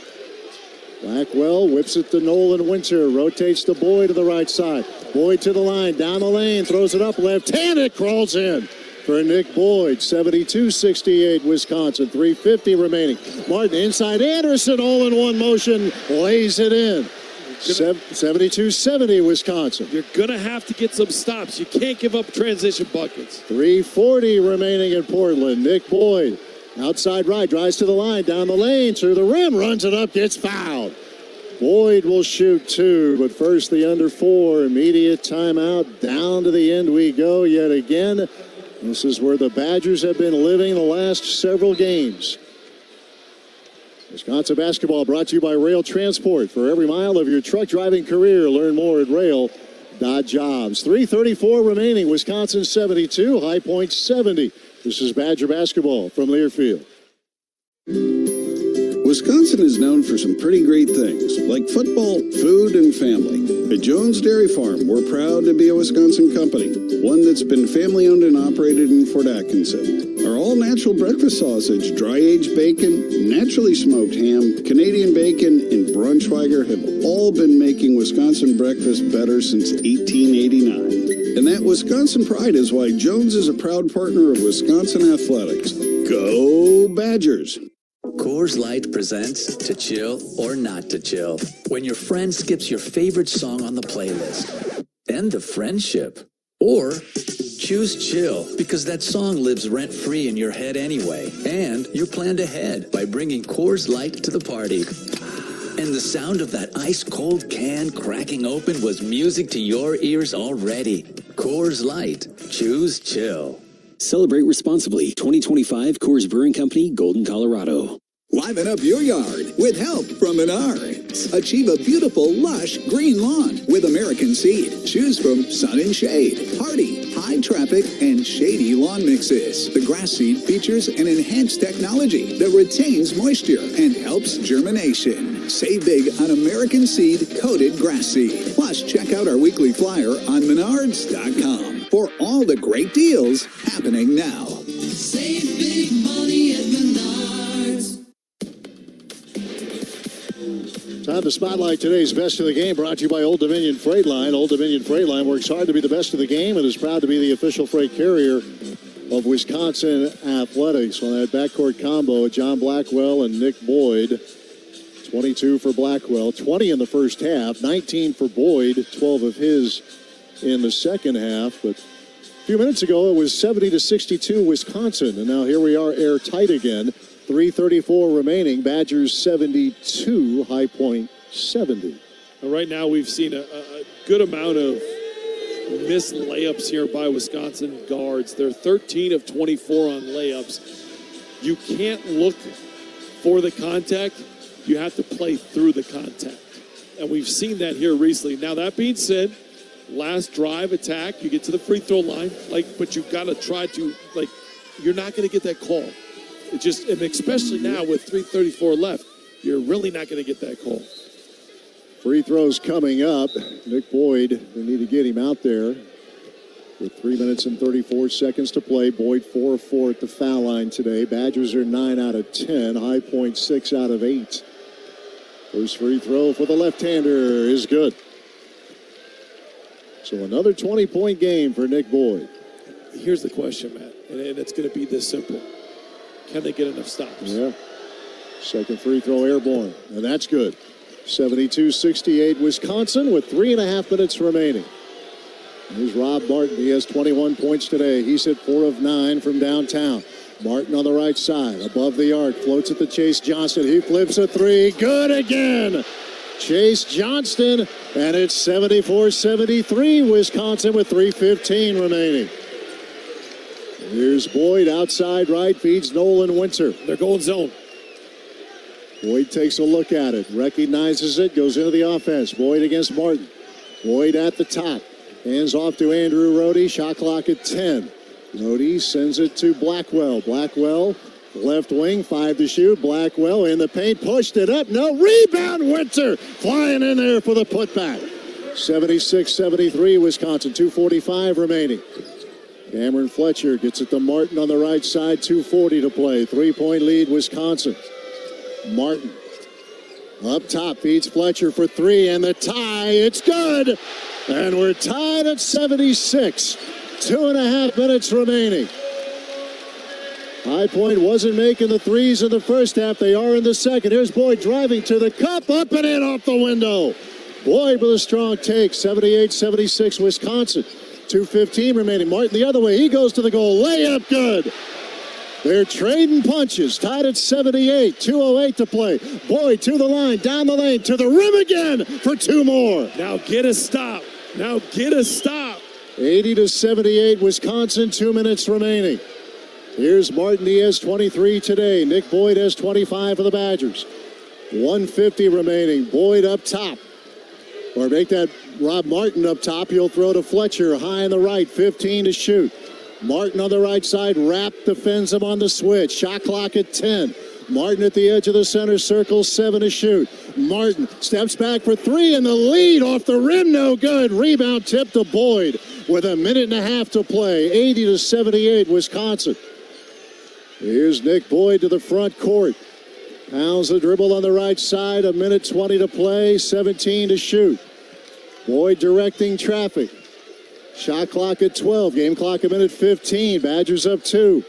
Blackwell whips it to Nolan Winter. Rotates to Boyd to the right side. Boyd to the line. Down the lane. Throws it up left-handed. Crawls in for Nick Boyd. 72-68 Wisconsin. 3:50 remaining. Martin inside Anderson. All in one motion. Lays it in. 72-70 Wisconsin. You're going to have to get some stops. You can't give up transition buckets. 3:40 remaining in Portland. Nick Boyd. Outside right, drives to the line, down the lane, through the rim, runs it up, gets fouled. Boyd will shoot two, but first the under four. Immediate timeout. Down to the end we go yet again. This is where the Badgers have been living the last several games. Wisconsin basketball brought to you by Rail Transport. For every mile of your truck driving career, learn more at rail.jobs. 3:34 remaining. Wisconsin 72, High Point 70. This is Badger basketball from Learfield. Wisconsin is known for some pretty great things, like football, food, and family. At Jones Dairy Farm, we're proud to be a Wisconsin company, one that's been family-owned and operated in Fort Atkinson. Our all-natural breakfast sausage, dry-aged bacon, naturally smoked ham, Canadian bacon, and Braunschweiger have all been making Wisconsin breakfast better since 1889. And that Wisconsin pride is why Jones is a proud partner of Wisconsin Athletics. Go Badgers! Coors Light presents To Chill or Not to Chill. When your friend skips your favorite song on the playlist. End the friendship. Or choose chill because that song lives rent-free in your head anyway. And you're planned ahead by bringing Coors Light to the party. And the sound of that ice-cold can cracking open was music to your ears already. Coors Light. Choose chill. Celebrate responsibly. 2025 Coors Brewing Company, Golden, Colorado. Liven up your yard with help from Menards. Achieve a beautiful, lush green lawn with American Seed. Choose from sun and shade, hardy, high traffic, and shady lawn mixes. The grass seed features an enhanced technology that retains moisture and helps germination. Save big on American Seed coated grass seed. Plus, check out our weekly flyer on Menards.com for all the great deals happening now. Save big money at Menards. Time to spotlight today's best of the game, brought to you by Old Dominion Freight Line. Old Dominion Freight Line works hard to be the best of the game and is proud to be the official freight carrier of Wisconsin Athletics. On that backcourt combo, John Blackwell and Nick Boyd. 22 for Blackwell, 20 in the first half, 19 for Boyd, 12 of his in the second half. But a few minutes ago, it was 70-62 Wisconsin, and now here we are airtight again. 3:34 remaining. Badgers 72, High Point 70. Right now, we've seen a good amount of missed layups here by Wisconsin guards. They're 13 of 24 on layups. You can't look for the contact. You have to play through the contact. And we've seen that here recently. Now, that being said, last drive attack, you get to the free throw line, but you've got to try to, you're not going to get that call. It just, and especially now with 3:34 left, you're really not going to get that call. Free throws coming up. Nick Boyd, we need to get him out there with 3 minutes and 34 seconds to play. Boyd 4 of 4 at the foul line today. Badgers are 9 out of 10. High Point 6 out of 8. First free throw for the left-hander is good. So another 20-point game for Nick Boyd. Here's the question, Matt, and it's going to be this simple. Can they get enough stops? Yeah. Second free throw airborne, and that's good. 72-68 Wisconsin with 3.5 minutes remaining. Here's Rob Martin. He has 21 points today. He's hit 4 of 9 from downtown. Martin on the right side, above the arc, floats at the Chase Johnston. He flips a three. Good again. Chase Johnston, and it's 74-73 Wisconsin with 3:15 remaining. Here's Boyd outside right, feeds Nolan Winter. They're going zone. Boyd takes a look at it, recognizes it, goes into the offense. Boyd against Martin. Boyd at the top. Hands off to Andrew Rohde. Shot clock at 10. Rohde sends it to Blackwell. Blackwell, left wing, 5 to shoot. Blackwell in the paint, pushed it up. No, rebound, Winter flying in there for the putback. 76-73, Wisconsin, 2:45 remaining. Cameron Fletcher gets it to Martin on the right side, 2:40 to play. 3-point lead, Wisconsin. Martin up top, feeds Fletcher for 3, and the tie, it's good. And we're tied at 76. 2.5 minutes remaining. High Point wasn't making the threes in the first half. They are in the second. Here's Boyd driving to the cup, up and in off the window. Boyd with a strong take, 78-76 Wisconsin. 2:15 remaining. Martin the other way. He goes to the goal. Layup good. They're trading punches. Tied at 78. 2:08 to play. Boyd to the line, down the lane, to the rim again for 2 more. Now get a stop. 80-78 Wisconsin. 2 minutes remaining. Here's Martin. He has 23 today. Nick Boyd has 25 for the Badgers. 1:50 remaining. Boyd up top. Or make that Rob Martin up top. He'll throw to Fletcher high on the right. 15 to shoot. Martin on the right side. Rapp defends him on the switch. Shot clock at 10. Martin at the edge of the center circle. 7 to shoot. Martin steps back for 3 and the lead off the rim. No good. Rebound tip to Boyd with 1.5 minutes to play. 80-78 Wisconsin. Here's Nick Boyd to the front court. Pounds the dribble on the right side. 1:20 to play. 17 to shoot. Boyd directing traffic. Shot clock at 12. Game clock 1:15. Badgers up 2.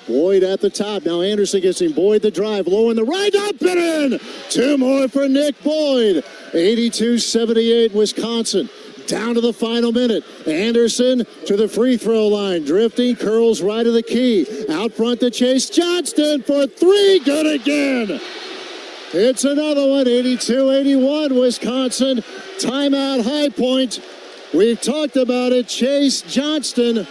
Boyd at the top. Now Anderson gets him. Boyd the drive. Low in the right. Up and in. 2 more for Nick Boyd. 82-78 Wisconsin. Down to the final minute. Anderson to the free throw line. Drifting. Curls right of the key. Out front to Chase Johnston for 3. Good again. It's another one. 82-81 Wisconsin. Timeout High Point. We've talked about it. Chase Johnston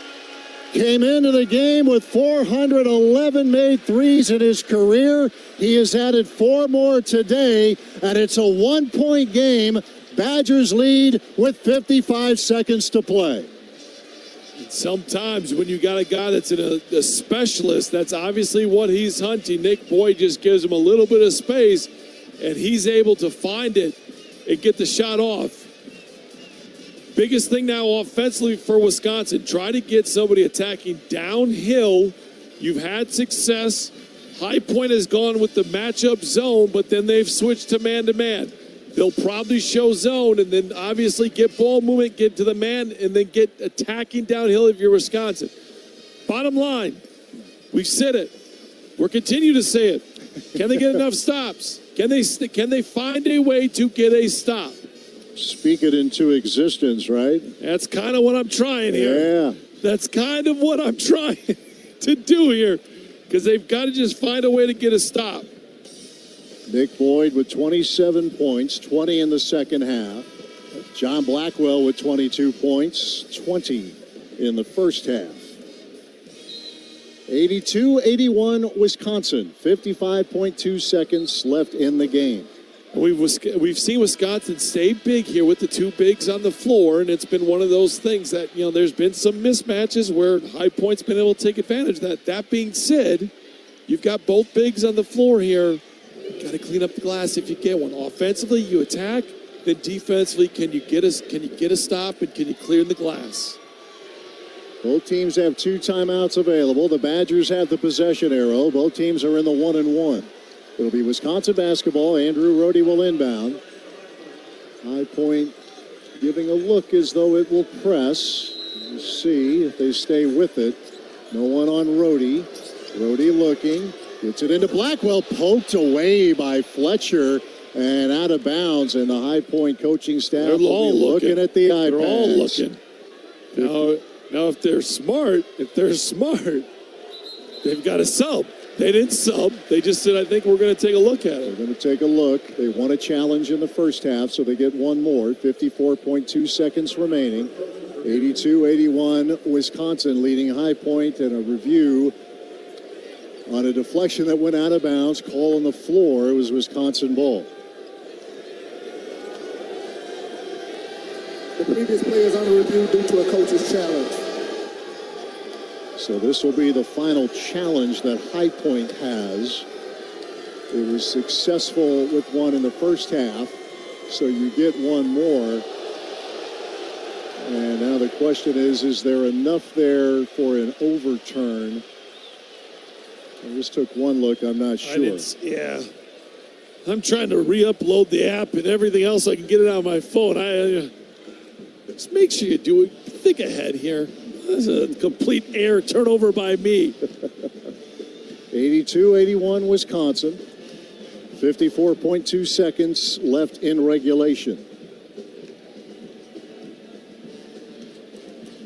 came into the game with 411 made threes in his career. He has added 4 more today, and it's a 1-point game. Badgers lead with 55 seconds to play. Sometimes when you got a guy that's a specialist, that's obviously what he's hunting. Nick Boyd just gives him a little bit of space, and he's able to find it and get the shot off. Biggest thing now offensively for Wisconsin, try to get somebody attacking downhill. You've had success. High Point has gone with the matchup zone, but then they've switched to man-to-man. They'll probably show zone and then obviously get ball movement, get to the man, and then get attacking downhill if you're Wisconsin. Bottom line, we've said it. We'll continue to say it. Can they get enough stops? Can they find a way to get a stop? Speak it into existence, right? That's kind of what I'm trying here. Yeah. That's kind of what I'm trying to do here, because they've got to just find a way to get a stop. Nick Boyd with 27 points, 20 in the second half. John Blackwell with 22 points, 20 in the first half. 82-81 Wisconsin, 55.2 seconds left in the game. We've seen Wisconsin stay big here with the 2 bigs on the floor, and it's been one of those things that, there's been some mismatches where High Point's been able to take advantage of that. That being said, you've got both bigs on the floor here. Got to clean up the glass if you get one. Offensively, you attack. Then defensively, can you get a stop and can you clear the glass? Both teams have 2 timeouts available. The Badgers have the possession arrow. Both teams are in the 1-1. It'll be Wisconsin basketball. Andrew Rohde will inbound. High Point giving a look as though it will press. We'll see if they stay with it. No one on Rohde. Rohde looking. Gets it into Blackwell. Poked away by Fletcher and out of bounds. And the High Point coaching staff will be looking at the iPads. They're all looking. Now, if they're smart, they've got to sub. They didn't sub. They just said, I think we're going to take a look at it. They're going to take a look. They won a challenge in the first half, so they get 1 more. 54.2 seconds remaining. 82-81 Wisconsin leading High Point, and a review On a deflection that went out of bounds, call on the floor, it was Wisconsin ball. The previous play is under review due to a coach's challenge. So this will be the final challenge that High Point has. It was successful with one in the first half, so you get one more. And now the question is there enough there for an overturn? I just took one look, I'm not sure. Yeah. I'm trying to re-upload the app and everything else. I can get it on my phone. Just make sure you do it. Think ahead here. That's a complete air turnover by me. 82-81 Wisconsin. 54.2 seconds left in regulation.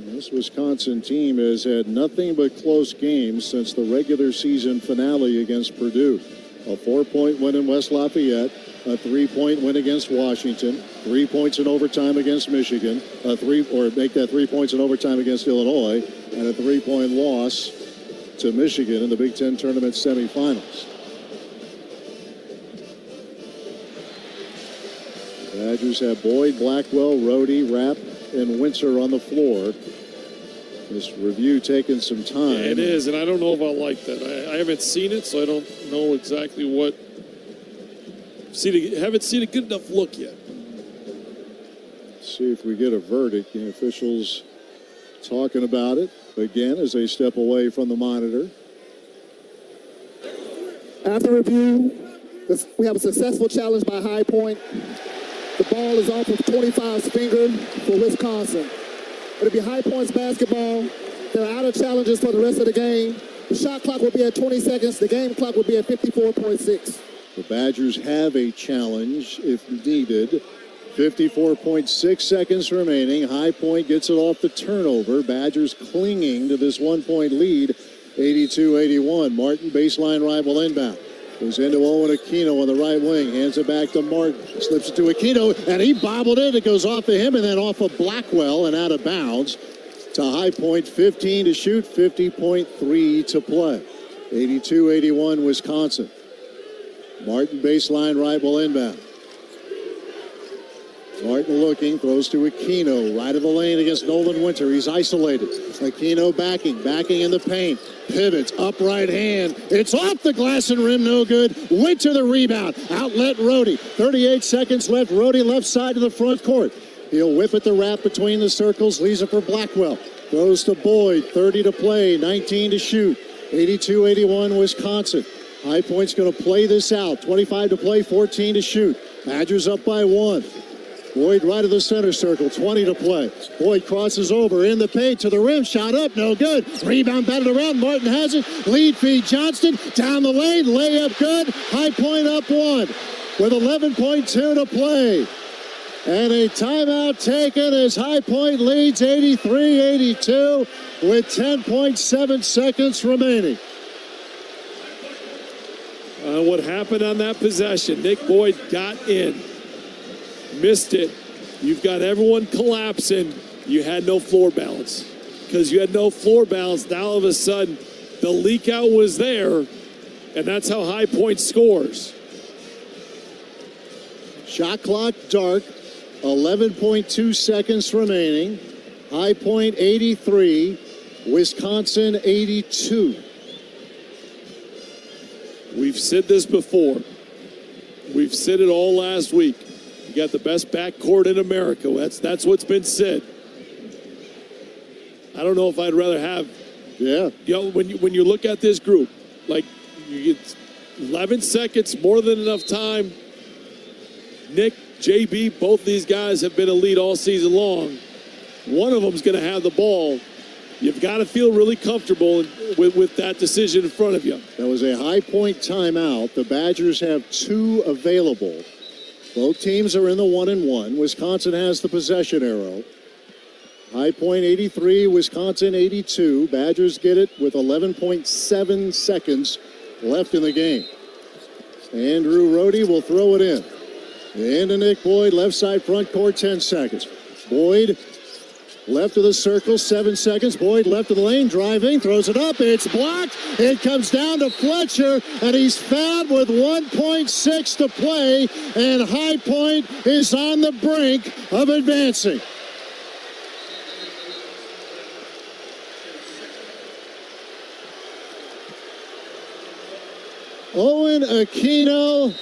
This Wisconsin team has had nothing but close games since the regular season finale against Purdue. A 4-point win in West Lafayette, a 3-point win against Washington, 3 points in overtime against Michigan, make that 3 points in overtime against Illinois, and a 3-point loss to Michigan in the Big Ten tournament semifinals. Badgers have Boyd, Blackwell, Rohde, Rapp, and Winter on the floor. This review taking some time. Yeah, it is, and I don't know if I like that. I haven't seen it, so I don't know exactly what. Haven't seen a good enough look yet. Let's see if we get a verdict. The officials talking about it again as they step away from the monitor. After review, we have a successful challenge by High Point. The ball is off of 25's finger for Wisconsin. It'll be High Point's basketball. They're out of challenges for the rest of the game. The shot clock will be at 20 seconds. The game clock will be at 54.6. The Badgers have a challenge if needed. 54.6 seconds remaining. High Point gets it off the turnover. Badgers clinging to this 1-point lead. 82-81. Martin, baseline rival inbound. Goes into Owen Aquino on the right wing. Hands it back to Martin. Slips it to Aquino, and he bobbled it. It goes off of him and then off of Blackwell and out of bounds to High Point. 15 to shoot, 50.3 to play. 82-81 Wisconsin. Martin baseline right will inbound. Martin looking, throws to Aquino, right of the lane against Nolan Winter. He's isolated. Aquino backing in the paint. Pivots, up right hand. It's off the glass and rim, no good. Winter the rebound. Outlet Rohde. 38 seconds left. Rohde left side to the front court. He'll whip at the wrap between the circles. Leaves it for Blackwell. Throws to Boyd. 30 to play, 19 to shoot. 82-81 Wisconsin. High Point's going to play this out. 25 to play, 14 to shoot. Badgers up by 1. Boyd right of the center circle, 20 to play. Boyd crosses over in the paint to the rim, shot up, no good. Rebound batted around, Martin has it. Lead feed Johnston, down the lane, layup good. High Point up 1 with 11.2 to play. And a timeout taken as High Point leads 83-82 with 10.7 seconds remaining. What happened on that possession? Nick Boyd got in. Missed it. You've got everyone collapsing. You had no floor balance. Because you had no floor balance, now all of a sudden the leak out was there, and that's how High Point scores. Shot clock dark, 11.2 seconds remaining. High Point 83, Wisconsin 82. We've said this before. We've said it all last week. You got the best backcourt in America. That's what's been said. I don't know if I'd rather have. Yeah. You know, when you look at this group, like you get 11 seconds, more than enough time. Nick, JB, both these guys have been elite all season long. One of them's going to have the ball. You've got to feel really comfortable with that decision in front of you. That was a High Point timeout. The Badgers have 2 available. Both teams are in the 1-1. Wisconsin has the possession arrow. High Point 83, Wisconsin 82. Badgers get it with 11.7 seconds left in the game. Andrew Rohde will throw it in. Into Nick Boyd, left side front court, 10 seconds. Boyd Left of the circle, 7 seconds. Boyd left of the lane, driving, throws it up. It's blocked. It comes down to Fletcher, and he's fouled with 1.6 to play, and High Point is on the brink of advancing. Owen Aquino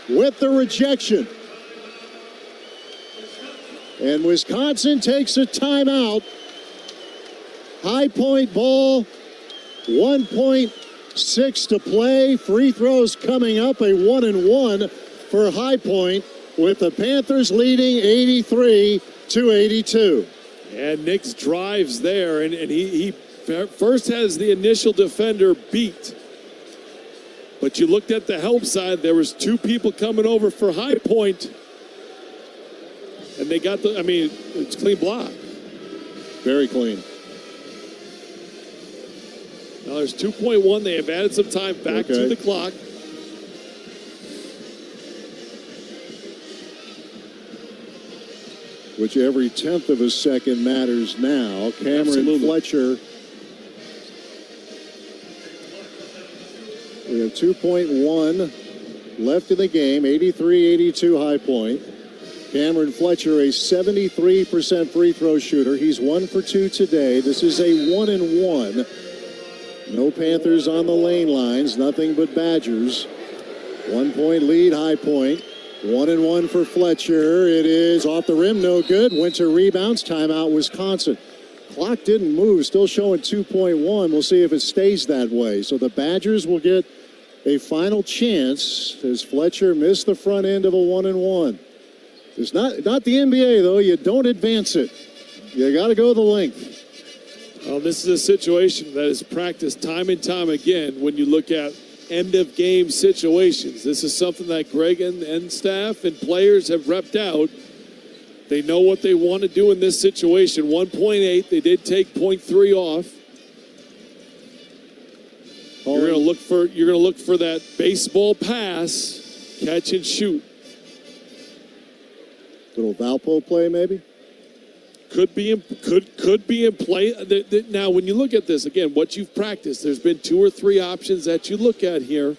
with the rejection. And Wisconsin takes a timeout. High Point ball, 1.6 to play. Free throws coming up, a 1-and-1 for High Point, with the Panthers leading 83-82. And Nix drives there, and he first has the initial defender beat. But you looked at the help side, there was 2 people coming over for High Point. And they got it's clean block. Very clean. Now there's 2.1. They have added some time back to the clock. Which every tenth of a second matters now. Cameron Fletcher. We have 2.1 left in the game. 83-82 High Point. Cameron Fletcher, a 73% free throw shooter. He's 1 for 2 today. This is a 1-and-1. No Panthers on the lane lines. Nothing but Badgers. 1 point lead, High Point. 1-and-1 for Fletcher. It is off the rim, no good. Winter rebounds. Timeout, Wisconsin. Clock didn't move. Still showing 2.1. We'll see if it stays that way. So the Badgers will get a final chance as Fletcher missed the front end of a 1-and-1. It's not the NBA, though. You don't advance it. You got to go the length. Well, this is a situation that is practiced time and time again when you look at end-of-game situations. This is something that Greg and staff and players have repped out. They know what they want to do in this situation. 1.8. They did take 0.3 off. You're going to look for that baseball pass, catch and shoot. Little Valpo play, maybe? Could be in play. Now, when you look at this, again, what you've practiced, there's been 2 or 3 options that you look at here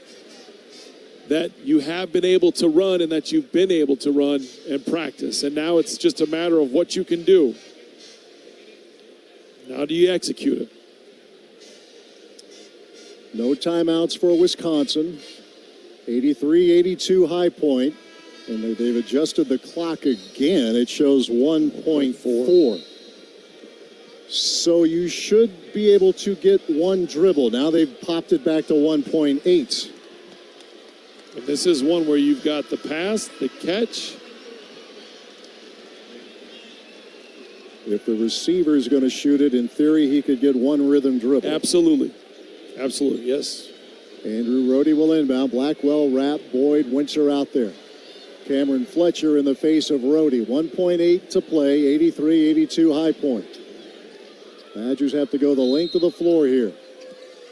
that you have been able to run and that you've been able to run and practice. And now it's just a matter of what you can do. Now do you execute it? No timeouts for Wisconsin. 83-82 High Point. And they've adjusted the clock again. It shows 1.4. So you should be able to get 1 dribble. Now they've popped it back to 1.8. And this is one where you've got the pass, the catch. If the receiver is going to shoot it, in theory, he could get 1 rhythm dribble. Absolutely. Absolutely, yes. Andrew Rohde will inbound. Blackwell, Rapp, Boyd, Winter out there. Cameron Fletcher in the face of Rohde. 1.8 to play, 83-82 High Point. Badgers have to go the length of the floor here.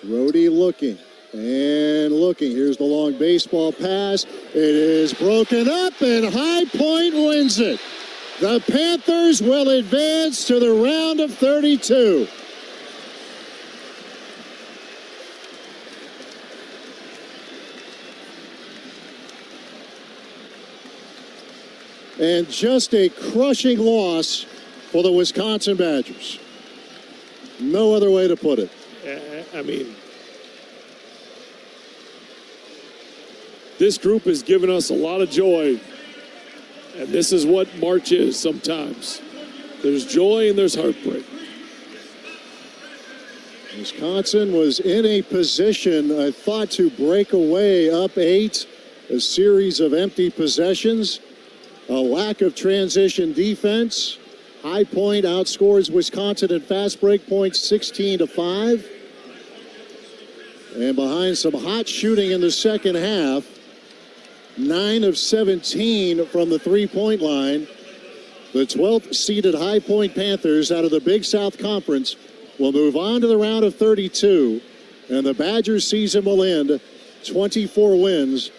Rohde looking and looking. Here's the long baseball pass. It is broken up, and High Point wins it. The Panthers will advance to the round of 32. And just a crushing loss for the Wisconsin Badgers. No other way to put it. I mean, this group has given us a lot of joy. And this is what March is sometimes. There's joy and there's heartbreak. Wisconsin was in a position, I thought, to break away up 8. A series of empty possessions. A lack of transition defense. High Point outscores Wisconsin in fast break points 16-5. And behind some hot shooting in the second half, 9 of 17 from the three-point line. The 12th seeded High Point Panthers out of the Big South Conference will move on to the round of 32. And the Badgers season will end 24 wins